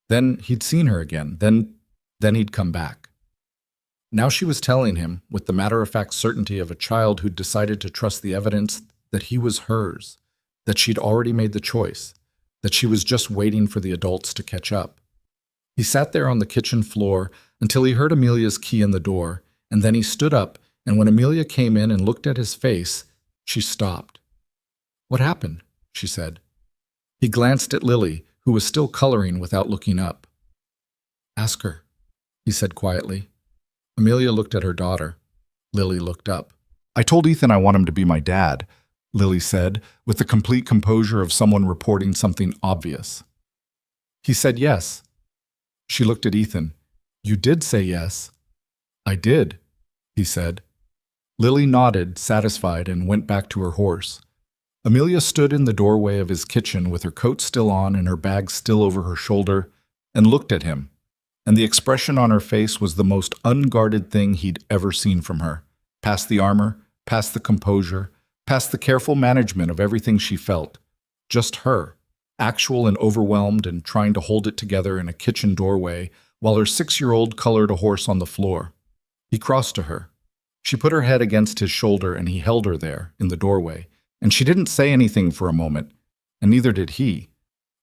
Then he'd seen her again. Then he'd come back. Now she was telling him, with the matter-of-fact certainty of a child who'd decided to trust the evidence, that he was hers, that she'd already made the choice, that she was just waiting for the adults to catch up. He sat there on the kitchen floor until he heard Amelia's key in the door, and then he stood up, and when Amelia came in and looked at his face, she stopped. "What happened?" she said. He glanced at Lily, who was still coloring without looking up. "Ask her," he said quietly. Amelia looked at her daughter. Lily looked up. "I told Ethan I want him to be my dad," Lily said, with the complete composure of someone reporting something obvious. He said yes. She looked at Ethan. "You did say yes." "I did," he said. Lily nodded, satisfied, and went back to her horse. Amelia stood in the doorway of his kitchen with her coat still on and her bag still over her shoulder, and looked at him. And the expression on her face was the most unguarded thing he'd ever seen from her, past the armor, past the composure, past the careful management of everything she felt. Just her, actual and overwhelmed and trying to hold it together in a kitchen doorway while her 6-year-old colored a horse on the floor. He crossed to her. She put her head against his shoulder and he held her there, in the doorway, and she didn't say anything for a moment, and neither did he,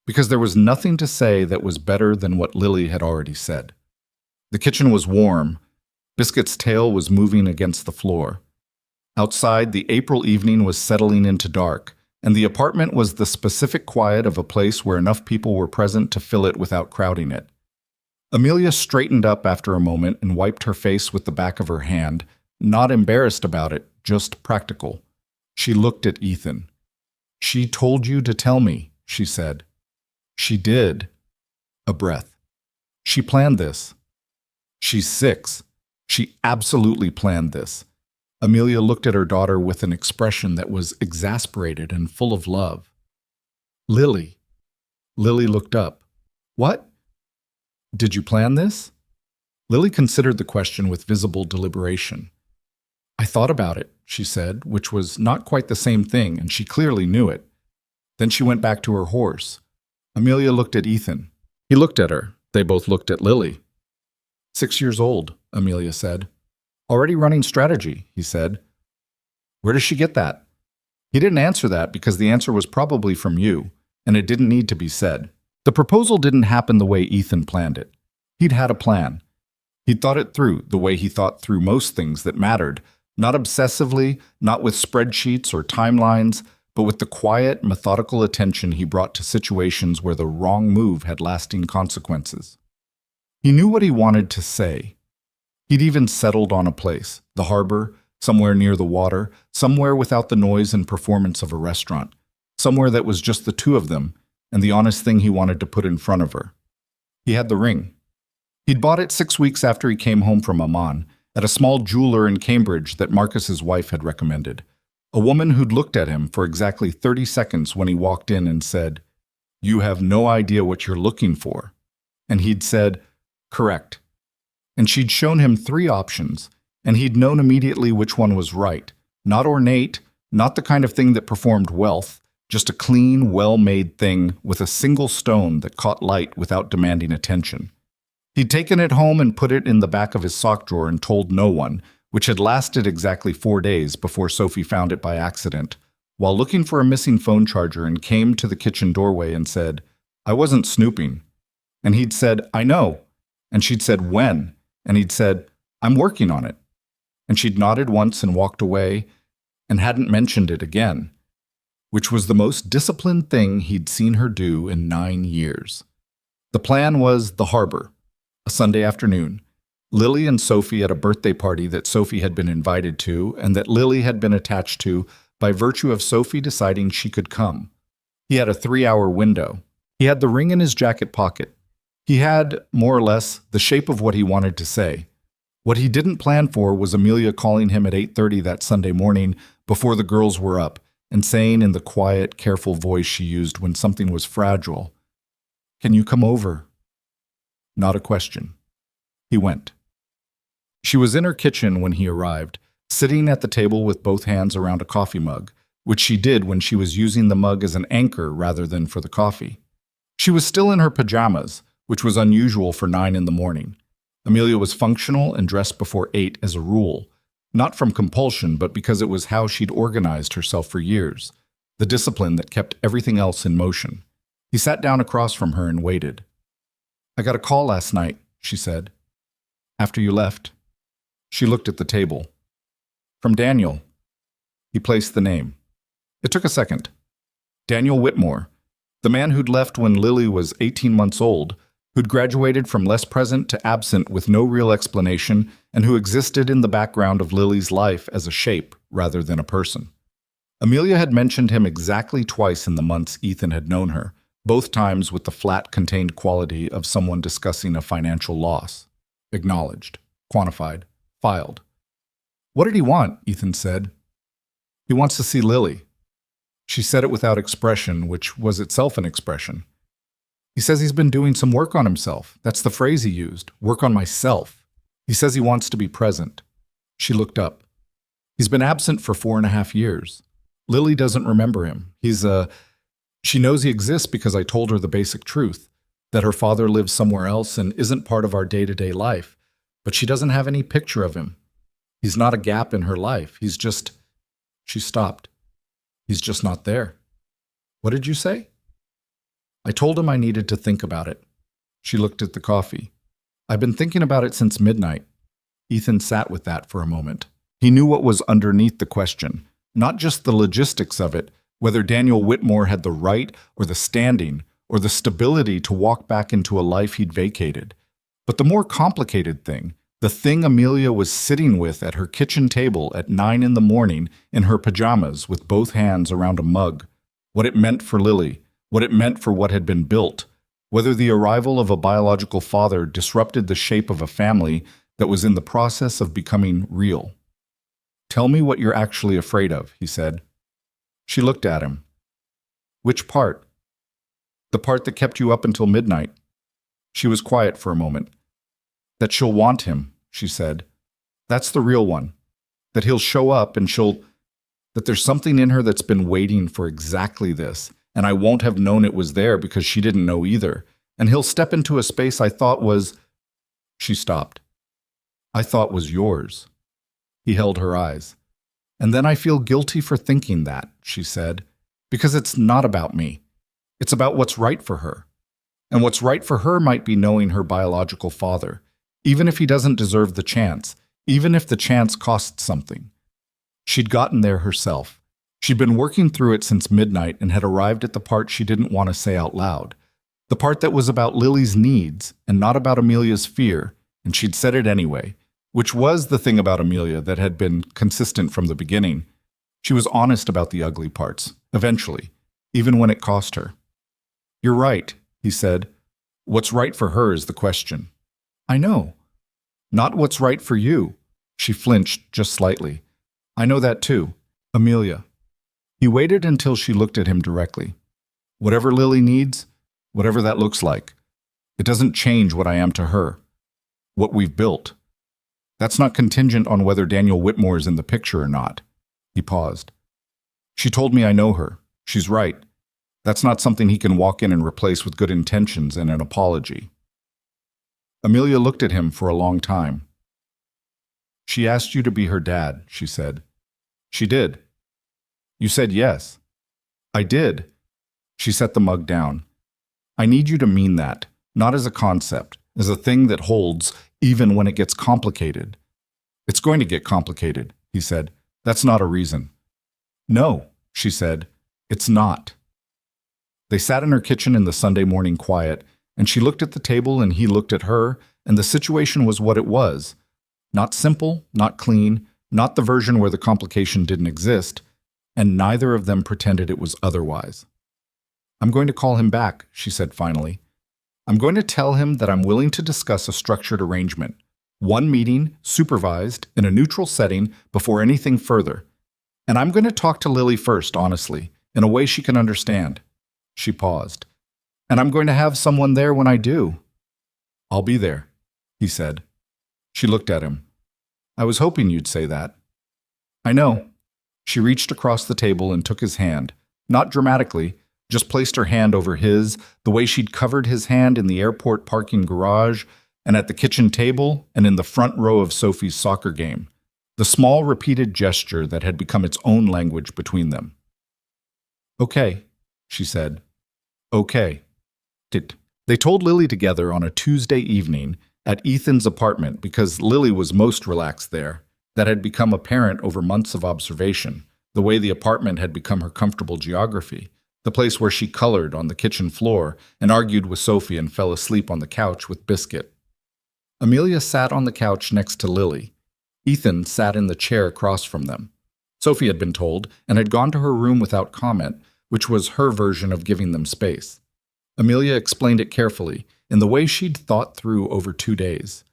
because there was nothing to say that was better than what Lily had already said. The kitchen was warm. Biscuit's tail was moving against the floor. Outside, the April evening was settling into dark, and the apartment was the specific quiet of a place where enough people were present to fill it without crowding it. Amelia straightened up after a moment and wiped her face with the back of her hand, not embarrassed about it, just practical. She looked at Ethan. "She told you to tell me," she said. "She did." A breath. "She planned this." "She's 6. She absolutely planned this." Amelia looked at her daughter with an expression that was exasperated and full of love. "Lily." Lily looked up. "What? Did you plan this?" Lily considered the question with visible deliberation. "I thought about it," she said, which was not quite the same thing, and she clearly knew it. Then she went back to her horse. Amelia looked at Ethan. He looked at her. They both looked at Lily. 6 years old, Amelia said. "Already running strategy," he said. "Where does she get that?" He didn't answer that because the answer was probably from you, and it didn't need to be said. The proposal didn't happen the way Ethan planned it. He'd had a plan. He'd thought it through the way he thought through most things that mattered, not obsessively, not with spreadsheets or timelines, but with the quiet, methodical attention he brought to situations where the wrong move had lasting consequences. He knew what he wanted to say. He'd even settled on a place, the harbor, somewhere near the water, somewhere without the noise and performance of a restaurant, somewhere that was just the two of them and the honest thing he wanted to put in front of her. He had the ring. He'd bought it 6 weeks after he came home from Amman, at a small jeweler in Cambridge that Marcus's wife had recommended, a woman who'd looked at him for exactly 30 seconds when he walked in and said, "You have no idea what you're looking for." And he'd said, "Correct." And she'd shown him 3 options, and he'd known immediately which one was right. Not ornate, not the kind of thing that performed wealth, Just a clean, well-made thing with a single stone that caught light without demanding attention. He'd taken it home and put it in the back of his sock drawer and told no one, which had lasted exactly 4 days before Sophie found it by accident, while looking for a missing phone charger, and came to the kitchen doorway and said, "I wasn't snooping." And he'd said, "I know." And she'd said, "When?" And he'd said, "I'm working on it." And she'd nodded once and walked away and hadn't mentioned it again, which was the most disciplined thing he'd seen her do in 9 years. The plan was the harbor, a Sunday afternoon. Lily and Sophie at a birthday party that Sophie had been invited to and that Lily had been attached to by virtue of Sophie deciding she could come. He had a 3-hour window. He had the ring in his jacket pocket. He had, more or less, the shape of what he wanted to say. What he didn't plan for was Amelia calling him at 8:30 that Sunday morning before the girls were up and saying in the quiet, careful voice she used when something was fragile, "Can you come over?" Not a question. He went. She was in her kitchen when he arrived, sitting at the table with both hands around a coffee mug, which she did when she was using the mug as an anchor rather than for the coffee. She was still in her pajamas, which was unusual for 9 in the morning. Amelia was functional and dressed before 8 as a rule, not from compulsion, but because it was how she'd organized herself for years, the discipline that kept everything else in motion. He sat down across from her and waited. "I got a call last night," she said. "After you left." She looked at the table. "From Daniel." He placed the name. It took a second. Daniel Whitmore, the man who'd left when Lily was 18 months old, who'd graduated from less present to absent with no real explanation, and who existed in the background of Lily's life as a shape rather than a person. Amelia had mentioned him exactly twice in the months Ethan had known her, both times with the flat, contained quality of someone discussing a financial loss. Acknowledged, quantified, filed. "What did he want?" Ethan said. "He wants to see Lily." She said it without expression, which was itself an expression. "He says he's been doing some work on himself." That's the phrase he used, "work on myself." He says he wants to be present. She looked up. "He's been absent for 4.5 years. Lily doesn't remember him. She knows he exists because I told her the basic truth, that her father lives somewhere else and isn't part of our day-to-day life, but she doesn't have any picture of him. He's not a gap in her life. He's just..." She stopped. "He's just not there." "What did you say?" "I told him I needed to think about it." She looked at the coffee. "I've been thinking about it since midnight." Ethan sat with that for a moment. He knew what was underneath the question, not just the logistics of it, whether Daniel Whitmore had the right or the standing or the stability to walk back into a life he'd vacated, but the more complicated thing, the thing Amelia was sitting with at her kitchen table at 9 in the morning in her pajamas with both hands around a mug, what it meant for Lily, what it meant for what had been built, whether the arrival of a biological father disrupted the shape of a family that was in the process of becoming real. "Tell me what you're actually afraid of," he said. She looked at him. "Which part?" "The part that kept you up until midnight." She was quiet for a moment. "That she'll want him," she said. "That's the real one. That he'll show up and that there's something in her that's been waiting for exactly this, and I won't have known it was there because she didn't know either. And he'll step into a space I thought was..." She stopped. "I thought was yours." He held her eyes. "And then I feel guilty for thinking that," she said, "because it's not about me. It's about what's right for her. And what's right for her might be knowing her biological father, even if he doesn't deserve the chance, even if the chance costs something." She'd gotten there herself. She'd been working through it since midnight and had arrived at the part she didn't want to say out loud, the part that was about Lily's needs and not about Amelia's fear, and she'd said it anyway, which was the thing about Amelia that had been consistent from the beginning. She was honest about the ugly parts, eventually, even when it cost her. "You're right," he said. "What's right for her is the question." "I know." "Not what's right for you." She flinched just slightly. "I know that too. Amelia." He waited until she looked at him directly. "Whatever Lily needs, whatever that looks like, it doesn't change what I am to her, what we've built. That's not contingent on whether Daniel Whitmore is in the picture or not." He paused. "She told me I know her. She's right. That's not something he can walk in and replace with good intentions and an apology. Amelia looked at him for a long time. She asked you to be her dad, she said. She did. You said yes. I did. She set the mug down. I need you to mean that, not as a concept, as a thing that holds even when it gets complicated. It's going to get complicated, he said. That's not a reason. No, she said. It's not. They sat in her kitchen in the Sunday morning quiet, and she looked at the table and he looked at her, and the situation was what it was. Not simple, not clean, not the version where the complication didn't exist, and neither of them pretended it was otherwise. I'm going to call him back, she said finally. I'm going to tell him that I'm willing to discuss a structured arrangement. One meeting, supervised, in a neutral setting, before anything further. And I'm going to talk to Lily first, honestly, in a way she can understand. She paused. And I'm going to have someone there when I do. I'll be there, he said. She looked at him. I was hoping you'd say that. I know. She reached across the table and took his hand, not dramatically, just placed her hand over his, the way she'd covered his hand in the airport parking garage, and at the kitchen table, and in the front row of Sophie's soccer game, the small repeated gesture that had become its own language between them. Okay, she said. Okay. They told Lily together on a Tuesday evening at Ethan's apartment because Lily was most relaxed there. That had become apparent over months of observation, the way the apartment had become her comfortable geography, the place where she colored on the kitchen floor and argued with Sophie and fell asleep on the couch with Biscuit. Amelia sat on the couch next to Lily. Ethan sat in the chair across from them. Sophie had been told and had gone to her room without comment, which was her version of giving them space. Amelia explained it carefully, in the way she'd thought through over 2 days.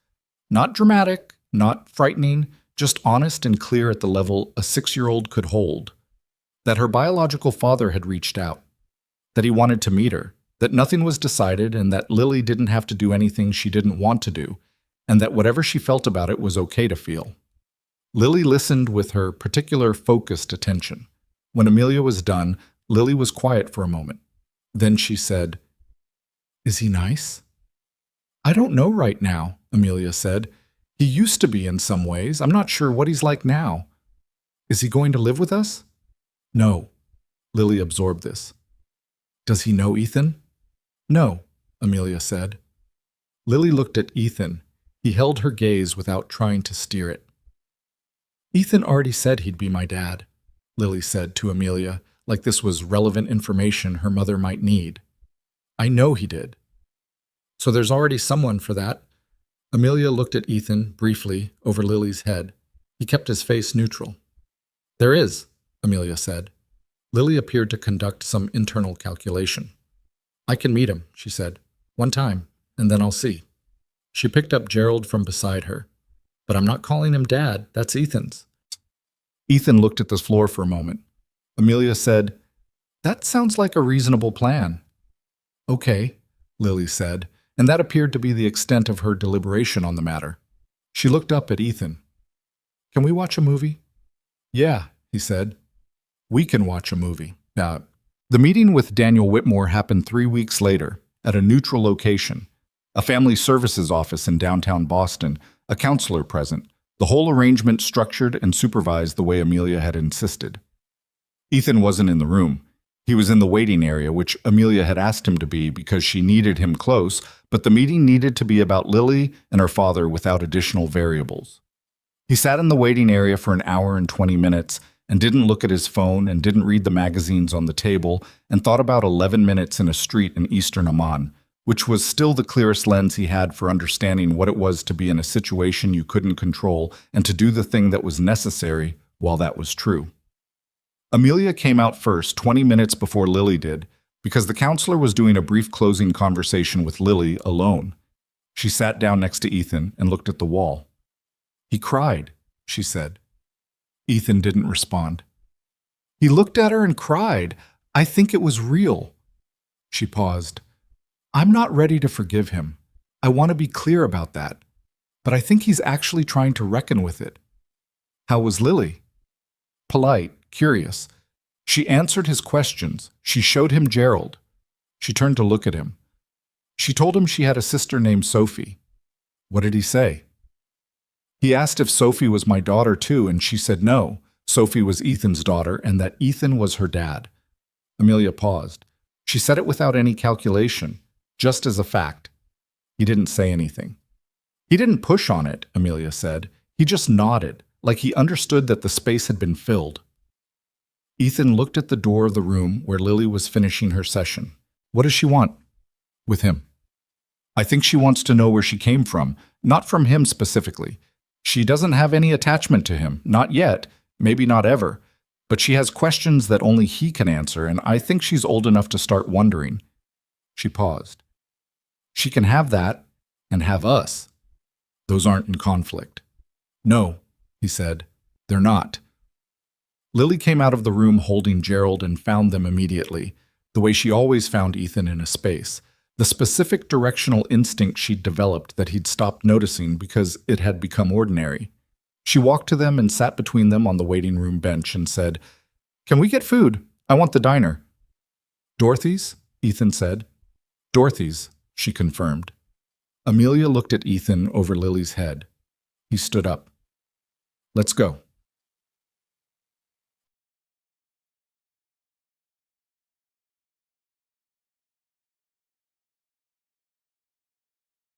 Not dramatic, not frightening, just honest and clear at the level a 6-year-old could hold. That her biological father had reached out. That he wanted to meet her. That nothing was decided and that Lily didn't have to do anything she didn't want to do. And that whatever she felt about it was okay to feel. Lily listened with her particular focused attention. When Amelia was done, Lily was quiet for a moment. Then she said, Is he nice? I don't know right now, Amelia said. He used to be in some ways. I'm not sure what he's like now. Is he going to live with us? No. Lily absorbed this. Does he know Ethan? No, Amelia said. Lily looked at Ethan. He held her gaze without trying to steer it. Ethan already said he'd be my dad, Lily said to Amelia, like this was relevant information her mother might need. I know he did. So there's already someone for that. Amelia looked at Ethan briefly over Lily's head. He kept his face neutral. There is, Amelia said. Lily appeared to conduct some internal calculation. I can meet him, she said. One time, and then I'll see. She picked up Gerald from beside her. But I'm not calling him Dad. That's Ethan's. Ethan looked at the floor for a moment. Amelia said, That sounds like a reasonable plan. Okay, Lily said, and that appeared to be the extent of her deliberation on the matter. She looked up at Ethan. Can we watch a movie? Yeah, he said. We can watch a movie. The meeting with Daniel Whitmore happened 3 weeks later, at a neutral location, a family services office in downtown Boston, a counselor present, the whole arrangement structured and supervised the way Amelia had insisted. Ethan wasn't in the room. He was in the waiting area, which Amelia had asked him to be because she needed him close, but the meeting needed to be about Lily and her father without additional variables. He sat in the waiting area for an hour and 20 minutes and didn't look at his phone and didn't read the magazines on the table and thought about 11 minutes in a street in eastern Amman, which was still the clearest lens he had for understanding what it was to be in a situation you couldn't control and to do the thing that was necessary while that was true. Amelia came out first 20 minutes before Lily did, because the counselor was doing a brief closing conversation with Lily alone. She sat down next to Ethan and looked at the wall. He cried, she said. Ethan didn't respond. He looked at her and cried. I think it was real. She paused. I'm not ready to forgive him. I want to be clear about that. But I think he's actually trying to reckon with it. How was Lily? Polite, curious. She answered his questions. She showed him Gerald. She turned to look at him. She told him she had a sister named Sophie. What did he say? He asked if Sophie was my daughter too, and she said no. Sophie was Ethan's daughter, and that Ethan was her dad. Amelia paused. She said it without any calculation, just as a fact. He didn't say anything. He didn't push on it, Amelia said. He just nodded, like he understood that the space had been filled. Ethan looked at the door of the room where Lily was finishing her session. What does she want? With him. I think she wants to know where she came from, not from him specifically. She doesn't have any attachment to him, not yet, maybe not ever, but she has questions that only he can answer, and I think she's old enough to start wondering. She paused. She can have that and have us. Those aren't in conflict. No, he said, they're not. Lily came out of the room holding Gerald and found them immediately, the way she always found Ethan in a space. The specific directional instinct she'd developed that he'd stopped noticing because it had become ordinary. She walked to them and sat between them on the waiting room bench and said, "Can we get food? I want the diner." "Dorothy's?" Ethan said. "Dorothy's," she confirmed. Amelia looked at Ethan over Lily's head. He stood up. "Let's go."